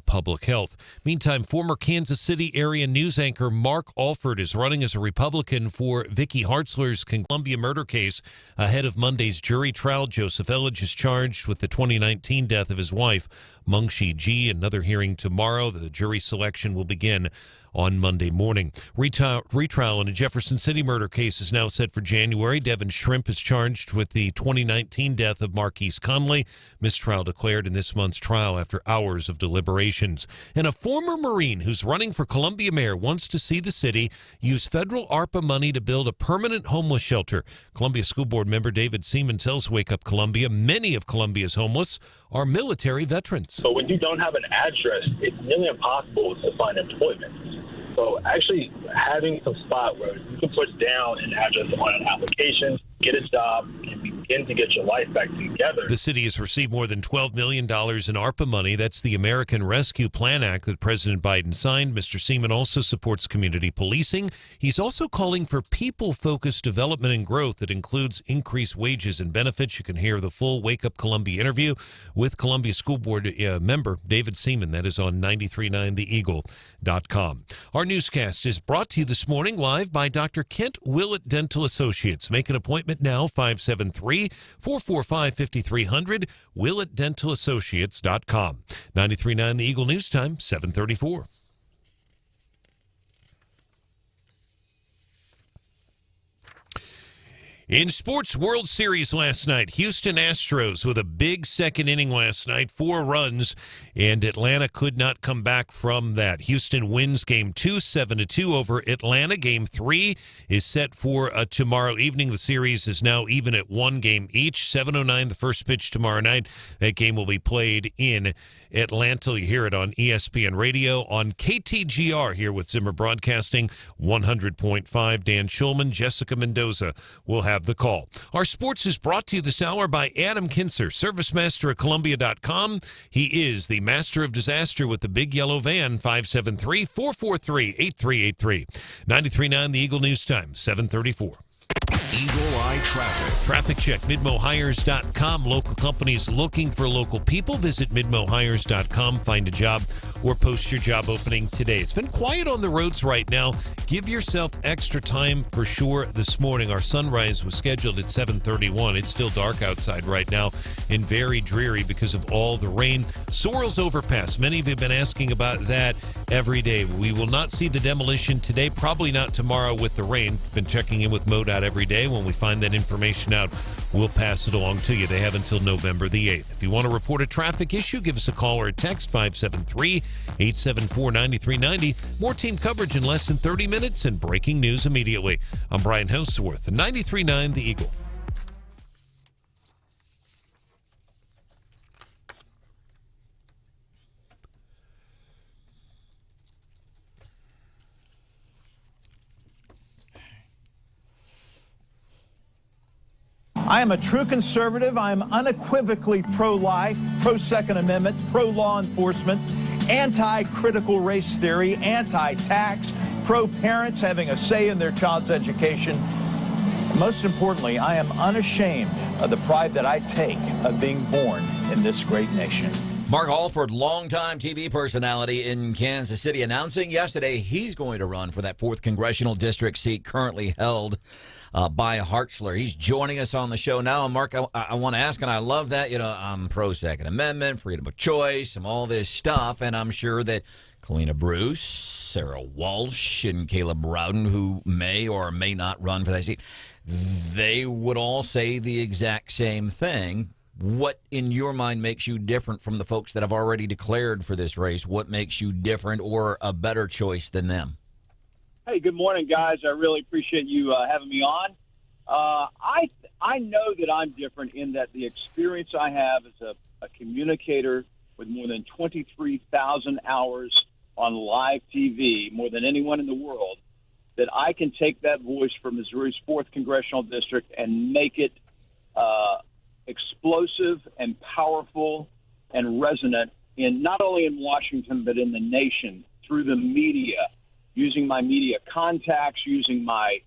public health. Meantime, former Kansas City area news anchor Mark Alford is running as a Republican for Vicky Hartzler's Columbia murder case ahead of Monday's jury trial. Joseph Elledge is charged with the 2019 death of his wife, Mungshi G. Another hearing tomorrow. The jury selection will begin on Monday morning. Retrial in a Jefferson City murder case is now set for January. Devin Shrimp is charged with the 2019 death of Marquise Conley. Mistrial declared in this month's trial after hours of deliberations. And a former Marine who's running for Columbia mayor wants to see the city use federal ARPA money to build a permanent homeless shelter. Columbia School Board member David Seaman tells Wake Up Columbia many of Columbia's homeless are military veterans. But when you don't have an address, it's nearly impossible to find employment. So actually having some spot where you can put down an address on an application, get a job, and begin to get your life back together. The city has received more than $12 million in ARPA money. That's the American Rescue Plan Act that President Biden signed. Mr. Seaman also supports community policing. He's also calling for people-focused development and growth that includes increased wages and benefits. You can hear the full Wake Up Columbia interview with Columbia School Board member David Seaman. That is on 939theeagle.com. Our newscast is brought to you this morning live by Dr. Kent Willett Dental Associates. Make an appointment appointment now, 573-445-5300, WillettDentalAssociates.com. 93.9 The Eagle News Time, 7:34. In sports, World Series last night, Houston Astros with a big second inning last night, 4 runs, and Atlanta could not come back from that. Houston wins Game 2, 7-2 over Atlanta. Game 3 is set for tomorrow evening. The series is now even at 1 game each. 7:09, the first pitch tomorrow night. That game will be played in Atlanta. You hear it on ESPN Radio, on KTGR here with Zimmer Broadcasting, 100.5. Dan Schulman, Jessica Mendoza will have the call. Our sports is brought to you this hour by Adam Kinser, ServiceMaster at Columbia.com. He is the master of disaster with the big yellow van, 573-443-8383. 93.9 The Eagle News Time, 7:34. Eagle Eye Traffic. Traffic check, MidmoHires.com. Local companies looking for local people. Visit MidmoHires.com. Find a job or post your job opening today. It's been quiet on the roads right now. Give yourself extra time for sure this morning. Our sunrise was scheduled at 7:31. It's still dark outside right now and very dreary because of all the rain. Sorrells Overpass. Many of you have been asking about that every day. We will not see the demolition today, probably not tomorrow with the rain. Been checking in with MoDOT every day. When we find that information out, we'll pass it along to you. They have until November the 8th. If you want to report a traffic issue, give us a call or a text, 573-874-9390. More team coverage in less than 30 minutes and breaking news immediately. I'm Brian Hauswirth, 93.9 The Eagle. I am a true conservative. I am unequivocally pro-life, pro-Second Amendment, pro-law enforcement, anti-critical race theory, anti-tax, pro-parents having a say in their child's education. Most importantly, I am unashamed of the pride that I take of being born in this great nation. Mark Alford, longtime TV personality in Kansas City, announcing yesterday he's going to run for that 4th congressional district seat currently held by Hartzler. He's joining us on the show now. And Mark, I want to ask, and I love that, I'm pro-Second Amendment, freedom of choice, and all this stuff, and I'm sure that Kalina Bruce, Sarah Walsh, and Caleb Rowden, who may or may not run for that seat, they would all say the exact same thing. What, in your mind, makes you different from the folks that have already declared for this race? What makes you different or a better choice than them? Hey, good morning, guys. I really appreciate you having me on. I know that I'm different in that the experience I have as a communicator with more than 23,000 hours on live TV, more than anyone in the world, that I can take that voice from Missouri's 4th congressional district and make it explosive and powerful and resonant in not only in Washington but in the nation through the media, using my media contacts, using my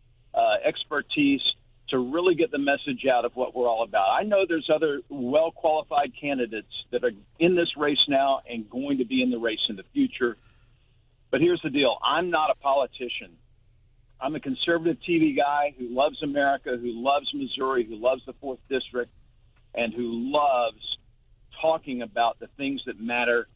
expertise to really get the message out of what we're all about. I know there's other well-qualified candidates that are in this race now and going to be in the race in the future. But here's the deal. I'm not a politician. I'm a conservative TV guy who loves America, who loves Missouri, who loves the 4th District, and who loves talking about the things that matter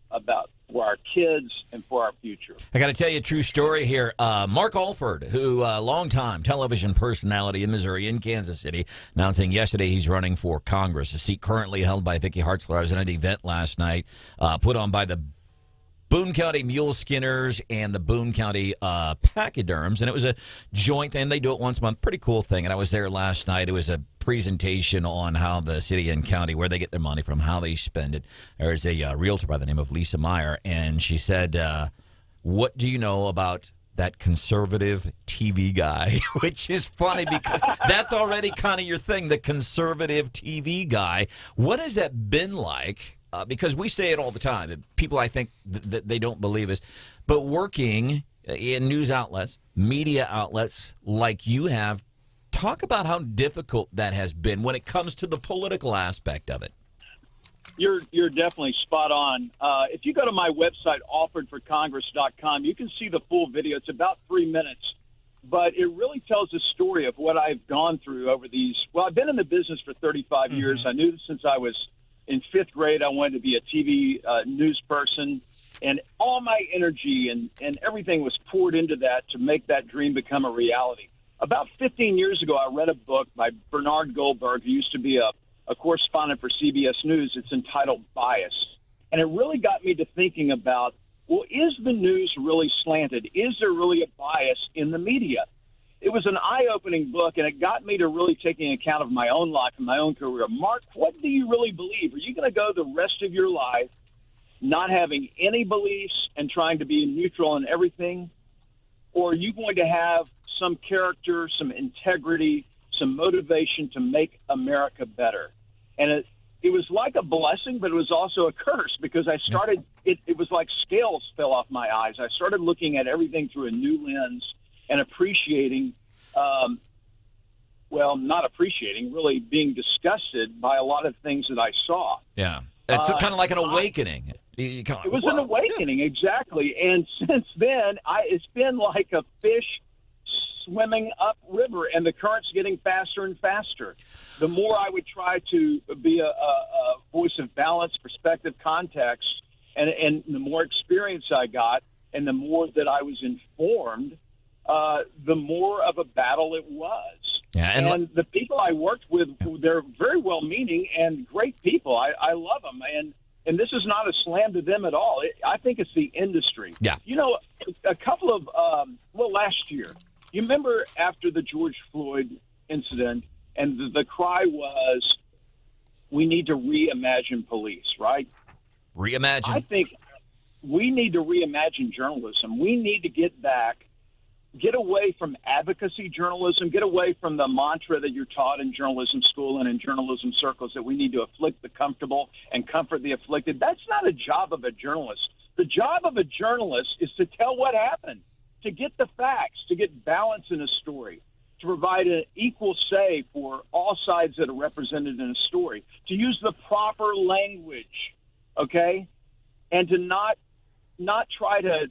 about for our kids and for our future. I got to tell you a true story here. Mark Alford, who longtime television personality in Missouri, in Kansas City, announcing yesterday he's running for Congress, a seat currently held by Vicki Hartzler. I was at an event last night put on by the Boone County Mule Skinners and the Boone County Pachyderms, and it was a joint thing. They do it once a month. Pretty cool thing, and I was there last night. It was a presentation on how the city and county, where they get their money from, how they spend it. There's a realtor by the name of Lisa Meyer, and she said, what do you know about that conservative TV guy? Which is funny because that's already kind of your thing, the conservative TV guy. What has that been like? Because we say it all the time. People, I think, that they don't believe us. But working in news outlets, media outlets like you have, talk about how difficult that has been when it comes to the political aspect of it. You're definitely spot on. If you go to my website, alfordforcongress.com, you can see the full video. It's about 3 minutes but it really tells a story of what I've gone through over these. Well, I've been in the business for 35 years. I knew since I was in 5th grade I wanted to be a TV news person, and all my energy and everything was poured into that to make that dream become a reality. About 15 years ago, I read a book by Bernard Goldberg, who used to be a correspondent for CBS News. It's entitled Bias. And it really got me to thinking about, well, is the news really slanted? Is there really a bias in the media? It was an eye-opening book, and it got me to really taking account of my own life and my own career. Mark, what do you really believe? Are you going to go the rest of your life not having any beliefs and trying to be neutral in everything? Or are you going to have some character, some integrity, some motivation to make America better? And it was like a blessing, but it was also a curse, because I started, it was like scales fell off my eyes. I started looking at everything through a new lens and appreciating, well, not appreciating, really being disgusted by a lot of things that I saw. Yeah. It's kind of like an awakening. It was an awakening, exactly. And since then, it's been like a fish swimming upriver, and the current's getting faster and faster. The more I would try to be a voice of balance, perspective, context, and the more experience I got, and the more that I was informed, the more of a battle it was. Yeah, and the people I worked with, they're very well-meaning and great people. I love them, and this is not a slam to them at all. I think it's the industry. Yeah. You know, a couple of, last year, you remember after the George Floyd incident, and the cry was, we need to reimagine police, right? Reimagine. I think we need to reimagine journalism. We need to get away from advocacy journalism, get away from the mantra that you're taught in journalism school and in journalism circles that we need to afflict the comfortable and comfort the afflicted. That's not a job of a journalist. The job of a journalist is to tell what happened, to get the facts, to get balance in a story, to provide an equal say for all sides that are represented in a story, to use the proper language, okay, and to not try to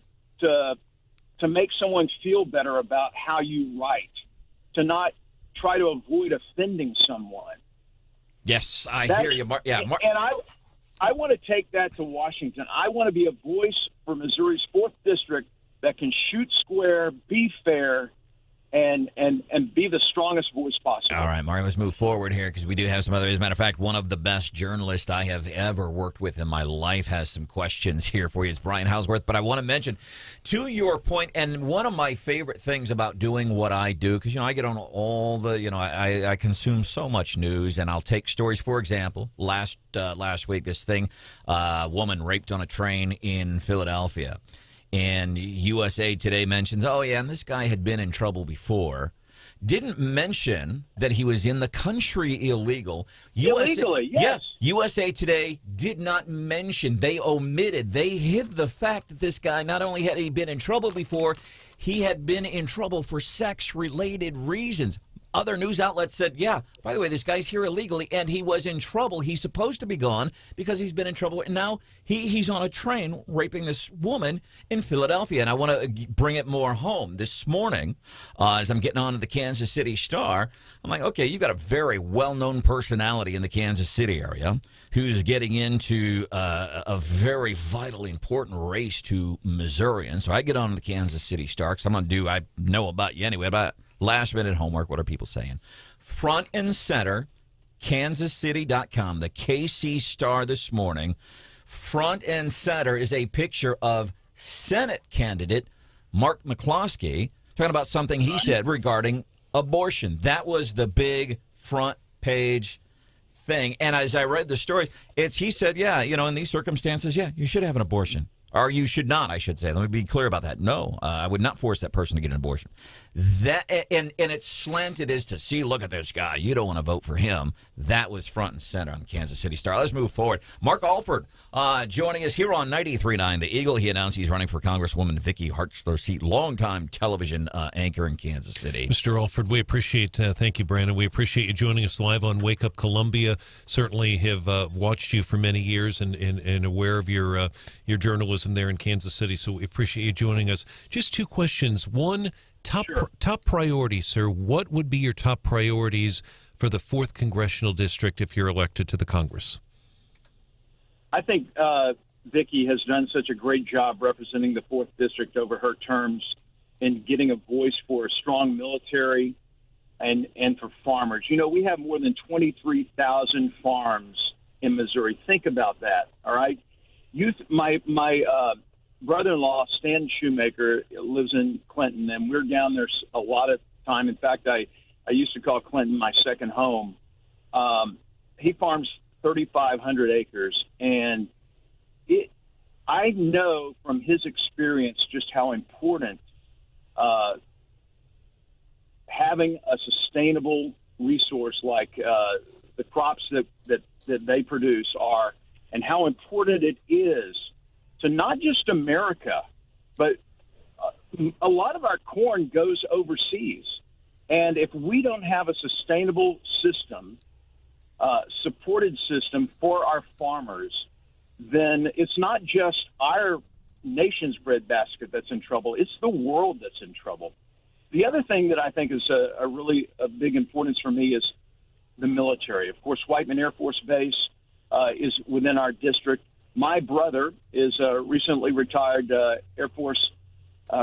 make someone feel better about how you write, to not try to avoid offending someone. Yes, I hear you, Mark. Yeah, Mark. And I want to take that to Washington. I want to be a voice for Missouri's 4th District that can shoot square, be fair, and be the strongest voice possible. All right, Mark, let's move forward here, because we do have some others. As a matter of fact, one of the best journalists I have ever worked with in my life has some questions here for you. It's Brian Hauswirth. But I want to mention, to your point, and one of my favorite things about doing what I do, because, I get on all the, I consume so much news, and I'll take stories. For example, last week, this thing, woman raped on a train in Philadelphia. And USA Today mentions, oh, yeah, and this guy had been in trouble before. Didn't mention that he was in the country illegal. Illegally, yes. Yeah, USA Today did not mention. They omitted. They hid the fact that this guy, not only had he been in trouble before, he had been in trouble for sex-related reasons. Other news outlets said, yeah, by the way, this guy's here illegally, and he was in trouble. He's supposed to be gone because he's been in trouble. And now he's on a train raping this woman in Philadelphia. And I want to bring it more home. This morning, as I'm getting on to the Kansas City Star, I'm like, okay, you've got a very well-known personality in the Kansas City area who's getting into a very vital, important race to Missourians. So I get on to the Kansas City Star, because I'm going to do, I know about you anyway, about last-minute homework. What are people saying? Front and center, kansascity.com, the KC Star this morning. Front and center is a picture of Senate candidate Mark McCloskey talking about something he said regarding abortion. That was the big front page thing. And as I read the story, he said, yeah, in these circumstances, yeah, you should have an abortion. Or you should not, I should say. Let me be clear about that. No, I would not force that person to get an abortion. That and it's slanted as to, see, look at this guy. You don't want to vote for him. That was front and center on Kansas City Star. Let's move forward. Mark Alford joining us here on 93.9 The Eagle. He announced he's running for Congresswoman Vicky Hartzler's seat, longtime television anchor in Kansas City. Mr. Alford, we appreciate, thank you, Branden. We appreciate you joining us live on Wake Up Columbia. Certainly have watched you for many years and aware of your journalism there in Kansas City, so we appreciate you joining us. Just two questions. One, Top priorities, sir. What would be your top priorities for the 4th Congressional District if you're elected to the Congress? I think Vicki has done such a great job representing the 4th District over her terms in getting a voice for a strong military and for farmers. You know, we have more than 23,000 farms in Missouri. Think about that, all right? My brother-in-law, Stan Shoemaker, lives in Clinton, and we're down there a lot of time. In fact, I used to call Clinton my second home. He farms 3,500 acres, and I know from his experience just how important having a sustainable resource like the crops that they produce are, and how important it is to not just America, but a lot of our corn goes overseas. And if we don't have a sustainable system, supported system for our farmers, then it's not just our nation's breadbasket that's in trouble. It's the world that's in trouble. The other thing that I think is a really big importance for me is the military. Of course, Whiteman Air Force Base is within our district. My brother is a recently retired Air Force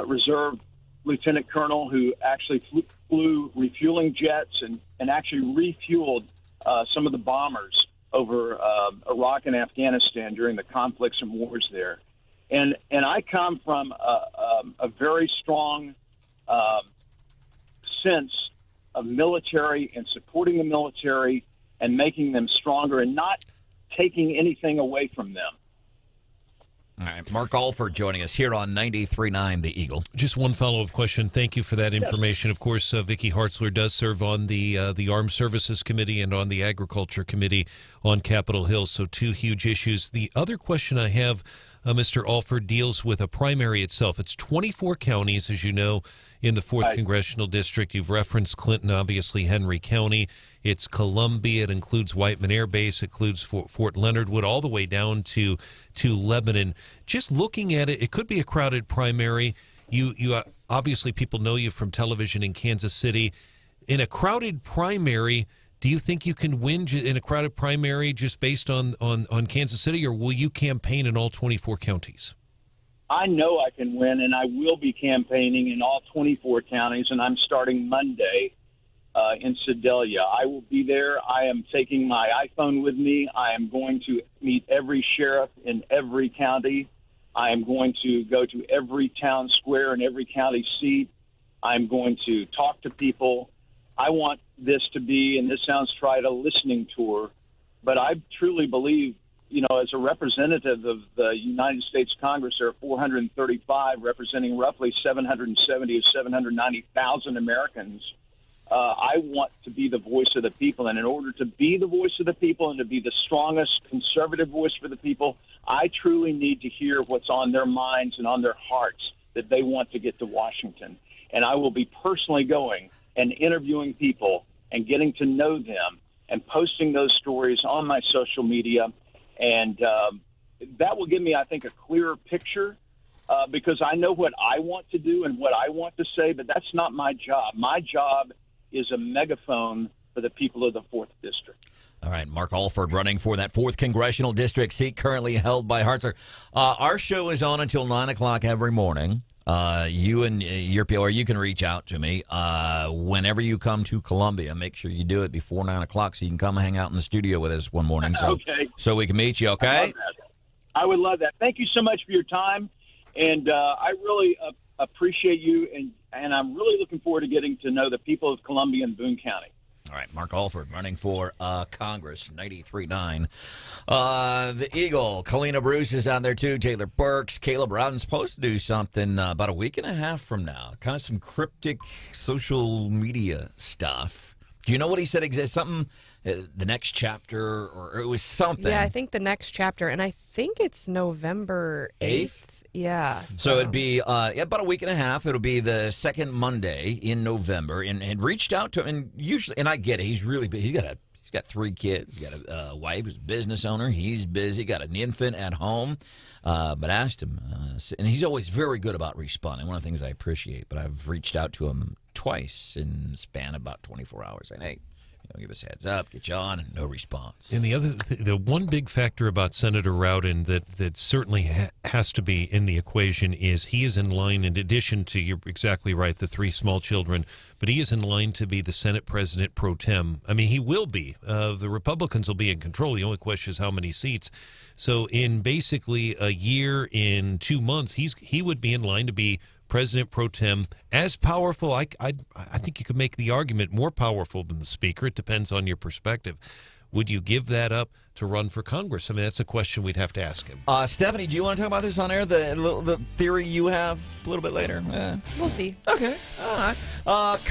Reserve Lieutenant Colonel who actually flew refueling jets and actually refueled some of the bombers over Iraq and Afghanistan during the conflicts and wars there. And I come from a very strong sense of military and supporting the military and making them stronger and not taking anything away from them. All right, Mark Alford joining us here on 93.9 The Eagle. Just one follow-up question. Thank you for that information. Yes. Of course, Vicki Hartzler does serve on the Armed Services Committee and on the Agriculture Committee on Capitol Hill, so 2 huge issues. The other question I have, Mr. Alford, deals with a primary itself. It's 24 counties, as you know, in the 4th Congressional District. You've referenced Clinton, obviously, Henry County. It's Columbia. It includes Whiteman Air Base. It includes Fort Leonard Wood, all the way down to Lebanon. Just looking at it, it could be a crowded primary. You obviously, people know you from television in Kansas City. In a crowded primary, do you think you can win in a crowded primary just based on Kansas City, or will you campaign in all 24 counties? I know I can win, and I will be campaigning in all 24 counties, and I'm starting Monday in Sedalia. I will be there. I am taking my iPhone with me. I am going to meet every sheriff in every county. I am going to go to every town square and every county seat. I'm going to talk to people. I want this to be, and this sounds trite, a listening tour, but I truly believe, you know, as a representative of the United States Congress, there are 435 representing roughly 770 or 790,000 Americans. I want to be the voice of the people, and in order to be the voice of the people and to be the strongest conservative voice for the people, I truly need to hear what's on their minds and on their hearts that they want to get to Washington. And I will be personally going and interviewing people and getting to know them and posting those stories on my social media. And that will give me, I think, a clearer picture because I know what I want to do and what I want to say, but that's not my job. My job is a megaphone for the people of the 4th District. All right, Mark Alford running for that 4th Congressional District seat currently held by Hartzler. Our show is on until 9 o'clock every morning. You and your people, or you can reach out to me whenever you come to Columbia. Make sure you do it before 9 o'clock so you can come hang out in the studio with us one morning. So we can meet you, okay? I would love that. Thank you so much for your time, and I really appreciate you, and I'm really looking forward to getting to know the people of Columbia and Boone County. All right, Mark Alford running for Congress, 93.9. The Eagle, Kalina Bruce is on there too, Taylor Burks. Caleb Brown's supposed to do something about a week and a half from now. Kind of some cryptic social media stuff. Do you know what he said exists? Something, the next chapter, or it was something. Yeah, I think the next chapter, and I think it's November 8th. Yeah. So it'd be about a week and a half. It'll be the second Monday in November, and reached out to him. And usually, and I get it, he's really big. He's He's got 3 kids. He's got a wife who's a business owner. He's busy. Got an infant at home. But asked him, and he's always very good about responding. One of the things I appreciate. But I've reached out to him twice in the span of about 24 hours. Saying, hey, give us a heads up, get you on, and no response. And the one big factor about Senator Rowden that certainly has to be in the equation is he is in line, in addition to, you're exactly right, the 3 small children, but he is in line to be the Senate President pro tem. I mean, he will be. The Republicans will be in control. The only question is how many seats. So in basically a year, in 2 months, he would be in line to be President pro tem, as powerful. I think you could make the argument more powerful than the Speaker. It depends on your perspective. Would you give that up to run for Congress? I mean, that's a question we'd have to ask him. Stephanie, do you want to talk about this on air? The theory you have a little bit later? We'll see. Okay. All right.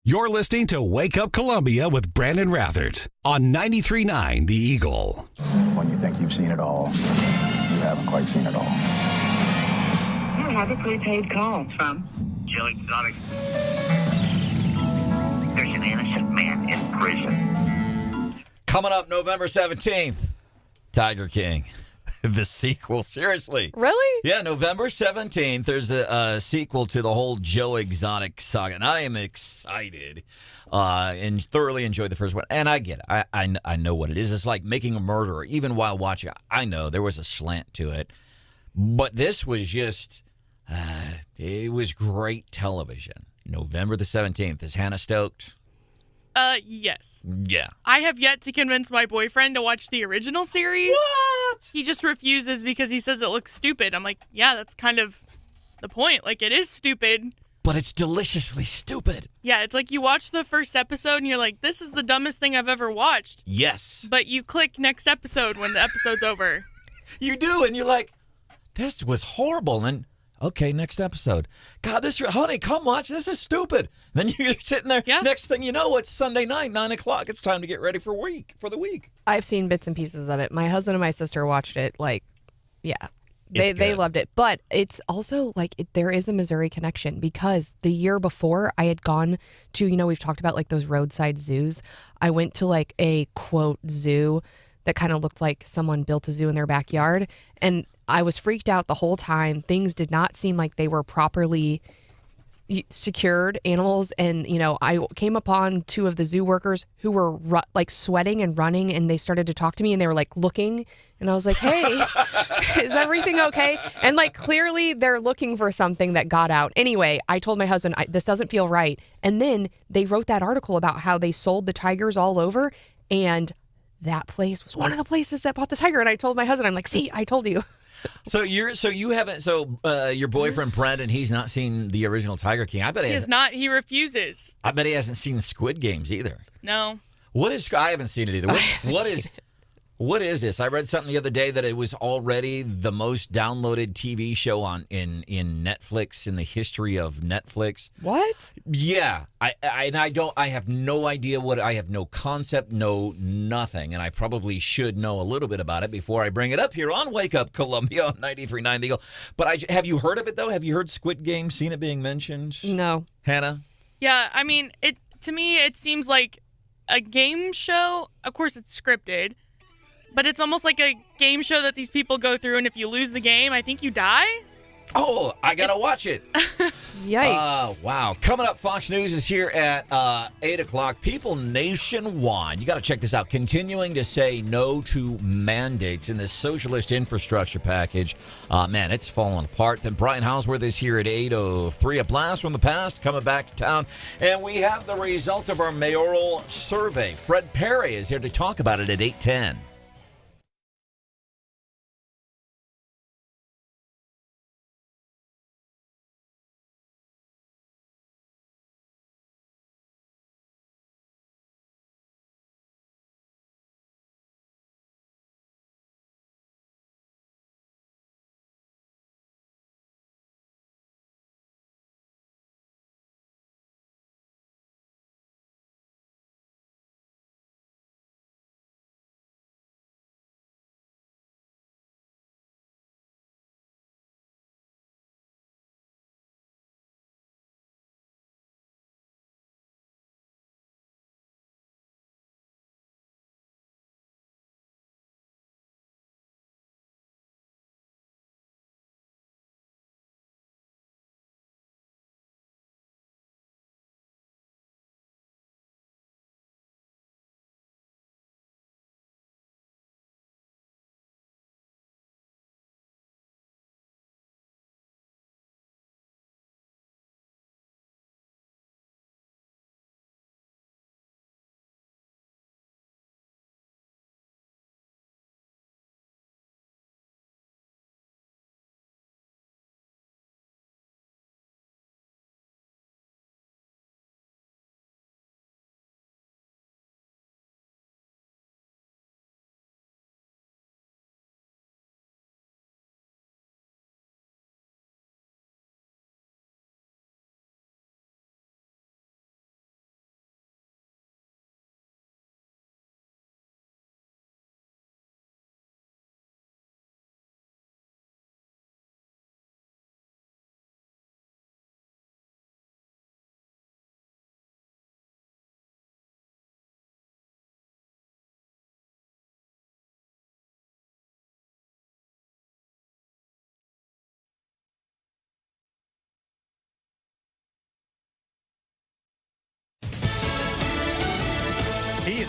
You're listening to Wake Up Columbia with Branden Rathert on 93.9 The Eagle. When you think you've seen it all, you haven't quite seen it all. You have a prepaid call from Joey Exotic. There's an innocent man in prison. Coming up November 17th, Tiger King. The sequel, seriously. Really? Yeah, November 17th, there's a sequel to the whole Joe Exotic saga, and I am excited and thoroughly enjoyed the first one. And I get it. I know what it is. It's like Making a Murderer. Even while watching it, I know there was a slant to it. But this was just, it was great television. November the 17th. Is Hannah stoked? Yes. Yeah. I have yet to convince my boyfriend to watch the original series. What? He just refuses because he says it looks stupid. I'm like, yeah, that's kind of the point. Like, it is stupid. But it's deliciously stupid. Yeah, it's like you watch the first episode and you're like, this is the dumbest thing I've ever watched. Yes. But you click next episode when the episode's over. You do, and you're like, this was horrible. And okay, next episode. God, honey, come watch. This is stupid. Then you're sitting there. Yeah. Next thing you know, it's Sunday night, 9 o'clock. It's time to get ready for the week. I've seen bits and pieces of it. My husband and my sister watched it. They loved it. But it's also there is a Missouri connection because the year before I had gone to, we've talked about those roadside zoos. I went to a quote zoo that kind of looked like someone built a zoo in their backyard. And I was freaked out the whole time. Things did not seem like they were properly secured animals. And, I came upon two of the zoo workers who were sweating and running, and they started to talk to me and they were looking. And I was like, hey, is everything okay? And clearly they're looking for something that got out. Anyway, I told my husband, this doesn't feel right. And then they wrote that article about how they sold the tigers all over. And that place was one of the places that bought the tiger. And I told my husband, I'm like, see, I told you. Your boyfriend Branden, he's not seen the original Tiger King. I bet he has not. He refuses. I bet he hasn't seen Squid Games either. No. I haven't seen it either. What is this? I read something the other day that it was already the most downloaded TV show in Netflix in the history of Netflix. What? Yeah. I have no idea I have no concept, nothing. And I probably should know a little bit about it before I bring it up here on Wake Up Columbia on 93.9 The Eagle. But have you heard of it though? Have you heard Squid Game, seen it being mentioned? No. Hannah? Yeah, I mean, to me it seems like a game show. Of course it's scripted. But it's almost like a game show that these people go through, and if you lose the game, I think you die? Oh, I gotta watch it. Yikes. Wow. Coming up, Fox News is here at 8 o'clock. People nationwide, you gotta check this out, continuing to say no to mandates in this socialist infrastructure package. Man, it's falling apart. Then Brian Hauswirth is here at 8:03. A blast from the past, coming back to town. And we have the results of our mayoral survey. Fred Parry is here to talk about it at 8:10.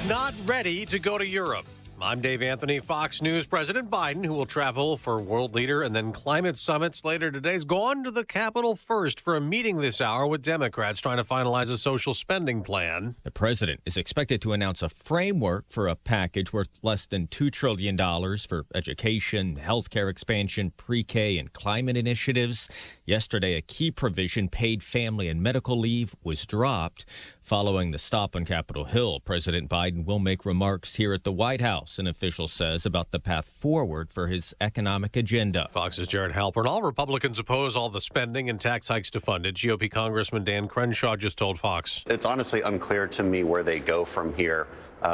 is not ready to go to Europe. I'm Dave Anthony. Fox News President Biden, who will travel for world leader and then climate summits later today, has gone to the Capitol first for a meeting this hour with Democrats trying to finalize a social spending plan. The president is expected to announce a framework for a package worth less than $2 trillion for education, healthcare expansion, pre-K, and climate initiatives. Yesterday, a key provision, paid family and medical leave, was dropped. Following the stop on Capitol Hill, President Biden will make remarks here at the White House, an official says, about the path forward for his economic agenda. Fox's Jared Halpern. All Republicans oppose all the spending and tax hikes to fund it. GOP Congressman Dan Crenshaw just told Fox. It's honestly unclear to me where they go from here.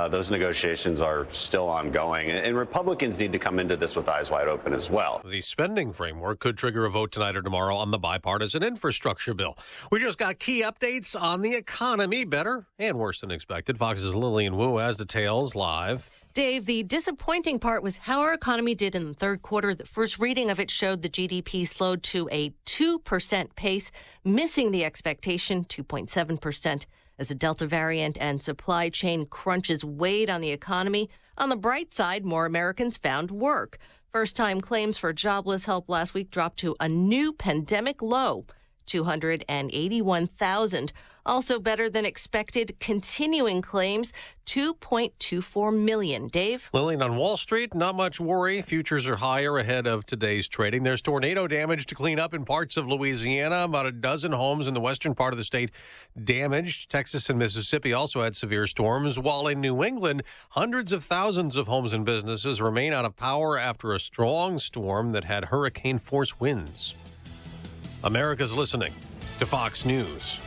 Those negotiations are still ongoing, and Republicans need to come into this with eyes wide open as well. The spending framework could trigger a vote tonight or tomorrow on the bipartisan infrastructure bill. We just got key updates on the economy, better and worse than expected. Fox's Lillian Wu has details live. Dave, the disappointing part was how our economy did in the third quarter. The first reading of it showed the GDP slowed to a 2% pace, missing the expectation, 2.7%. As the Delta variant and supply chain crunches weighed on the economy. On the bright side, more Americans found work. First-time claims for jobless help last week dropped to a new pandemic low, 281,000. Also better than expected, continuing claims, 2.24 million. Dave? Lillian, on Wall Street, not much worry. Futures are higher ahead of today's trading. There's tornado damage to clean up in parts of Louisiana. About a dozen homes in the western part of the state damaged. Texas and Mississippi also had severe storms, while in New England, hundreds of thousands of homes and businesses remain out of power after a strong storm that had hurricane-force winds. America's listening to Fox News.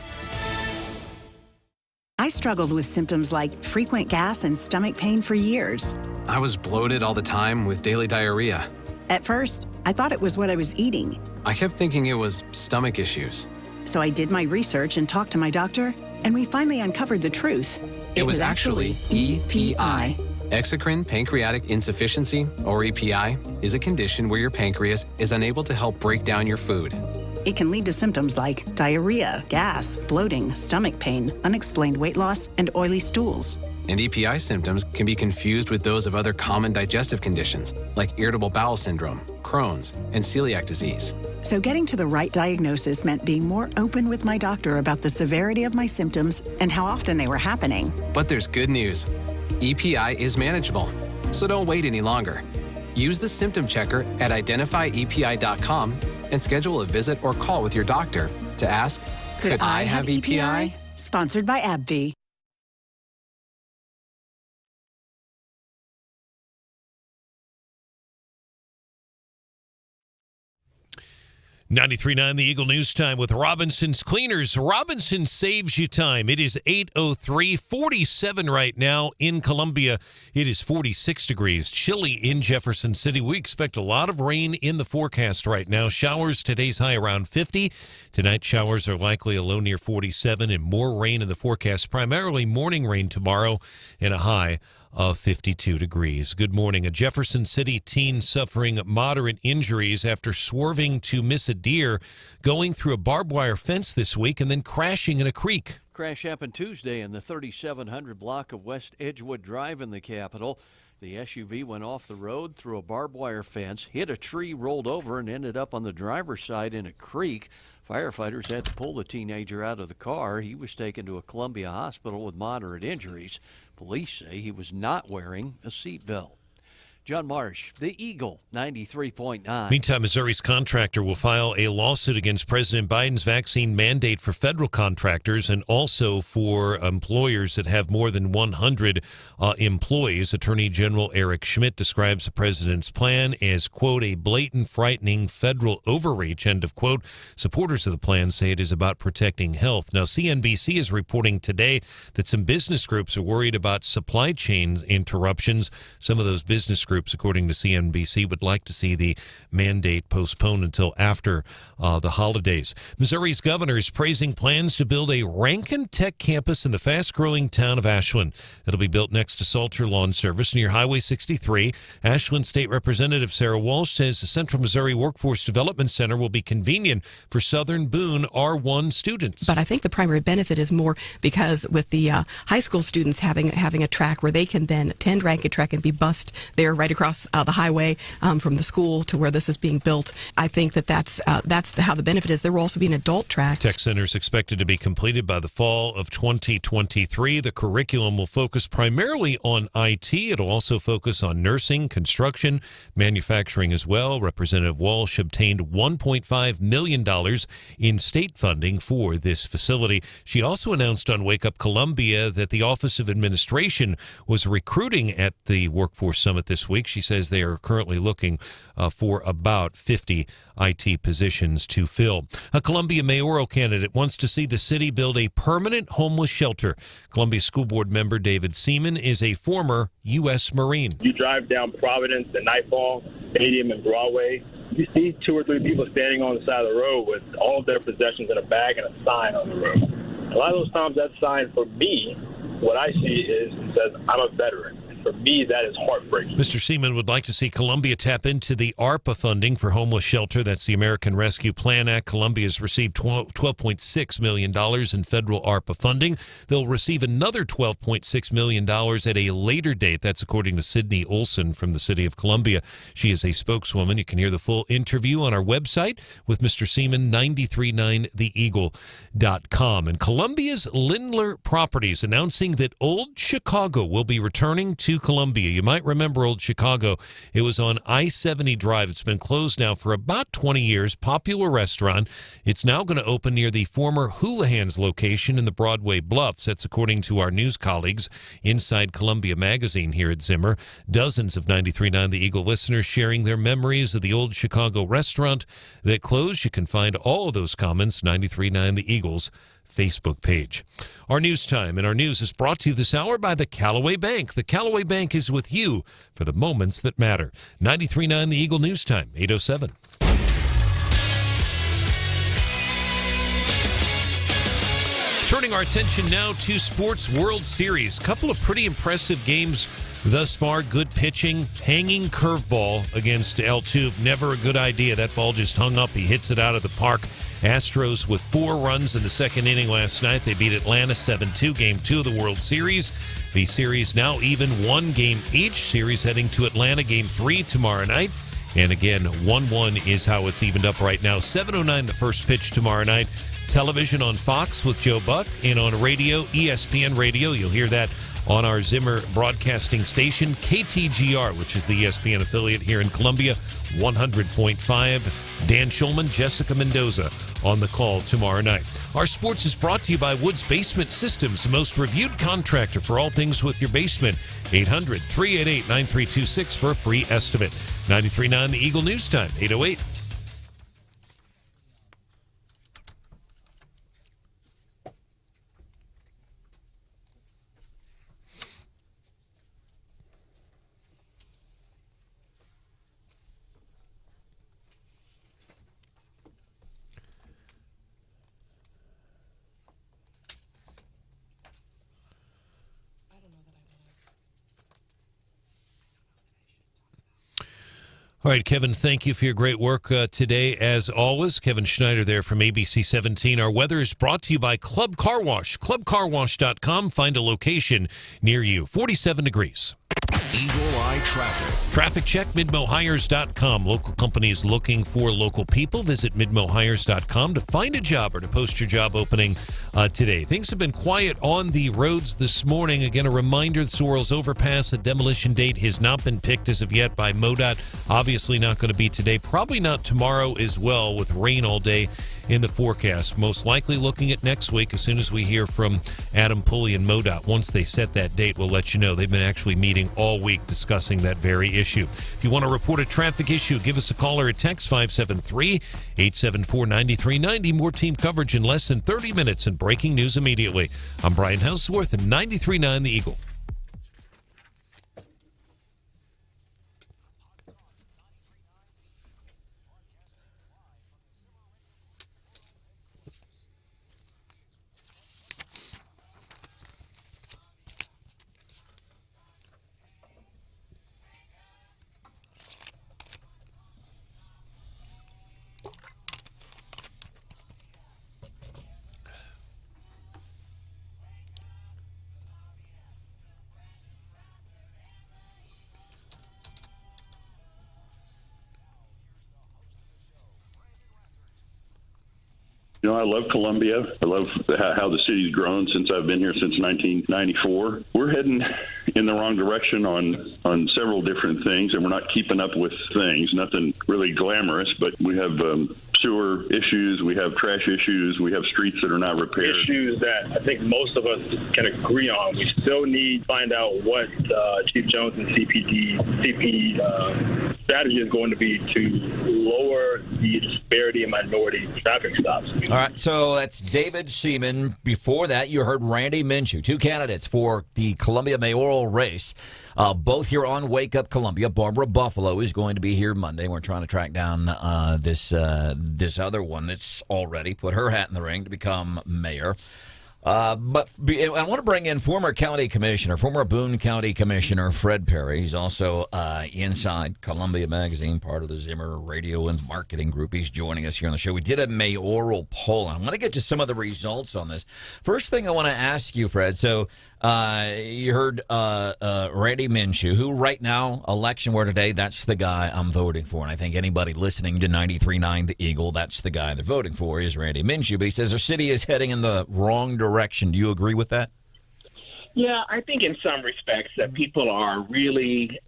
I struggled with symptoms like frequent gas and stomach pain for years. I was bloated all the time with daily diarrhea. At first, I thought it was what I was eating. I kept thinking it was stomach issues. So I did my research and talked to my doctor, and we finally uncovered the truth. It was actually EPI. Exocrine pancreatic insufficiency, or EPI, is a condition where your pancreas is unable to help break down your food. It can lead to symptoms like diarrhea, gas, bloating, stomach pain, unexplained weight loss, and oily stools. And EPI symptoms can be confused with those of other common digestive conditions, like irritable bowel syndrome, Crohn's, and celiac disease. So getting to the right diagnosis meant being more open with my doctor about the severity of my symptoms and how often they were happening. But there's good news. EPI is manageable, so don't wait any longer. Use the symptom checker at identifyepi.com and schedule a visit or call with your doctor to ask, could I have EPI? Sponsored by AbbVie. 93.9 The Eagle News Time with Robinson's Cleaners. Robinson saves you time. It is 8:03, 47 right now in Columbia. It is 46 degrees, chilly in Jefferson City. We expect a lot of rain in the forecast right now. Showers, today's high around 50. Tonight, showers are likely a low near 47 and more rain in the forecast, primarily morning rain tomorrow and a high of 52 degrees. Good morning. A Jefferson City teen suffering moderate injuries after swerving to miss a deer going through a barbed wire fence this week and then crashing in a creek. Crash happened Tuesday in the 3700 block of West Edgewood Drive in the Capitol. The SUV went off the road through a barbed wire fence, hit a tree, rolled over, and ended up on the driver's side in a creek. Firefighters had to pull the teenager out of the car. He was taken to a Columbia hospital with moderate injuries. Police say he was not wearing a seatbelt. John Marsh, the Eagle, 93.9. Meantime, Missouri's contractor will file a lawsuit against President Biden's vaccine mandate for federal contractors and also for employers that have more than 100 employees. Attorney General Eric Schmidt describes the president's plan as, quote, a blatant, frightening federal overreach, end of quote. Supporters of the plan say it is about protecting health. Now, CNBC is reporting today that some business groups are worried about supply chain interruptions. Some of those business groups groups, according to CNBC, would like to see the mandate postponed until after the holidays. Missouri's governor is praising plans to build a Rankin Tech campus in the fast-growing town of Ashland. It'll be built next to Salter Lawn Service near Highway 63. Ashland State Representative Sarah Walsh says the Central Missouri Workforce Development Center will be convenient for Southern Boone R1 students. But I think the primary benefit is more because with the high school students having a track where they can then attend Rankin Track and be bused there right across the highway from the school to where this is being built. I think that's how the benefit is. There will also be an adult track. Tech Center is expected to be completed by the fall of 2023. The curriculum will focus primarily on IT. It'll also focus on nursing, construction, manufacturing as well. Representative Walsh obtained $1.5 million in state funding for this facility. She also announced on Wake Up Columbia that the Office of Administration was recruiting at the Workforce Summit this week. She says they are currently looking for about 50 IT positions to fill. A Columbia mayoral candidate wants to see the city build a permanent homeless shelter. Columbia School Board member David Seaman is a former U.S. Marine. You drive down Providence and Nightfall, Stadium, and Broadway. You see 2 or 3 people standing on the side of the road with all of their possessions in a bag and a sign on the road. A lot of those times that sign, for me, what I see is it says, I'm a veteran. For me, that is heartbreaking. Mr. Seaman would like to see Columbia tap into the ARPA funding for homeless shelter. That's the American Rescue Plan Act. Columbia has received $12.6 million in federal ARPA funding. They'll receive another $12.6 million at a later date. That's according to Sydney Olson from the city of Columbia. She is a spokeswoman. You can hear the full interview on our website with Mr. Seaman, 939theeagle.com. And Columbia's Lindler Properties announcing that Old Chicago will be returning to Columbia. You might remember Old Chicago. It was on I-70 Drive. It's been closed now for about 20 years. Popular restaurant. It's now going to open near the former Houlihan's location in the Broadway Bluffs. That's according to our news colleagues inside Columbia Magazine here at Zimmer. Dozens of 93.9 The Eagle listeners sharing their memories of the Old Chicago restaurant that closed. You can find all of those comments, 93.9 The Eagle's Facebook page. Our news time, and our news is brought to you this hour by the Callaway Bank. The Callaway Bank is with you for the moments that matter. 93.9 The Eagle News Time, 8:07. Turning our attention now to Sports World Series. Couple of pretty impressive games thus far. Good pitching, hanging curveball against Altuve. Never a good idea. That ball just hung up. He hits it out of the park. Astros with 4 runs in the second inning last night. They beat Atlanta 7-2, Game 2 of the World Series. The series now even 1 game each. Series heading to Atlanta, Game 3 tomorrow night. And again, 1-1 is how it's evened up right now. 7:09 the first pitch tomorrow night. Television on Fox with Joe Buck, and on radio, ESPN Radio. You'll hear that on our Zimmer broadcasting station, KTGR, which is the ESPN affiliate here in Columbia, 100.5. Dan Schulman, Jessica Mendoza on the call tomorrow night. Our sports is brought to you by Woods Basement Systems, the most reviewed contractor for all things with your basement. 800-388-9326 for a free estimate. 93.9 The Eagle News Time, 8:08. All right, Kevin, thank you for your great work today, as always. Kevin Schneider there from ABC 17. Our weather is brought to you by Club Car Wash. ClubCarWash.com. Find a location near you. 47 degrees. Eagle Eye Traffic. Traffic check, MidmoHires.com. Local companies looking for local people. Visit MidmoHires.com to find a job or to post your job opening today. Things have been quiet on the roads this morning. Again, a reminder, the Sorrells Overpass, the demolition date has not been picked as of yet by MoDOT. Obviously not going to be today. Probably not tomorrow as well, with rain all day in the forecast. Most likely looking at next week as soon as we hear from Adam Pulley and MoDOT. Once they set that date, we'll let you know. They've been actually meeting all week discussing that very issue. If you want to report a traffic issue, give us a call or a text, 573-874-9390. More team coverage in less than 30 minutes and breaking news immediately. I'm Brian Hauswirth, and 93.9 The Eagle. I love Columbia. I love how the city's grown since I've been here since 1994. We're heading in the wrong direction on several different things, and we're not keeping up with things. Nothing really glamorous, but we have sewer issues, we have trash issues, we have streets that are not repaired. Issues that I think most of us can agree on. We still need to find out what Chief Jones and CP strategy is going to be to lower the disparity in minority traffic stops. All right, so that's David Seaman. Before that, you heard Randy Minshew, two candidates for the Columbia mayoral race, both here on Wake Up Columbia. Barbara Buffalo is going to be here Monday. We're trying to track down this other one that's already put her hat in the ring to become mayor. But I want to bring in former Boone County Commissioner Fred Parry. He's also inside Columbia Magazine, part of the Zimmer Radio and Marketing Group. He's joining us here on the show. We did a mayoral poll, and I want to get to some of the results on this. First thing I want to ask you, Fred, so you heard Randy Minshew, who right now, election word today, that's the guy I'm voting for. And I think anybody listening to 93.9 The Eagle, that's the guy they're voting for is Randy Minshew. But he says our city is heading in the wrong direction. Do you agree with that? Yeah, I think in some respects that people are really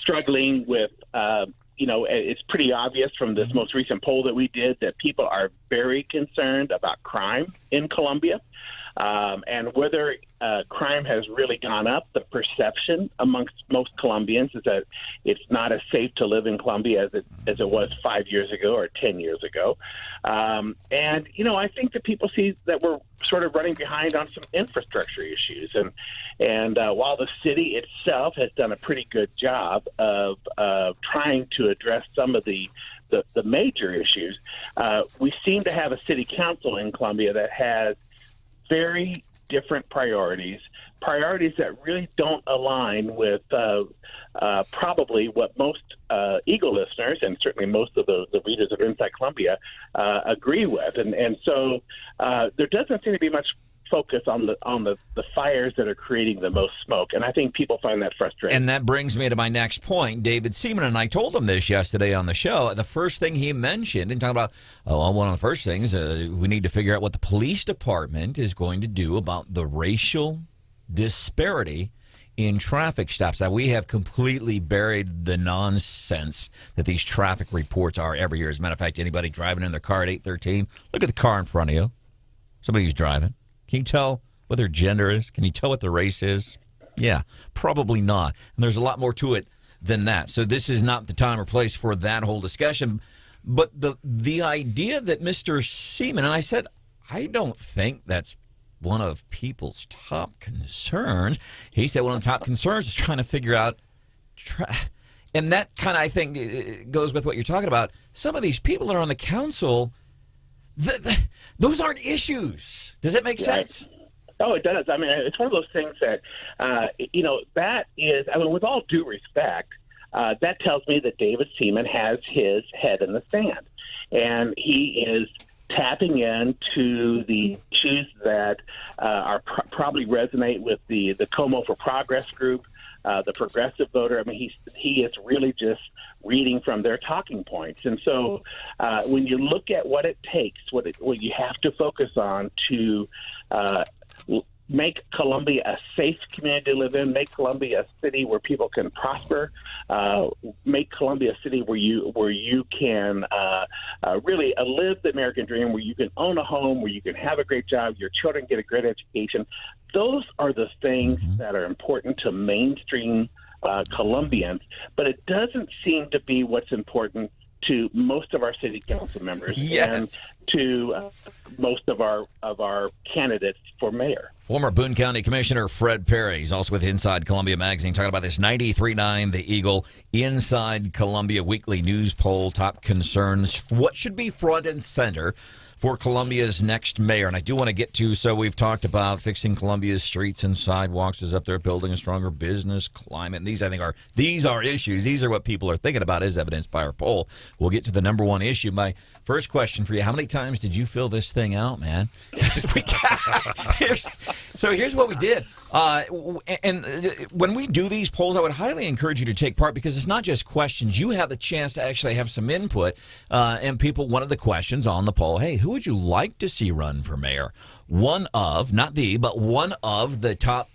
struggling with, it's pretty obvious from this most recent poll that we did that people are very concerned about crime in Columbia. And whether crime has really gone up, the perception amongst most Columbians is that it's not as safe to live in Columbia as it was 5 years ago or 10 years ago. I think that people see that we're sort of running behind on some infrastructure issues. And while the city itself has done a pretty good job of trying to address some of the major issues, we seem to have a city council in Columbia that has very different priorities that really don't align with probably what most Eagle listeners and certainly most of the readers of Inside Columbia agree with. And so there doesn't seem to be much focus on the fires that are creating the most smoke. And I think people find that frustrating. And that brings me to my next point. David Seaman, and I told him this yesterday on the show, the first thing he mentioned, and talking about, one of the first things, we need to figure out what the police department is going to do about the racial disparity in traffic stops. Now, we have completely buried the nonsense that these traffic reports are every year. As a matter of fact, anybody driving in their car at 8:13, look at the car in front of you. Somebody who's driving. Can you tell what their gender is? Can you tell what their race is? Yeah, probably not. And there's a lot more to it than that. So this is not the time or place for that whole discussion. But the idea that Mr. Seaman, and I said, I don't think that's one of people's top concerns. He said one of the top concerns is trying to figure out, and that kind of, I think, goes with what you're talking about. Some of these people that are on the council, those aren't issues. Does that make sense? Oh, it does. I mean, it's one of those things that, that is, I mean, with all due respect, that tells me that David Seaman has his head in the sand. And he is tapping into the issues that are probably resonate with the Como for Progress group, the progressive voter. I mean, he is really just reading from their talking points. And so when you look at what it takes, what you have to focus on to make Columbia a safe community to live in, make Columbia a city where people can prosper, make Columbia a city where you can really live the American dream, where you can own a home, where you can have a great job, your children get a great education. Those are the things that are important to mainstream Columbians, but it doesn't seem to be what's important to most of our city council members and to most of our candidates for mayor. Former Boone County Commissioner Fred Parry. He's also with Inside Columbia Magazine, talking about this 93.9 The Eagle Inside Columbia weekly news poll, top concerns, what should be front and center for Columbia's next mayor. And I do want to get to, so we've talked about fixing Columbia's streets and sidewalks is up there, building a stronger business climate. And these, I think, these are issues. These are what people are thinking about, as evidenced by our poll. We'll get to the number one issue. My first question for you, how many times did you fill this thing out, man? So here's what we did. And when we do these polls, I would highly encourage you to take part because it's not just questions. You have the chance to actually have some input. And people, one of the questions on the poll, hey, who would you like to see run for mayor? One of, not the, but one of the top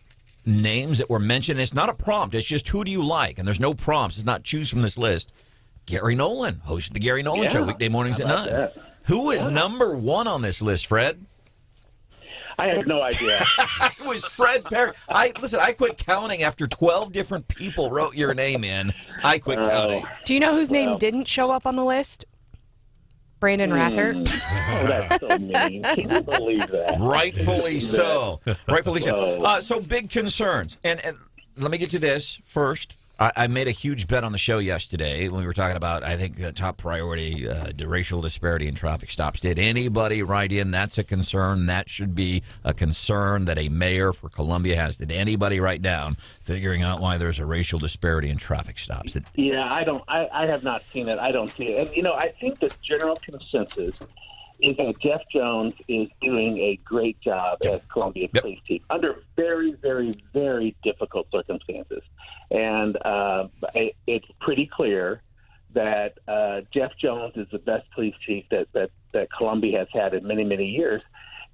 names that were mentioned. It's not a prompt. It's just who do you like? And there's no prompts. It's not choose from this list. Gary Nolan, host of the Gary Nolan Show, weekday mornings at 9. That? Who is number one on this list, Fred? I have no idea. It was Fred Parry. I quit counting after 12 different people wrote your name in. I quit counting. Do you know whose name didn't show up on the list? Branden Rathert. Oh, that's so mean. Can you believe that? Rightfully so. Rightfully so. So big concerns. And let me get to this first. I made a huge bet on the show yesterday when we were talking about, I think, top priority, racial disparity in traffic stops. Did anybody write in, that's a concern, that should be a concern that a mayor for Columbia has? Did anybody write down figuring out why there's a racial disparity in traffic stops? Yeah, I have not seen it. I don't see it. And, I think the general consensus is that Jeff Jones is doing a great job as Columbia's police chief under very, very, very difficult circumstances. And it's pretty clear that Jeff Jones is the best police chief that Columbia has had in many, many years.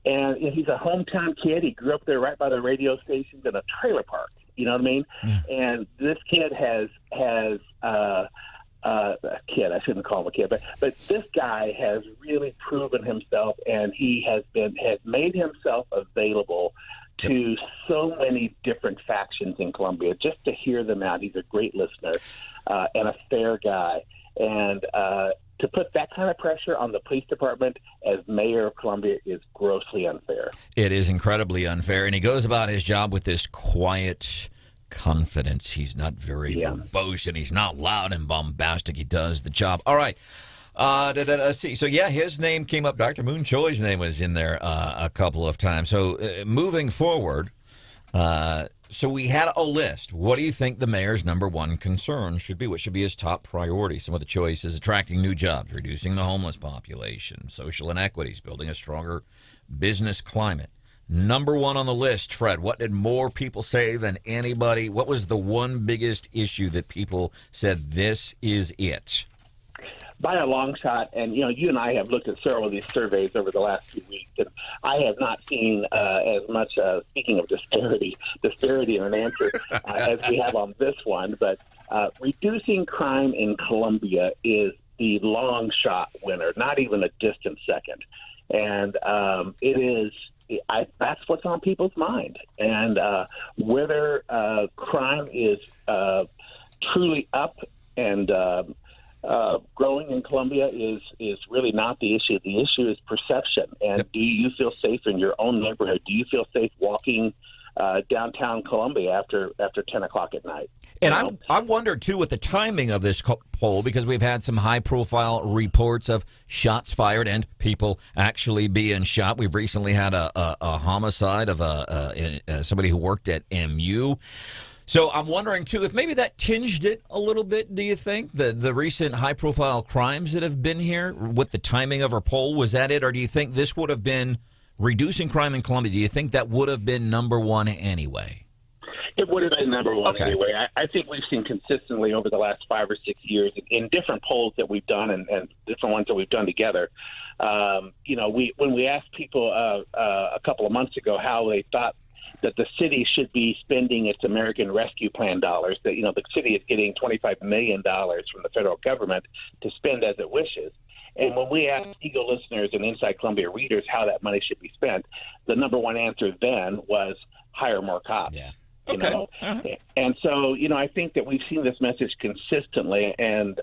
And he's a hometown kid. He grew up there right by the radio stations in a trailer park. You know what I mean? Yeah. And this kid has a kid. I shouldn't call him a kid, but this guy has really proven himself, and he has made himself available to so many different factions in Columbia. Just to hear them out, he's a great listener and a fair guy. And to put that kind of pressure on the police department as mayor of Columbia is grossly unfair. It is incredibly unfair, and he goes about his job with this quiet confidence. He's not very verbose, and he's not loud and bombastic. He does the job. All right. Let's see. So, his name came up. Dr. Moon Choi's name was in there a couple of times. So, moving forward, so we had a list. What do you think the mayor's number one concern should be? What should be his top priority? Some of the choices: attracting new jobs, reducing the homeless population, social inequities, building a stronger business climate. Number one on the list, Fred, what did more people say than anybody? What was the one biggest issue that people said, this is it? By a long shot, and you and I have looked at several of these surveys over the last few weeks, and I have not seen as much, speaking of disparity in an answer as we have on this one, but reducing crime in Columbia is the long shot winner, not even a distant second. And it is... that's what's on people's mind. And whether crime is truly up and growing in Columbia is really not the issue. The issue is perception. And do you feel safe in your own neighborhood? Do you feel safe walking downtown Columbia after 10 o'clock at night? And I wonder, too, with the timing of this poll, because we've had some high-profile reports of shots fired and people actually being shot. We've recently had a homicide of somebody who worked at MU. So I'm wondering, too, if maybe that tinged it a little bit, do you think? The recent high-profile crimes that have been here with the timing of our poll, was that it? Or do you think this would have been reducing crime in Columbia? Do you think that would have been number one anyway? It would have been number one anyway. I think we've seen consistently over the last 5 or 6 years in different polls that we've done and different ones that we've done together. When we asked people a couple of months ago how they thought that the city should be spending its American Rescue Plan dollars, that, the city is getting $25 million from the federal government to spend as it wishes. And when we asked Eagle listeners and Inside Columbia readers how that money should be spent, the number one answer then was hire more cops. Yeah. And so, I think that we've seen this message consistently, and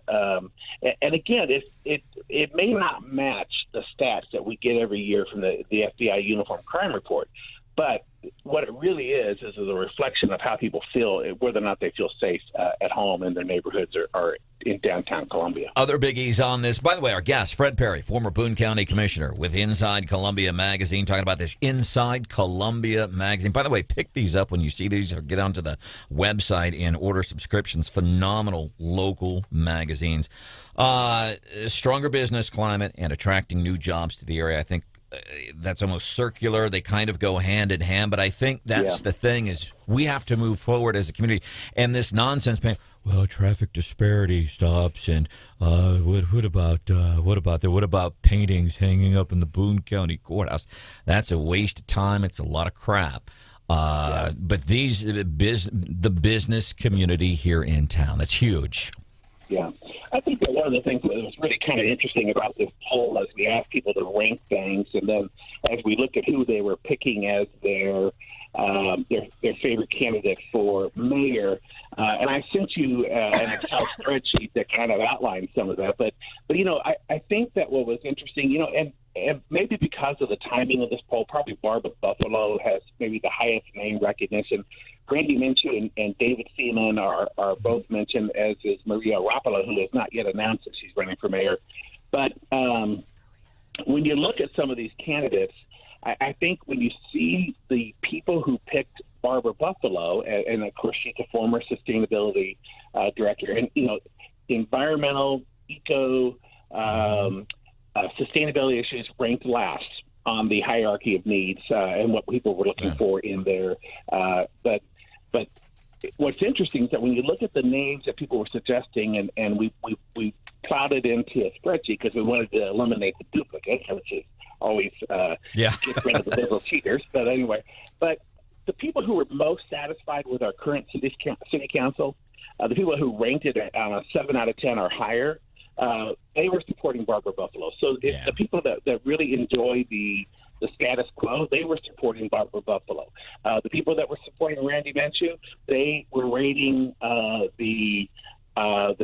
again, it may not match the stats that we get every year from the FBI Uniform Crime Report, but what it really is a reflection of how people feel, whether or not they feel safe at home in their neighborhoods or in downtown Columbia. Other biggies on this. By the way, our guest, Fred Parry, former Boone County Commissioner with Inside Columbia Magazine, talking about this Inside Columbia Magazine. By the way, pick these up when you see these or get onto the website and order subscriptions. Phenomenal local magazines. Stronger business climate and attracting new jobs to the area. I think that's almost circular. They kind of go hand in hand. But I think that's the thing is we have to move forward as a community. And this nonsense, well, traffic disparity stops, and what about paintings hanging up in the Boone County Courthouse? That's a waste of time. It's a lot of crap. But the business community here in town, that's huge. Yeah. I think that one of the things that was really kind of interesting about this poll as we asked people to rank things, and then as we looked at who they were picking as their favorite candidate for mayor, and I sent you an Excel spreadsheet that kind of outlines some of that. But I think that what was interesting, and maybe because of the timing of this poll, probably Barbara Buffalo has maybe the highest name recognition. Randy Minshew and David Seaman are both mentioned, as is Maria Rapala, who has not yet announced that she's running for mayor. But when you look at some of these candidates, I think when you see the people who picked Barbara Buffalo, and of course she's a former sustainability director, and environmental, sustainability issues ranked last on the hierarchy of needs and what people were looking for in there. But what's interesting is that when you look at the names that people were suggesting, and we plotted into a spreadsheet because we wanted to eliminate the duplicates, which is always get rid of the liberal cheaters. But anyway, the people who were most satisfied with our current city council, the people who ranked it on a 7 out of 10 or higher, they were supporting Barbara Buffalo. So the people that really enjoy the status quo, they were supporting Barbara Buffalo. The people that were supporting Randy Minshew, they were rating the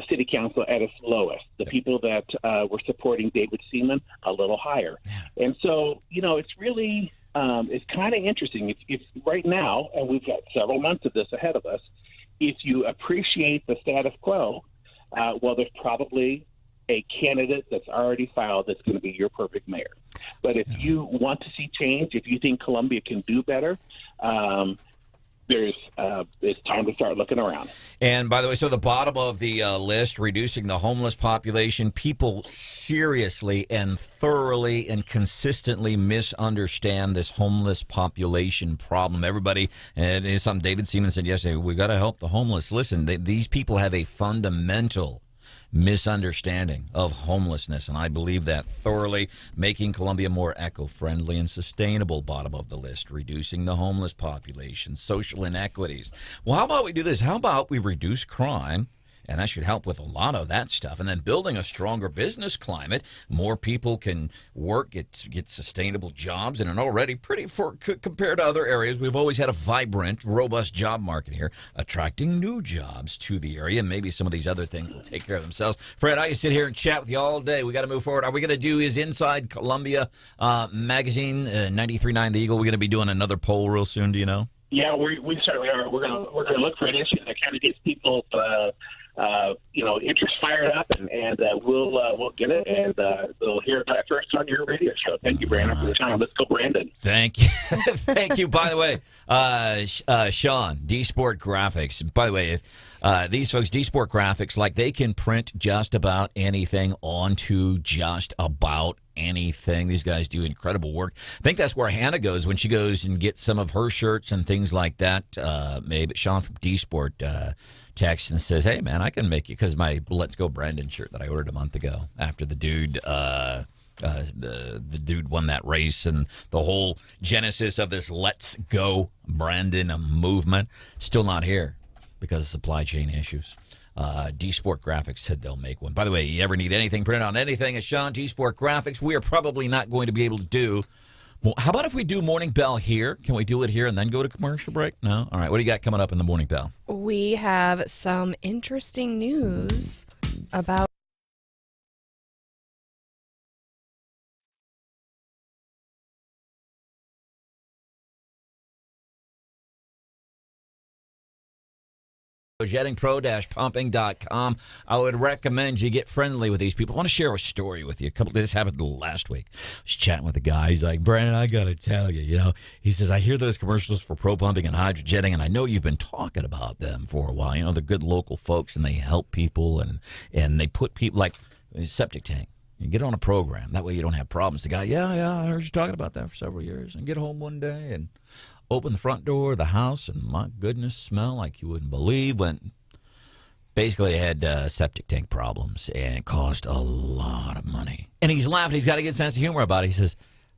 city council at its lowest. The people that were supporting David Seaman, a little higher. And so, it's really it's kind of interesting. If right now, and we've got several months of this ahead of us, if you appreciate the status quo, well, there's probably a candidate that's already filed that's going to be your perfect mayor. But if you want to see change, if you think Columbia can do better, it's time to start looking around. And by the way, so the bottom of the list, reducing the homeless population, people seriously and thoroughly and consistently misunderstand this homeless population problem. Everybody, and it's something David Seaman said yesterday, we got to help the homeless. Listen, these people have a fundamental misunderstanding of homelessness, and I believe that thoroughly. Making Columbia more eco-friendly and sustainable, bottom of the list. Reducing the homeless population, social inequities. Well, how about we do this? How about we reduce crime? And that should help with a lot of that stuff. And then building a stronger business climate. More people can work, get sustainable jobs, and an already compared to other areas, we've always had a vibrant, robust job market here, attracting new jobs to the area. And maybe some of these other things will take care of themselves. Fred, I can sit here and chat with you all day. We got to move forward. Are we going to do his Inside Columbia magazine, 93.9 The Eagle? We're going to be doing another poll real soon, do you know? Yeah, we certainly are. We're gonna look for an issue that kind of gets people interest fired up, and we'll get it, and they'll hear about it first on your radio show. Thank you, Branden, for the time. Let's go, Branden. Thank you. Thank you. By the way, Sean, D-Sport Graphics. By the way, these folks, D-Sport Graphics, like they can print just about anything onto just about anything. These guys do incredible work. I think that's where Hannah goes when she goes and gets some of her shirts and things like that. Maybe Sean from D-Sport texts and says, hey, man, I can make you, because my Let's Go Branden shirt that I ordered a month ago after the dude the dude won that race, and the whole genesis of this Let's Go Branden movement still not here because of supply chain issues. D-Sport Graphics said they'll make one. By the way, you ever need anything printed on anything at Sean D-Sport Graphics, we are probably not going to be able to do. Well, how about if we do Morning Bell here? Can we do it here and then go to commercial break? No? All right. What do you got coming up in the Morning Bell? We have some interesting news about jettingpro-pumping.com. I would recommend you get friendly with these people. I want to share a story with you. This happened last week. I was chatting with a guy. He's like, Branden, I got to tell you, he says, I hear those commercials for pro pumping and hydrojetting, and I know you've been talking about them for a while. They're good local folks, and they help people, and they put people like septic tank. You get on a program. That way you don't have problems. The guy, yeah, I heard you talking about that for several years. And get home one day and open the front door of the house, and my goodness, smell like you wouldn't believe. When basically had septic tank problems, and it cost a lot of money. And he's laughing. He's got a good sense of humor about it. He says,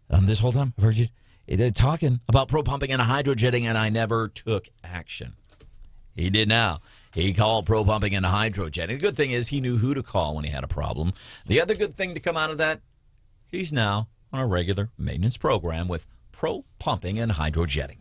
this whole time, I've heard you talking about pro pumping and hydrojetting, and I never took action. He did now. He called pro pumping and hydrojetting. The good thing is he knew who to call when he had a problem. The other good thing to come out of that, he's now on a regular maintenance program with pro pumping and hydrojetting.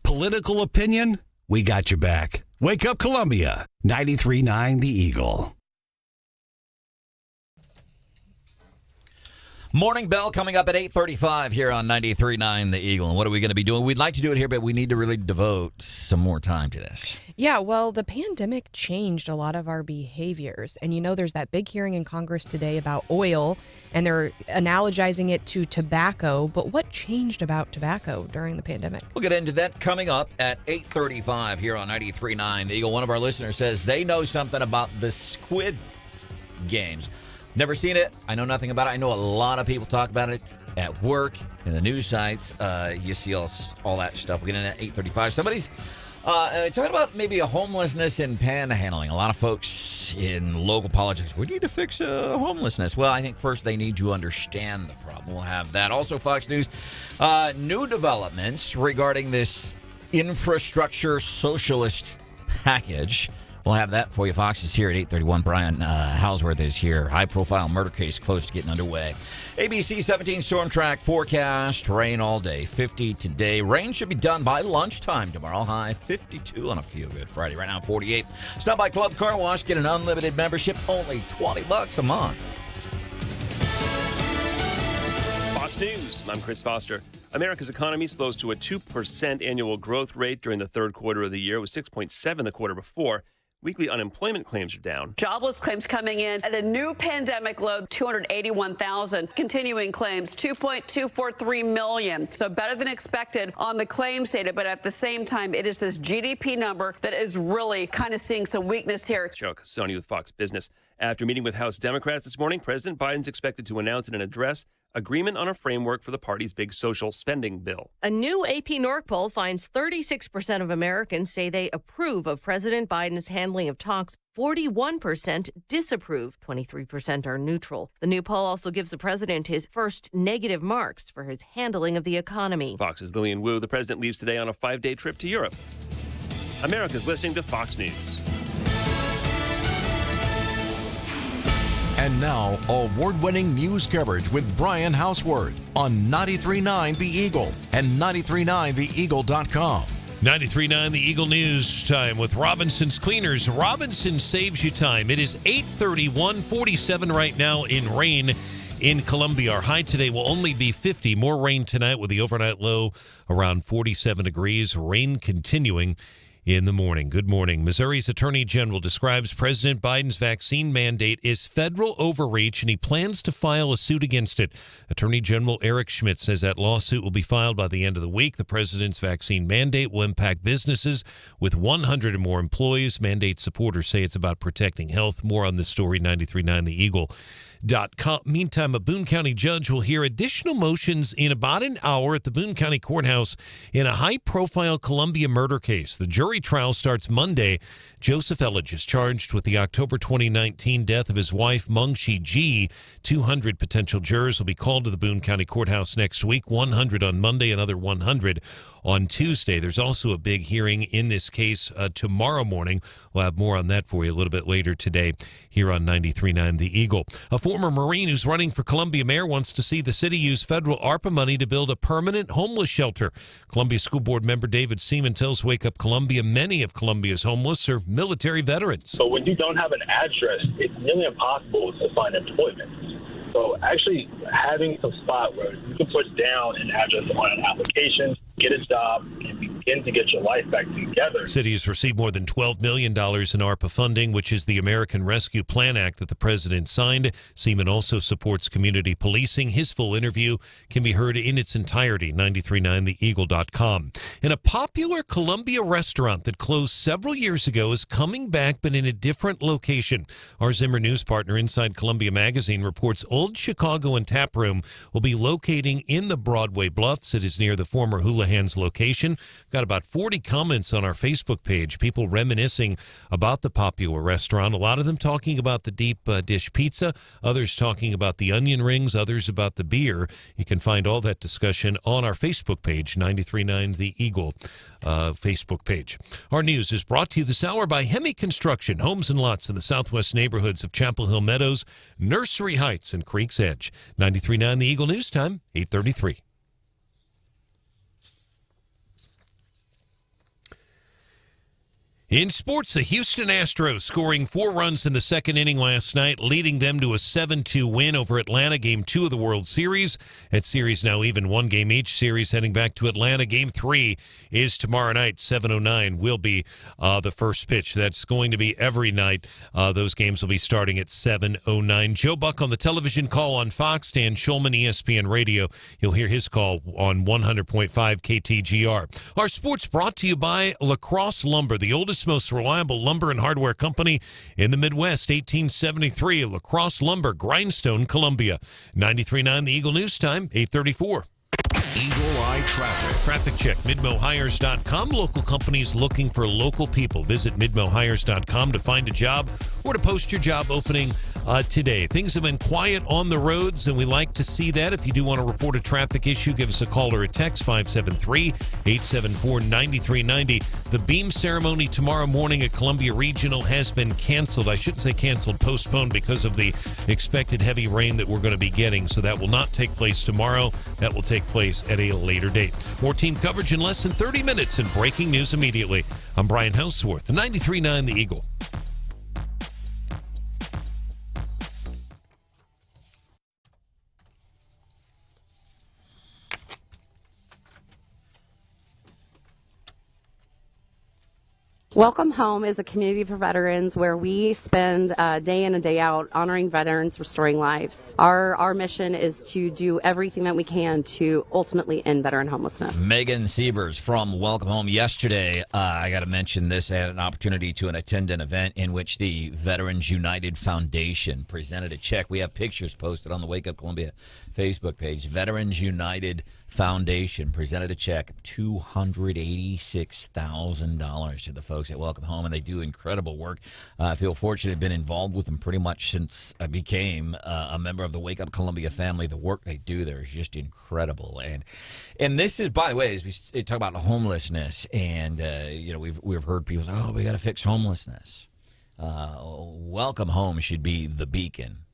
Political opinion? We got your back. Wake Up Columbia, 93.9 The Eagle. Morning Bell coming up at 8:35 here on 93.9 The Eagle. And what are we going to be doing? We'd like to do it here, but we need to really devote some more time to this. Yeah, well, the pandemic changed a lot of our behaviors. And there's that big hearing in Congress today about oil, and they're analogizing it to tobacco. But what changed about tobacco during the pandemic? We'll get into that coming up at 8:35 here on 93.9 The Eagle. One of our listeners says they know something about the Squid Games. Never seen it. I know nothing about it. I know a lot of people talk about it. at work, in the news sites. You see all that stuff. We'll get in at 8:35. Somebody's talking about maybe a homelessness and panhandling. A lot of folks in local politics, we need to fix homelessness. Well, I think first they need to understand the problem. We'll have that. Also, Fox News, new developments regarding this infrastructure socialist package. We'll have that for you. Fox is here at 8:31. Brian Hauswirth is here. High-profile murder case close to getting underway. ABC 17 storm track forecast. Rain all day. 50 today. Rain should be done by lunchtime tomorrow. High 52 on a feel-good Friday. Right now 48. Stop by Club Car Wash. Get an unlimited membership. Only $20 a month. Fox News. I'm Chris Foster. America's economy slows to a 2% annual growth rate during the third quarter of the year. It was 6.7% the quarter before. Weekly unemployment claims are down. Jobless claims coming in at a new pandemic low, 281,000. Continuing claims, 2.243 million. So better than expected on the claims data, but at the same time, it is this GDP number that is really kind of seeing some weakness here. Cheryl Casoni with Fox Business. After meeting with House Democrats this morning, President Biden's expected to announce in an address agreement on a framework for the party's big social spending bill. A new AP North poll finds 36% of Americans say they approve of President Biden's handling of talks. 41% disapprove. 23% are neutral. The new poll also gives the president his first negative marks for his handling of the economy. Fox's Lillian Wu. The president leaves today on a 5-day trip to Europe. America's listening to Fox News. And now, award-winning news coverage with Brian Hauswirth on 93.9 The Eagle and 93.9theeagle.com. 93.9 The Eagle News time with Robinson's Cleaners. Robinson saves you time. It is 8:31, 47 right now in rain in Columbia. Our high today will only be 50. More rain tonight with the overnight low around 47 degrees. Rain continuing in the morning. Good morning. Missouri's Attorney General describes President Biden's vaccine mandate as federal overreach, and he plans to file a suit against it. Attorney General Eric Schmidt says that lawsuit will be filed by the end of the week. The president's vaccine mandate will impact businesses with 100 or more employees. Mandate supporters say it's about protecting health. More on this story, 93.9 The Eagle. Meantime, a Boone County judge will hear additional motions in about an hour at the Boone County Courthouse in a high-profile Columbia murder case. The jury trial starts Monday. Joseph Elledge is charged with the October 2019 death of his wife, Mungshi G. 200 potential jurors will be called to the Boone County Courthouse next week, 100 on Monday, another 100 on Tuesday. There's also a big hearing in this case tomorrow morning. We'll have more on that for you a little bit later today here on 93.9 The Eagle. A former Marine who's running for Columbia mayor wants to see the city use federal ARPA money to build a permanent homeless shelter. Columbia School Board member David Seaman tells Wake Up Columbia many of Columbia's homeless are military veterans. So when you don't have an address, it's nearly impossible to find employment. So actually having some spot where you can put down an address on an application, get a job, and begin to get your life back together. City has received more than $12 million in ARPA funding, which is the American Rescue Plan Act that the president signed. Seaman also supports community policing. His full interview can be heard in its entirety, 939theeagle.com. And a popular Columbia restaurant that closed several years ago is coming back, but in a different location. Our Zimmer News partner, Inside Columbia Magazine, reports Old Chicago and Tap Room will be locating in the Broadway Bluffs. It is near the former Houlihan's location. Got about 40 comments on our Facebook page, people reminiscing about the popular restaurant. A lot of them talking about the deep dish pizza, others talking about the onion rings, others about the beer. You can find all that discussion on our Facebook page, 93.9 The Eagle Facebook page. Our news is brought to you this hour by Hemi Construction, homes and lots in the southwest neighborhoods of Chapel Hill Meadows, Nursery Heights, and Creek's Edge. 93.9 The Eagle News Time, 8:33. In sports, the Houston Astros scoring 4 runs in the second inning last night, leading them to a 7-2 win over Atlanta, Game 2 of the World Series. That series now even, 1 game each. Series heading back to Atlanta. Game 3 is tomorrow night. 7:09 will be the first pitch. That's going to be every night. Those games will be starting at 7:09. Joe Buck on the television call on Fox. Dan Schulman, ESPN Radio. You'll hear his call on 100.5 KTGR. Our sports brought to you by La Crosse Lumber, the oldest State's most reliable lumber and hardware company in the Midwest. 1873 La Crosse Lumber, Grindstone, Columbia. 93.9 The Eagle News Time, 8:34. Eagle Eye Traffic. Traffic check, midmohires.com. Local companies looking for local people. Visit midmohires.com to find a job or to post your job opening today. Things have been quiet on the roads, and we like to see that. If you do want to report a traffic issue, give us a call or a text, 573-874-9390. The beam ceremony tomorrow morning at Columbia Regional has been canceled. I shouldn't say canceled, postponed because of the expected heavy rain that we're going to be getting. So that will not take place tomorrow. That will take place at a later date. More team coverage in less than 30 minutes and breaking news immediately. I'm Brian Hauswirth, the 93.9 The Eagle. Welcome Home is a community for veterans where we spend day in and day out honoring veterans, restoring lives. Our mission is to do everything that we can to ultimately end veteran homelessness. Megan Sievers from Welcome Home. Yesterday, I got to mention this. I had an opportunity to attend an event in which the Veterans United Foundation presented a check. We have pictures posted on the Wake Up Columbia Facebook page. Veterans United Foundation presented a check of $286,000 to the folks at Welcome Home, and they do incredible work. I feel fortunate to have been involved with them pretty much since I became a member of the Wake Up Columbia family. The work they do there is just incredible. And this is, by the way, as we talk about homelessness, and we've heard people say, "Oh, we got to fix homelessness." Welcome Home should be the beacon.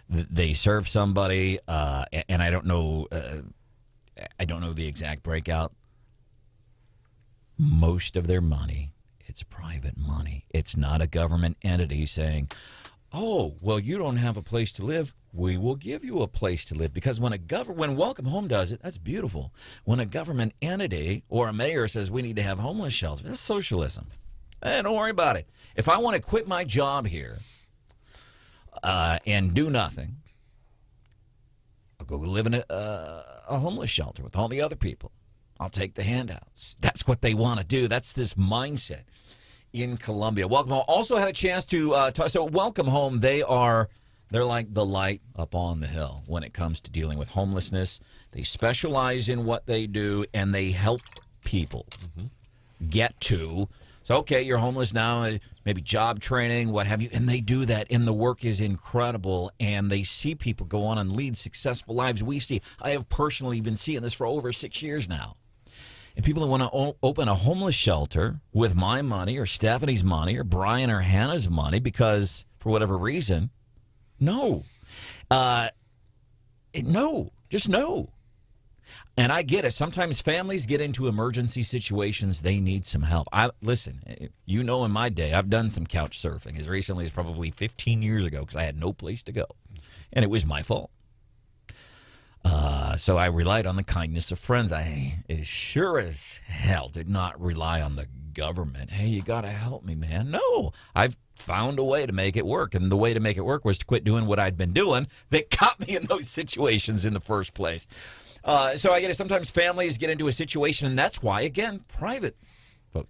They serve somebody, and I don't know. I don't know the exact breakout. Most of their money, it's private money. It's not a government entity saying, "Oh, well, you don't have a place to live. We will give you a place to live." Because when Welcome Home does it, that's beautiful. When a government entity or a mayor says we need to have homeless shelters, that's socialism. Don't worry about it. If I want to quit my job here and do nothing, I'll go live in a homeless shelter with all the other people. I'll take the handouts. That's what they want to do. That's this mindset in Columbia. Welcome Home also had a chance to talk. So Welcome Home, they're like the light up on the hill when it comes to dealing with homelessness. They specialize in what they do, and they help people get to. So, okay, you're homeless now, maybe job training, what have you, and they do that, and the work is incredible, and they see people go on and lead successful lives. I have personally been seeing this for over 6 years now. And people who want to open a homeless shelter with my money or Stephanie's money or Brian or Hannah's money because, for whatever reason, no. Just no. And I get it. Sometimes families get into emergency situations. They need some help. Listen, in my day, I've done some couch surfing as recently as probably 15 years ago because I had no place to go. And it was my fault. So I relied on the kindness of friends. I sure as hell did not rely on the government. Hey, you got to help me, man. No, I've found a way to make it work. And the way to make it work was to quit doing what I'd been doing that got me in those situations in the first place. So I get it. Sometimes families get into a situation, and that's why, again, private folks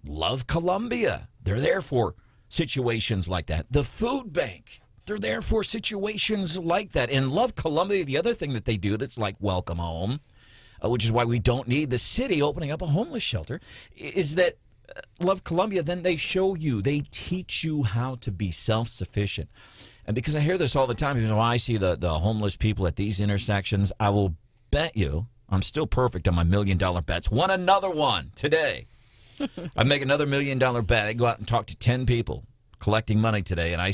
love Columbia. They're there for situations like that. The food bank, they're there for situations like that. And Love Columbia, the other thing that they do that's like Welcome Home, which is why we don't need the city opening up a homeless shelter, is that Love Columbia, then they teach you how to be self-sufficient. And because I hear this all the time, when I see the homeless people at these intersections, I will bet you I'm still perfect on my $1 million bets. Won another one today. I make another $1 million bet. I go out and talk to 10 people collecting money today, and I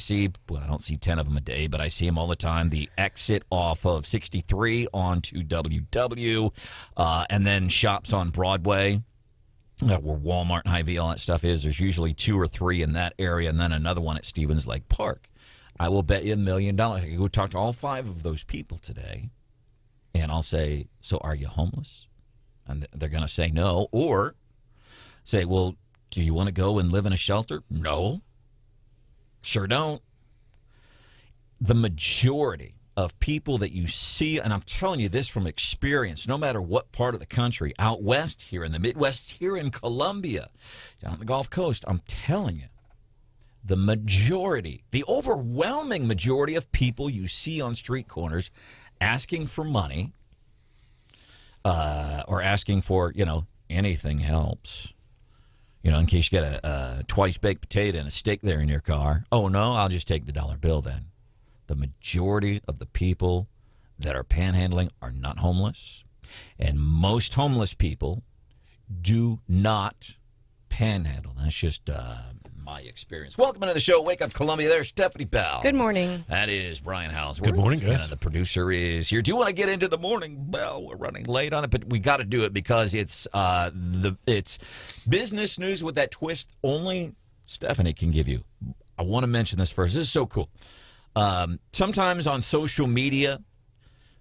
don't see 10 of them a day, but I see them all the time. The exit off of 63 onto WW, and then shops on Broadway, where Walmart, Hy-Vee, all that stuff is. There's usually 2 or 3 in that area, and then another one at Stevens Lake Park. I will bet you $1 million. I can go talk to all 5 of those people today, and I'll say, "So are you homeless?" And they're going to say no. Or say, "Well, do you want to go and live in a shelter?" "No. Sure don't." The majority of people that you see, and I'm telling you this from experience, no matter what part of the country, out west here in the Midwest, here in Columbia, down the Gulf Coast, I'm telling you, the majority, the overwhelming majority of people you see on street corners asking for money or asking for, anything helps. In case you get a twice-baked potato and a steak there in your car. Oh, no, I'll just take the dollar bill then. The majority of the people that are panhandling are not homeless. And most homeless people do not panhandle. That's just my experience. Welcome into the show. Wake Up Columbia. There's Stephanie Bell. Good morning. That is Brian Hauswirth. Good morning, guys. And the producer is here. Do you want to get into the morning bell? We're running late on it, but we got to do it because it's business news with that twist only Stephanie can give you. I want to mention this first. This is so cool. Sometimes on social media,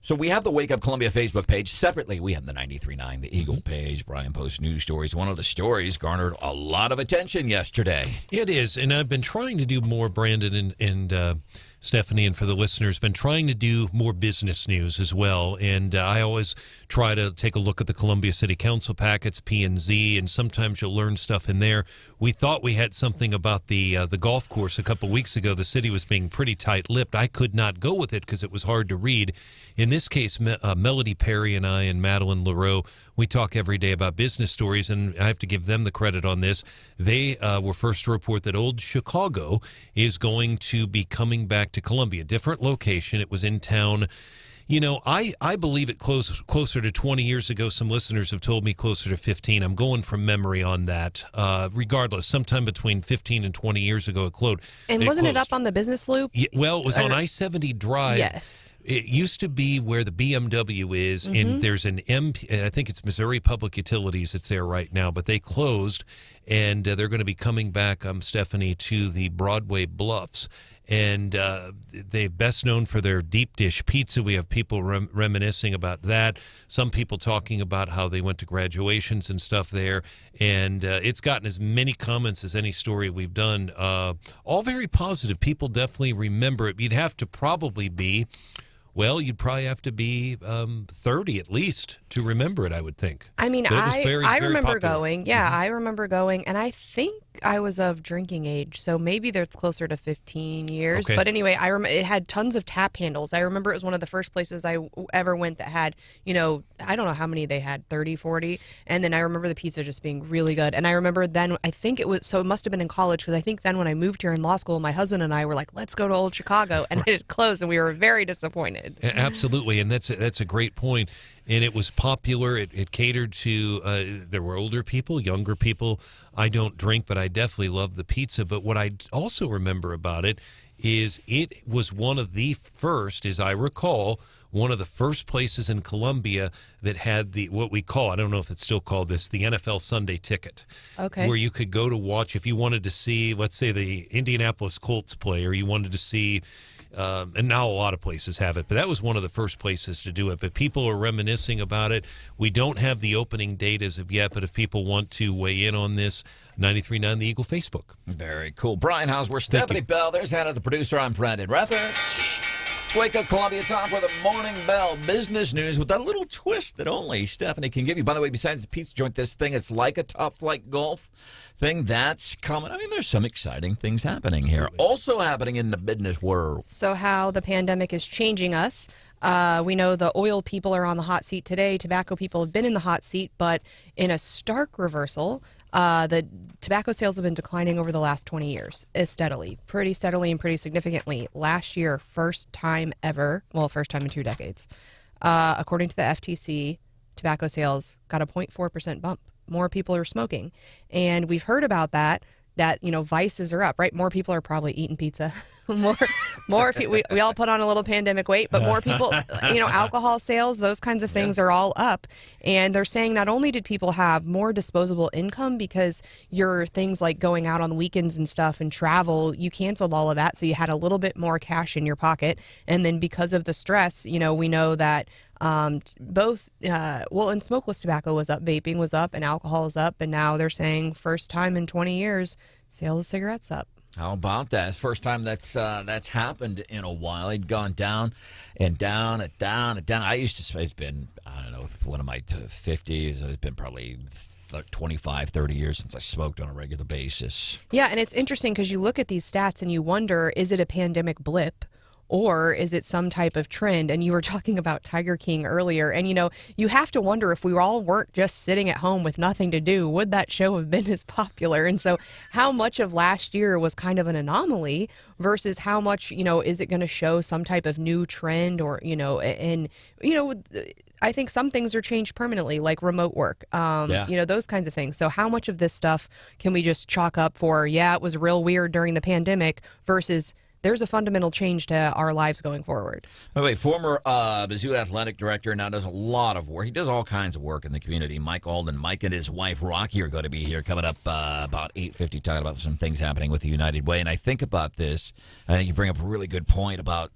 so we have the Wake Up Columbia Facebook page. Separately, we have the 93.9 The Eagle page. Brian posts news stories. One of the stories garnered a lot of attention yesterday. It is, and I've been trying to do more, Branden and Stephanie, and for the listeners, been trying to do more business news as well. And I always try to take a look at the Columbia City Council packets, P&Z, and sometimes you'll learn stuff in there. We thought we had something about the golf course a couple weeks ago. The city was being pretty tight-lipped. I could not go with it because it was hard to read. In this case, Melody Parry and I and Madeline LaRoe, we talk every day about business stories, and I have to give them the credit on this. They were first to report that Old Chicago is going to be coming back to Columbia. Different location. It was in town. I believe it closed closer to 20 years ago. Some listeners have told me closer to 15. I'm going from memory on that. Regardless, sometime between 15 and 20 years ago it closed. And wasn't it up on the business loop? Yeah, well, it was on I-70 Drive. Yes. It used to be where the BMW is, and there's an I think it's Missouri Public Utilities that's there right now, but they closed, and they're going to be coming back, Stephanie, to the Broadway Bluffs. And they're best known for their deep dish pizza. We have people reminiscing about that. Some people talking about how they went to graduations and stuff there. And it's gotten as many comments as any story we've done. All very positive. People definitely remember it. You'd have to probably be, you'd probably have to be 30 at least to remember it, I would think. I mean, I remember popular. going. Yeah, I remember going. And I think I was of drinking age, so maybe that's closer to 15 years. Okay. But anyway, it had tons of tap handles. I remember it was one of the first places I ever went that had, I don't know how many they had, 30, 40. And then I remember the pizza just being really good. And I remember then, I think it must have been in college, because I think then when I moved here in law school, my husband and I were like, let's go to Old Chicago. And it had closed, and we were very disappointed. Absolutely, and that's a great point. And it was popular. It catered to, there were older people, younger people. I don't drink, but I definitely love the pizza. But what I also remember about it is it was one of the first, as I recall, one of the first places in Columbia that had what we call, I don't know if it's still called this, the NFL Sunday Ticket. Okay. Where you could go to watch, if you wanted to see, let's say, the Indianapolis Colts play, or you wanted to see, and now a lot of places have it, but that was one of the first places to do it. But people are reminiscing about it. We don't have the opening date as of yet, but if people want to weigh in on this, 93.9 The Eagle Facebook. Very cool. Brian Hauswirth, Stephanie Bell. There's Hannah, the producer. I'm Branden. Rathert. Wake Up Columbia, time for the Morning Bell business news with that little twist that only Stephanie can give you. By the way, besides the pizza joint, this thing, it's like a Top Flight golf thing that's coming. I mean, there's some exciting things happening here. Also happening in the business world. So how the pandemic is changing us. We know the oil people are on the hot seat today. Tobacco people have been in the hot seat, but in a stark reversal, the tobacco sales have been declining over the last 20 years, pretty steadily and pretty significantly. Last year, first time ever, first time in 2 decades. According to the FTC, tobacco sales got a 0.4% bump. More people are smoking. And we've heard about that vices are up, right? More people are probably eating pizza. more people, we all put on a little pandemic weight, but more people, alcohol sales, those kinds of things are all up. And they're saying not only did people have more disposable income because your things like going out on the weekends and stuff and travel, you canceled all of that. So you had a little bit more cash in your pocket. And then because of the stress, we know that both, and smokeless tobacco was up, vaping was up, and alcohol is up. And now they're saying first time in 20 years, sales of cigarettes up. How about that? First time that's happened in a while. He'd gone down and down and down and down. I used to say it's been, I don't know, one of my 50s. It's been probably 25, 30 years since I smoked on a regular basis. Yeah, and it's interesting because you look at these stats and you wonder, is it a pandemic blip? Or is it some type of trend? And you were talking about Tiger King earlier. And, you have to wonder if we all weren't just sitting at home with nothing to do, would that show have been as popular? And so how much of last year was kind of an anomaly versus how much, is it going to show some type of new trend or, I think some things are changed permanently, like remote work, those kinds of things. So how much of this stuff can we just chalk up for, it was real weird during the pandemic versus there's a fundamental change to our lives going forward. By the way, former Mizzou athletic director, now does a lot of work. He does all kinds of work in the community. Mike Alden. Mike and his wife, Rocky, are going to be here coming up about 8:50, talking about some things happening with the United Way. And I think about this, I think you bring up a really good point about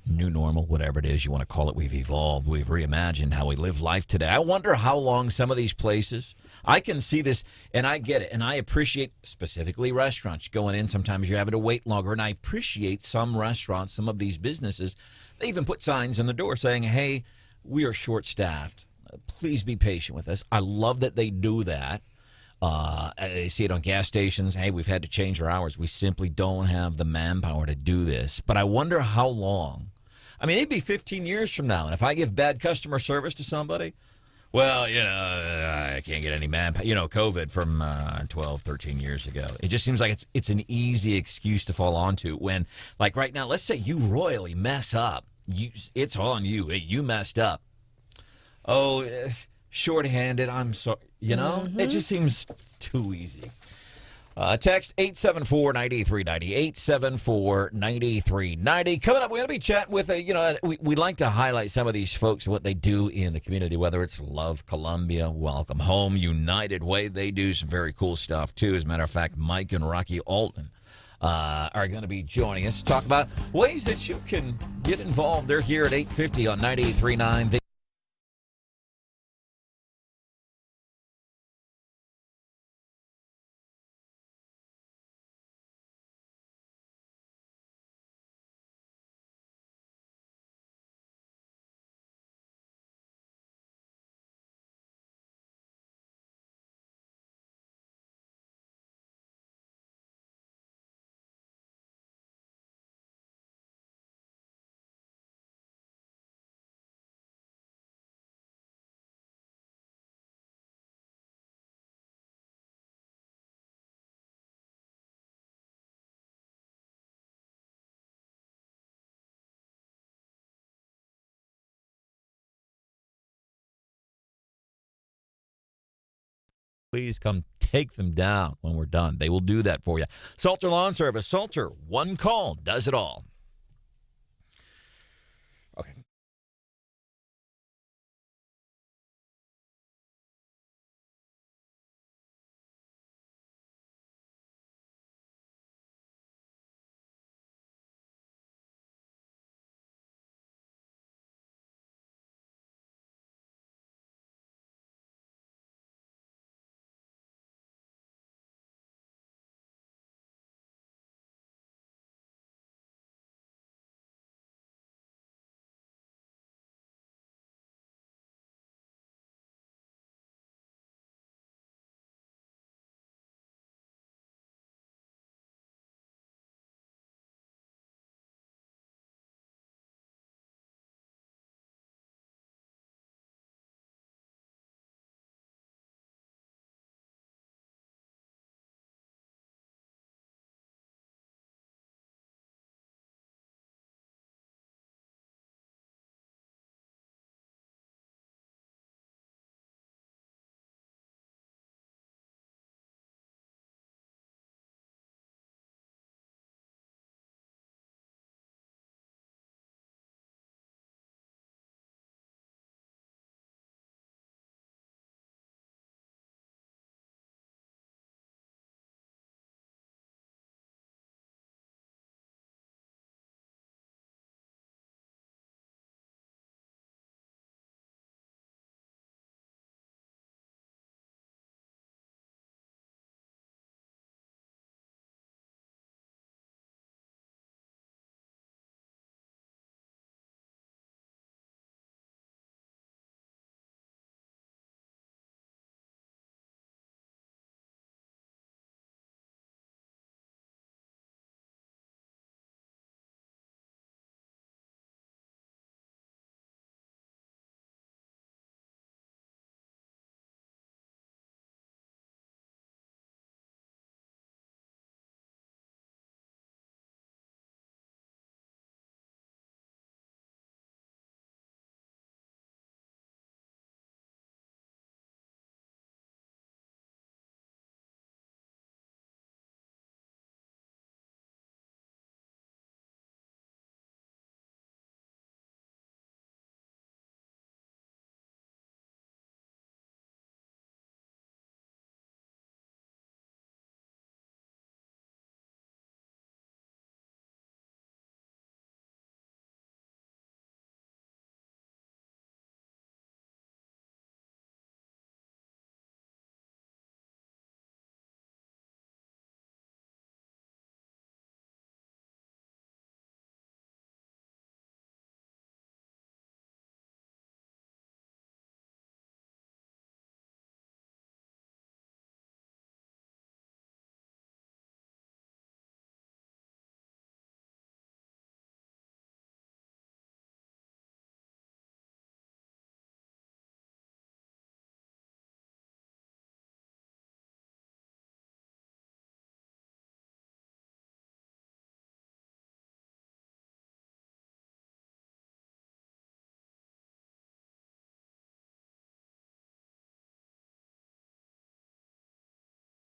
new normal, whatever it is you want to call it. We've evolved. We've reimagined how we live life today. I wonder how long some of these places, I can see this, and I get it, and I appreciate specifically restaurants. Going in, sometimes you're having to wait longer, and I appreciate some restaurants, some of these businesses, they even put signs on the door saying, hey, we are short-staffed. Please be patient with us. I love that they do that. I see it on gas stations. Hey, we've had to change our hours. We simply don't have the manpower to do this. But I wonder how long. I mean, it'd be 15 years from now. And if I give bad customer service to somebody, well, I can't get any manpower. COVID from 12, 13 years ago. It just seems like it's an easy excuse to fall onto when, like right now, let's say you royally mess up. It's on you. Hey, you messed up. Oh, shorthanded. I'm sorry. It just seems too easy. Text 874-9390, 874-9390. Coming up, we're going to be chatting with we like to highlight some of these folks, what they do in the community, whether it's Love Columbia, Welcome Home, United Way. They do some very cool stuff, too. As a matter of fact, Mike and Rocky Alden are going to be joining us to talk about ways that you can get involved. They're here at 8:50 on 98.39. Please come take them down when we're done. They will do that for you. Salter Lawn Service. Salter, one call, does it all. Okay.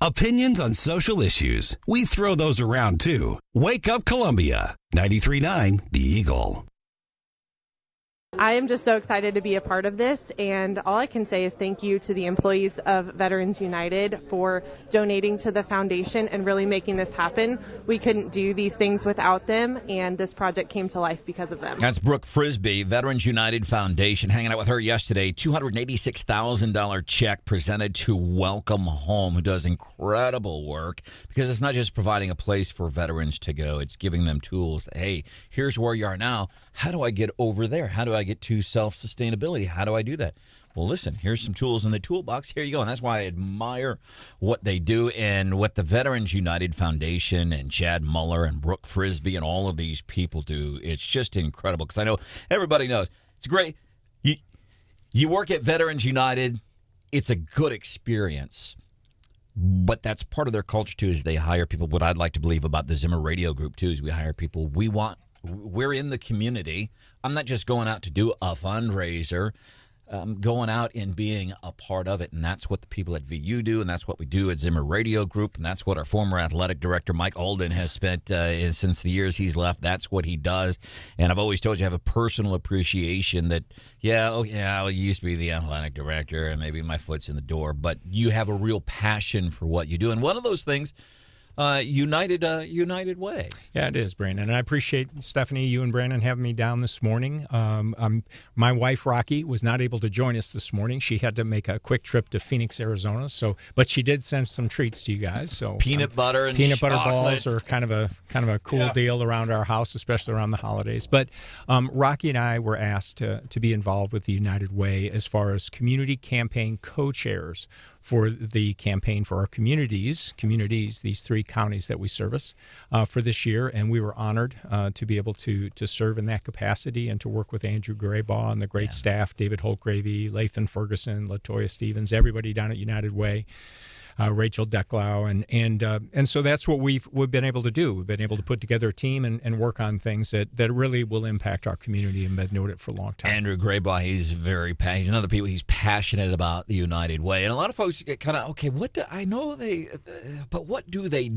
Opinions on social issues. We throw those around too. Wake Up Columbia. 93.9 The Eagle. I am just so excited to be a part of this, and all I can say is thank you to the employees of Veterans United for donating to the foundation and really making this happen. We couldn't do these things without them, and this project came to life because of them. That's Brooke Frisbee, Veterans United Foundation. Hanging out with her yesterday. $286,000 check presented to Welcome Home, who does incredible work because it's not just providing a place for veterans to go. It's giving them tools. Hey, here's where you are now. How do I get over there? How do I get to self-sustainability? How do I do that? Well, listen, here's some tools in the toolbox. Here you go. And that's why I admire what they do and what the Veterans United Foundation and Chad Muller and Brooke Frisbee and all of these people do. It's just incredible because I know everybody knows. It's great. You work at Veterans United. It's a good experience. But that's part of their culture, too, is they hire people. What I'd like to believe about the Zimmer Radio Group, too, is we hire people we're in the community. I'm not just going out to do a fundraiser. I'm going out and being a part of it, and that's what the people at VU do, and that's what we do at Zimmer Radio Group, and that's what our former athletic director, Mike Alden, has spent since the years he's left. That's what he does, and I've always told you I have a personal appreciation that, I used to be the athletic director, and maybe my foot's in the door, but you have a real passion for what you do, and one of those things, United Way. Yeah, it is, Branden. And I appreciate, Stephanie, you and Branden having me down this morning. My wife, Rocky, was not able to join us this morning. She had to make a quick trip to Phoenix, Arizona. But she did send some treats to you guys. So peanut butter and peanut butter chocolate. balls are kind of a cool deal around our house, especially around the holidays. But Rocky and I were asked to be involved with the United Way as far as community campaign co-chairs for the campaign for our communities, these 3 counties that we service for this year. And we were honored to be able to serve in that capacity and to work with Andrew Graybaugh and the great staff, David Holtgravy, Lathan Ferguson, LaToya Stevens, everybody down at United Way. Rachel Decklau, and so that's what we've been able to do. We've been able to put together a team and work on things that really will impact our community and been doing it for a long time. Andrew Graybaugh, he's another people. He's passionate about the United Way, and a lot of folks get kind of but what do they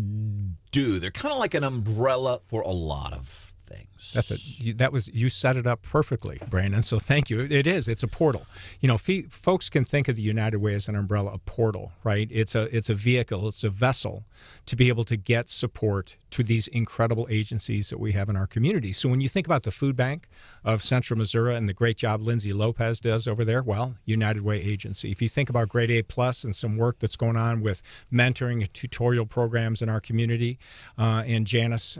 do? They're kind of like an umbrella for a lot of things. You set it up perfectly, Branden. So thank you. It is. It's a portal. Folks can think of the United Way as an umbrella, a portal, right? It's a vehicle. It's a vessel to be able to get support to these incredible agencies that we have in our community. So when you think about the food bank of Central Missouri and the great job Lindsay Lopez does over there, well, United Way agency. If you think about Grade A Plus and some work that's going on with mentoring and tutorial programs in our community, and Janice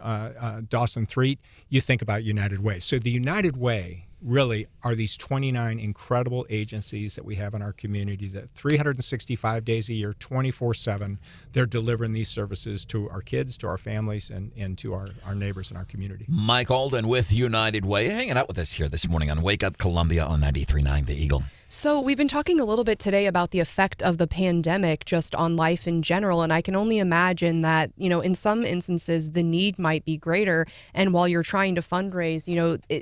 Dawson-Threet, you think about United Way. So the United Way really are these 29 incredible agencies that we have in our community that 365 days a year, 24/7, they're delivering these services to our kids, to our families, and to our neighbors in our community. Mike Alden with United Way hanging out with us here this morning on Wake Up Columbia on 93.9 The Eagle. So we've been talking a little bit today about the effect of the pandemic just on life in general, and I can only imagine that, in some instances the need might be greater, and while you're trying to fundraise,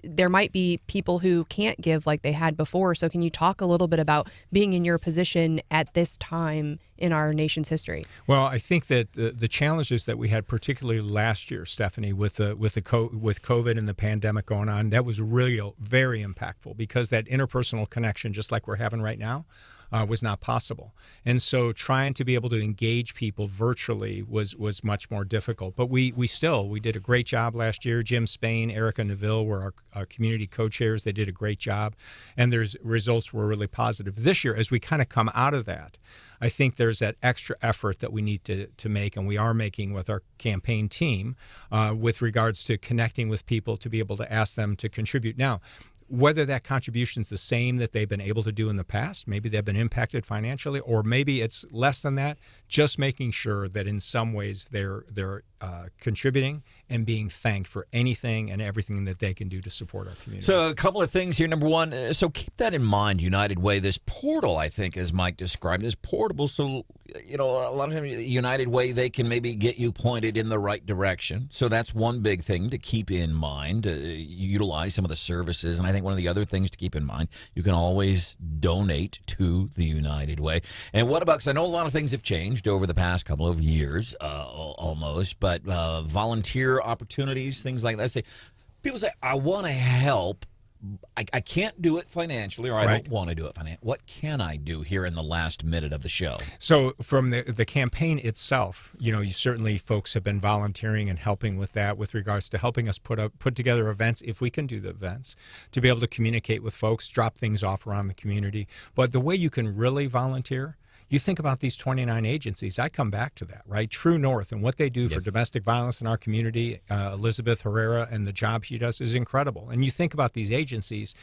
there might be people who can't give like they had before. So can you talk a little bit about being in your position at this time in our nation's history? Well, I think that the challenges that we had, particularly last year, Stephanie, with COVID and the pandemic going on, that was really very impactful because that interpersonal connection, just like we're having right now, was not possible. And so trying to be able to engage people virtually was much more difficult. But we did a great job last year. Jim Spain, Erica Neville were our community co-chairs. They did a great job. And their results were really positive. This year, as we kind of come out of that, I think there's that extra effort that we need to make, and we are making with our campaign team with regards to connecting with people to be able to ask them to contribute. Now, whether that contribution is the same that they've been able to do in the past, maybe they've been impacted financially, or maybe it's less than that, just making sure that in some ways they're contributing and being thanked for anything and everything that they can do to support our community. So a couple of things here. Number one, so keep that in mind, United Way. This portal, I think, as Mike described, is portable. So, a lot of times, United Way, they can maybe get you pointed in the right direction. So that's one big thing to keep in mind. Utilize some of the services. And I think one of the other things to keep in mind, you can always donate to the United Way. And what about, because I know a lot of things have changed over the past couple of years, almost, but volunteer opportunities, things like that. People say, I want to help. I can't do it financially, or I don't want to do it financially. What can I do here in the last minute of the show? So from the campaign itself, you certainly folks have been volunteering and helping with that with regards to helping us put together events, if we can do the events, to be able to communicate with folks, drop things off around the community. But the way you can really volunteer, you think about these 29 agencies. I come back to that, right? True North and what they do for domestic violence in our community, Elizabeth Herrera and the job she does is incredible. And you think about these agencies,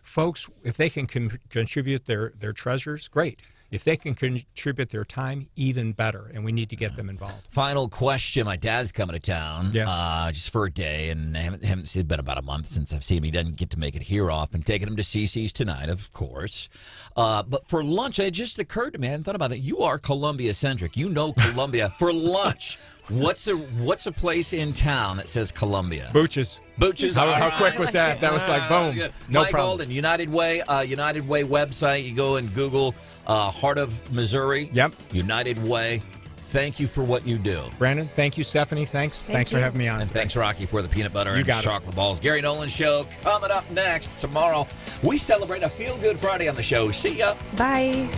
folks, if they can contribute their treasures, great. If they can contribute their time, even better, and we need to get them involved. Final question. My dad's coming to town just for a day, and I haven't seen, it's been about a month since I've seen him. He doesn't get to make it here often. Taking him to CC's tonight, of course. But for lunch, it just occurred to me, I hadn't thought about that. You are Columbia-centric. You know Columbia. For lunch, what's a place in town that says Columbia? Booch's. Booch's. How quick was that? That was like, boom. No Mike problem. Alden, United Way website. You go and Google Heart of Missouri. Yep. United Way. Thank you for what you do. Branden, thank you. Stephanie, thanks. Thanks for having me on. And thanks, Rocky, for the peanut butter and got chocolate balls. Gary Nolan Show coming up next tomorrow. We celebrate a Feel Good Friday on the show. See ya. Bye.